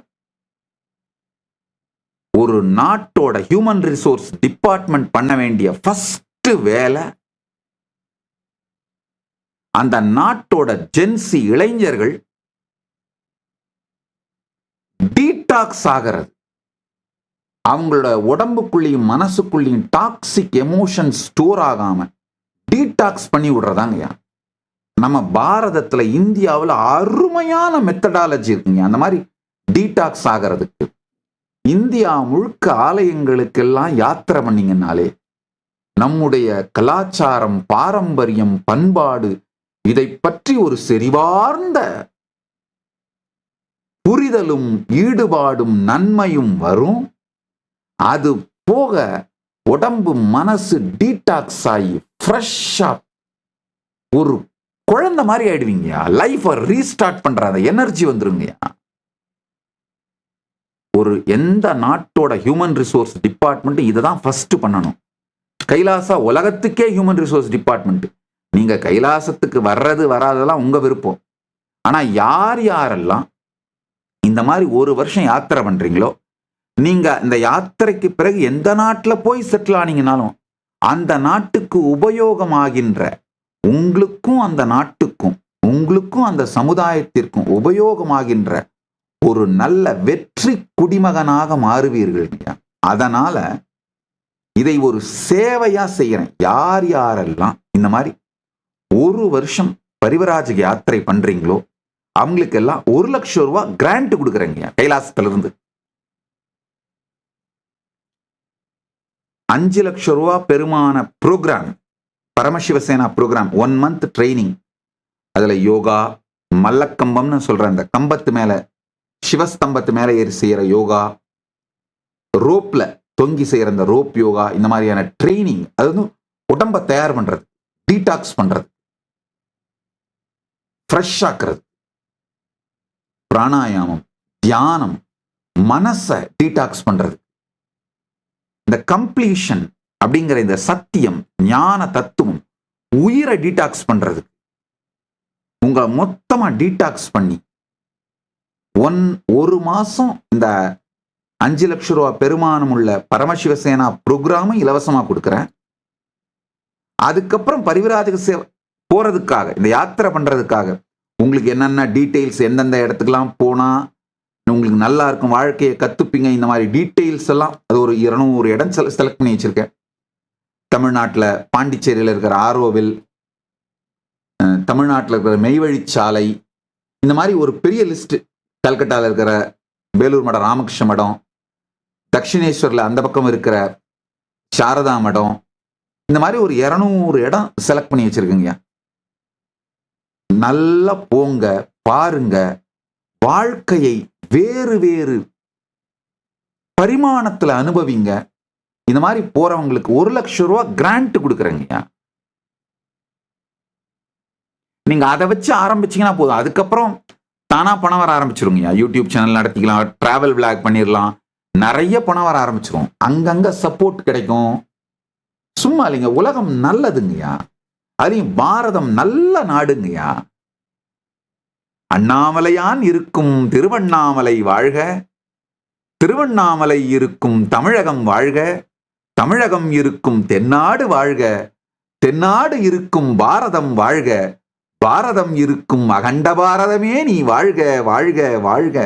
ஒரு நாட்டோட ஹியூமன் ரிசோர்ஸ் டிபார்ட்மெண்ட் பண்ண வேண்டிய ஃபர்ஸ்ட் வேலை அந்த நாட்டோட ஜென்சி இளைஞர்கள் டீடாக்ஸ் ஆகிறது. அவங்களோட உடம்புக்குள்ளேயும் மனசுக்குள்ளேயும் டாக்ஸிக் எமோஷன் ஸ்டோர் ஆகாம டீடாக்ஸ் பண்ணி விடுறதாங்கய்யா. நம்ம பாரதத்துல, இந்தியாவில் அருமையான மெத்தடாலஜி இருக்குங்க அந்த மாதிரி டீடாக்ஸ் ஆகிறதுக்கு. இந்தியா முழுக்க ஆலயங்களுக்கெல்லாம் யாத்திரை பண்ணீங்கன்னாலே நம்முடைய கலாச்சாரம், பாரம்பரியம், பண்பாடு இதை பற்றி ஒரு செறிவார்ந்த புரிதலும் ஈடுபாடும் நன்மையும் வரும். அது போக உடம்பு மனசு டீடாக்ஸ் ஆகி ஃப்ரெஷ்ஷா ஒரு குழந்தை மாதிரி ஆயிடுவீங்கயா. லைஃபை ரீஸ்டார்ட் பண்ற அந்த எனர்ஜி வந்துருங்கயா. ஒரு எந்த நாட்டோட ஹியூமன் ரிசோர்ஸ் டிபார்ட்மெண்ட் இதை தான் ஃபர்ஸ்ட் பண்ணணும். கைலாசா உலகத்துக்கே ஹியூமன் ரிசோர்ஸ் டிபார்ட்மெண்ட். நீங்க கைலாசத்துக்கு வர்றது வராதெல்லாம் உங்க விருப்பம். ஆனா யார் யாரெல்லாம் இந்த மாதிரி ஒரு வருஷம் யாத்திரை பண்றீங்களோ, நீங்க இந்த யாத்திரைக்கு பிறகு எந்த நாட்டில் போய் செட்டில் ஆனீங்கனாலும் அந்த நாட்டுக்கு உபயோகமாகின்ற, உங்களுக்கும் அந்த நாட்டுக்கும் உங்களுக்கும் அந்த சமுதாயத்திற்கும் உபயோகமாகின்ற ஒரு நல்ல வெற்றி குடிமகனாக மாறுவீர்கள். அதனால இதை ஒரு சேவையா செய்யறேன். யார் யாரெல்லாம் இந்த மாதிரி ஒரு வருஷம் பரிவராஜ யாத்திரை பண்றீங்களோ அவங்களுக்கு எல்லாம் 1 லட்சம் ரூபாய் கிராண்ட் கொடுக்குறேங்க கைலாசத்துல இருந்து. 5 லட்சம் ரூபாய் பெருமான ப்ரோக்ராம், பரமசிவசேனா ப்ரோக்ராம், 1 மந்த் ட்ரைனிங். அதுல யோகா, மல்லக்கம்பம்னு சொல்ற அந்த கம்பத்து மேல, சிவஸ்தம்பத்து மேல ஏறி செய்யற யோகா, ரோப்ல தொங்கி செய்யற அந்த ரோப் யோகா, இந்த மாதிரியான ட்ரைனிங். அது வந்து உடம்ப தயார் பண்றது, டீடாக்ஸ் பண்றது, ஃப்ரெஷ் ஆக்குறது. பிராணாயாமம், தியானம், மனசை டீடாக்ஸ் பண்றது. இந்த கம்ப்ளீஷன் அப்படிங்கிற இந்த சத்தியம், ஞான தத்துவம், உயிரை டீடாக்ஸ் பண்றது. உங்களை மொத்தமா டீடாக்ஸ் பண்ணி ஒரு மாசம் இந்த 5 லட்சம் ரூபாய் பெருமானம் உள்ள பரமசிவசேனா ப்ரோக்ராமும் இலவசமா கொடுக்குறேன். அதுக்கப்புறம் பரிவிராஜக சேவை போறதுக்காக, இந்த யாத்திரை பண்றதுக்காக உங்களுக்கு என்னென்ன டீட்டெயில்ஸ், எந்தெந்த இடத்துக்கெல்லாம் போனா உங்களுக்கு நல்லா இருக்கும், வாழ்க்கையை கத்துப்பீங்க, இந்த மாதிரி டீட்டெயில்ஸ் எல்லாம் அது ஒரு 200 இடம் செலக்ட் பண்ணி வச்சிருக்கேன். தமிழ்நாட்டில் பாண்டிச்சேரியில் இருக்கிற ஆரோவில், தமிழ்நாட்டில் இருக்கிற மெய்வழிச்சாலை, இந்த மாதிரி ஒரு பெரிய லிஸ்ட். கல்கட்டாவில் இருக்கிற வேலூர் மடம், ராமகிருஷ்ண மடம், தட்சிணேஸ்வரில் அந்த பக்கம் இருக்கிற சாரதா மடம், இந்த மாதிரி ஒரு 200 இடம் செலக்ட் பண்ணி வச்சிருக்கீங்க. நல்லா போங்க, பாருங்க, வாழ்க்கையை வேறு வேறு பரிமாணத்துல அனுபவிங்க. இந்த மாதிரி போறவங்களுக்கு 1 லட்சம் ரூபாய் கிராண்ட் கொடுக்குறேங்க. நீங்க அதை வச்சு ஆரம்பிச்சீங்கன்னா போதும். அதுக்கப்புறம் தானா பணம் வர ஆரம்பிச்சிருங்க. யூடியூப் சேனல் நடத்திக்கலாம், டிராவல் விளாக் பண்ணிடலாம், நிறைய பணம் வர ஆரம்பிச்சிரும். அங்கங்க சப்போர்ட் கிடைக்கும். சும்மா இல்லைங்க, உலகம் நல்லதுங்கய்யா. அதையும் பாரதம் நல்ல நாடுங்கய்யா. அண்ணாமலையான் இருக்கும் திருவண்ணாமலை வாழ்க, திருவண்ணாமலை இருக்கும் தமிழகம் வாழ்க, தமிழகம் இருக்கும் தென்னாடு வாழ்க, தென்னாடு இருக்கும் பாரதம் வாழ்க, பாரதம் இருக்கும் அகண்ட பாரதமே நீ வாழ்க வாழ்க வாழ்க.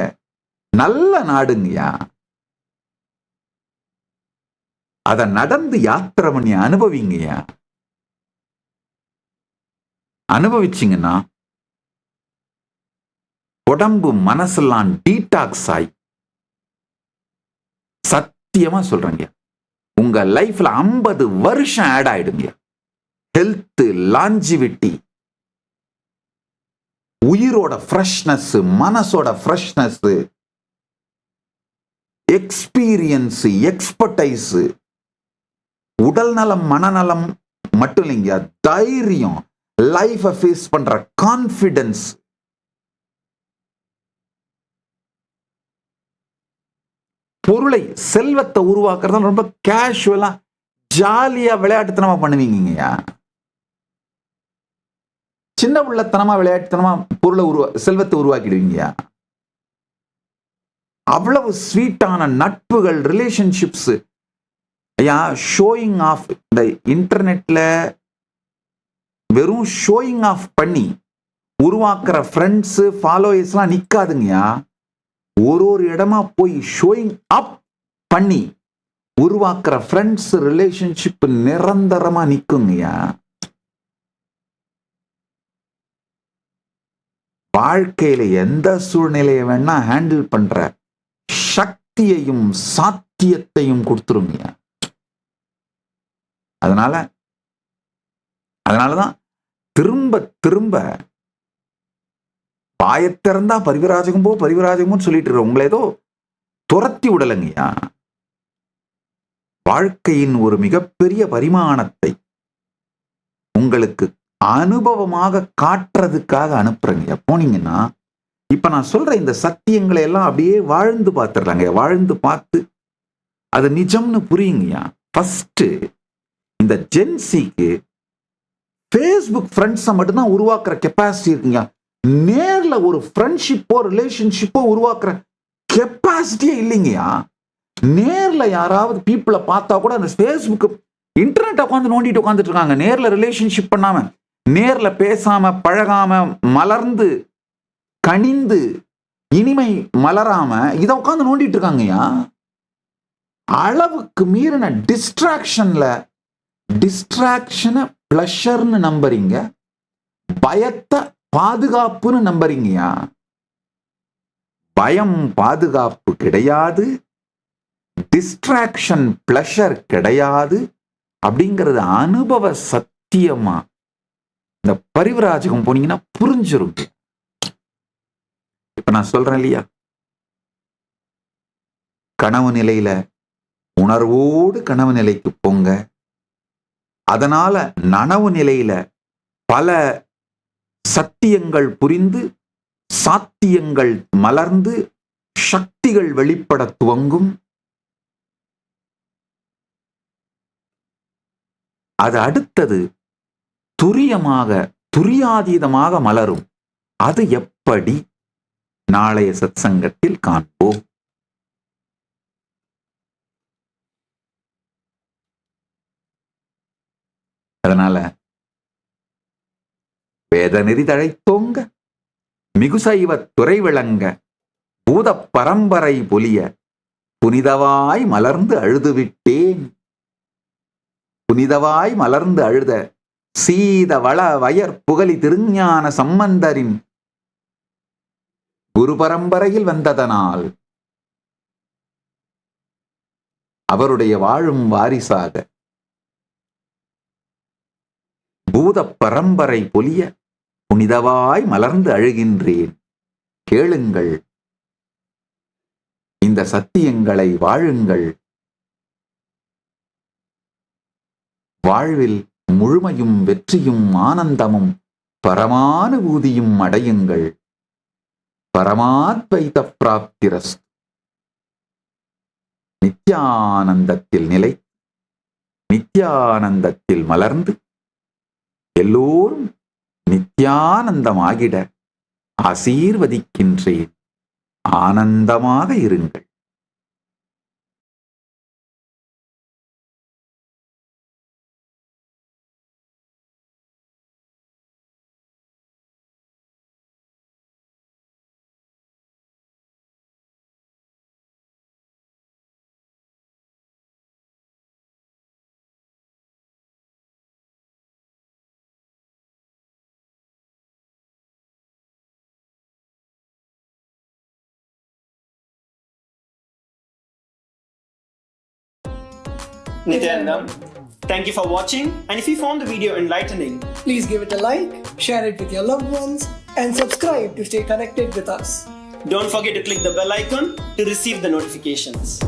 நல்ல நாடுங்கய்யா. அத நடந்து யாத்திரை பண்ணி அனுபவிங்கய்யா. அனுபவிச்சிங்கன்னா உடம்பு மனசெல்லாம் டீடாக்ஸ் ஆகி, சத்தியமா சொல்றேங்க, உங்க லைஃப்ல 50 வருஷம் ஆட் ஆயிடுங்க. ஹெல்த், லாஞ்சிவிட்டி, உயிரோட ஃப்ரெஷ்னஸ், மனசோட ஃப்ரெஷ்னஸ், எக்ஸ்பீரியன்ஸ், எக்ஸ்பர்டைஸ், உடல் நலம் மனநலம் மட்டும் இல்லைங்க, தைரியம், லைஃப ஃபேஸ் பண்ற கான்ஃபிடன்ஸ். பொருளை, செல்வத்தை உருவாக்குறத ரொம்ப கேஷுவலா ஜாலியா விளையாட்டுத்தனமா பண்ணுவீங்கய்யா. சின்ன உள்ளத்தனமா விளையாட்டுத்தனமா பொருளை செல்வத்தை உருவாக்கிடுவீங்கய்யா. அவ்வளவு ஸ்வீட்டான நட்புகள், ரிலேஷன்ஷிப்ஸ். ஐயா, ஷோயிங் ஆஃப், இந்த இன்டர்நெட்ல வெறும் ஷோயிங் ஆஃப் பண்ணி உருவாக்குற ஃப்ரெண்ட்ஸ், ஃபாலோயர்ஸ்லாம் நிக்காதுங்கய்யா. ஒரு இடமா போய் ஷோயிங் அப் பண்ணி உருவாக்குற ஃப்ரெண்ட்ஸ், ரிலேஷன்ஷிப் நிரந்தரமா நிக்குங்கய்யா. வாழ்க்கையில எந்த சூழ்நிலையை வேணா ஹேண்டில் பண்ற சக்தியையும் சாத்தியத்தையும் கொடுத்துருங்க. அதனாலதான் திரும்ப திரும்ப பாயத்திறந்தா பரிவிராஜகம் போ, பரிவிராஜகமும் சொல்லிட்டு இருக்க உங்களை ஏதோ துரத்தி விடலைங்கய்யா. வாழ்க்கையின் ஒரு மிகப்பெரிய பரிமாணத்தை உங்களுக்கு அனுபவமாக காட்டுறதுக்காக அனுப்புறேங்க. போனீங்கன்னா இப்ப நான் சொல்ற இந்த சத்தியங்களை எல்லாம் அப்படியே வாழ்ந்து பார்த்துடுறாங்க. வாழ்ந்து பார்த்து அது நிஜம்னு புரியுங்கய்யா. ஃபர்ஸ்ட் இந்த ஜென்சிக்கு ஃபேஸ்புக் ஃப்ரெண்ட்ஸை மட்டும்தான் உருவாக்குற கெப்பாசிட்டி இருக்குங்க. நேர்ல ஒரு ஃப்ரெண்ட்ஷிப்போ ரிலேஷன்ஷிப்போ உருவாக்குற கெப்பாசிட்டியே இல்லைங்கய்யா. நேர்ல யாராவது பீப்புளை பார்த்தா கூட அந்த ஃபேஸ்புக், இன்டர்நெட் உட்காந்து நோண்டிட்டு உட்காந்துட்டு இருக்காங்க. நேர்ல ரிலேஷன்ஷிப் பண்ணாம, நேர்ல பேசாம, பழகாம, மலர்ந்து கனிந்து இனிமை மலராம இதை உட்காந்து நோண்டிட்டு இருக்காங்கய்யா. அளவுக்கு மீறின டிஸ்ட்ராக்ஷனை பிளஷர்னு நம்புறீங்க, பயத்தை பாதுகாப்புன்னு நம்புறீங்கயா. பயம் பாதுகாப்பு கிடையாது, டிஸ்ட்ராக்ஷன் பிளஷர் கிடையாது அப்படிங்கிறது அனுபவ சத்தியமா இந்த பரிவிராஜகம் போனீங்கன்னா புரிஞ்சிருக்கு. இப்ப நான் சொல்றேன் இல்லையா, கனவு நிலையில உணர்வோடு கனவு நிலைக்கு போங்க. அதனால நனவு நிலையில பல சத்தியங்கள் புரிந்து, சாத்தியங்கள் மலர்ந்து, சக்திகள் வெளிப்பட துவங்கும். அது அடுத்தது துரியமாக, துரியாதீதமாக மலரும். அது எப்படி? நாளைய சத்சங்கத்தில் காண்போம். அதனால வேத நெறி தழைத்தோங்க, மிகுசைவ துறை விளங்க, பூத பரம்பரை பொலிய, புனிதவாய் மலர்ந்து அழுதுவிட்டேன். புனிதவாய் மலர்ந்து அழுத சீத வள வயற் புகழி திருஞான சம்பந்தரின் குரு பரம்பரையில் வந்ததனால் அவருடைய வாழும் வாரிசாக பூத பரம்பரை பொலிய புனிதவாய் மலர்ந்து அழுகின்றேன். கேளுங்கள், இந்த சத்தியங்களை வாழுங்கள். வாழ்வில் முழுமையும் வெற்றியும் ஆனந்தமும் பரமானுபூதியும் அடையுங்கள். பரமாத்வைத பிராப்திரஸ்து. நித்யானந்தத்தில் நிலை நித்யானந்தத்தில் மலர்ந்து எல்லோரும் நித்யானந்தமாகிட ஆசீர்வதிக்கின்றேன். ஆனந்தமாக இருங்கள். Nityanandam, thank you for watching, and if you found the video enlightening, Please give it a like, share it with your loved ones, and subscribe to stay connected with us. don't forget to click the bell icon to receive the notifications.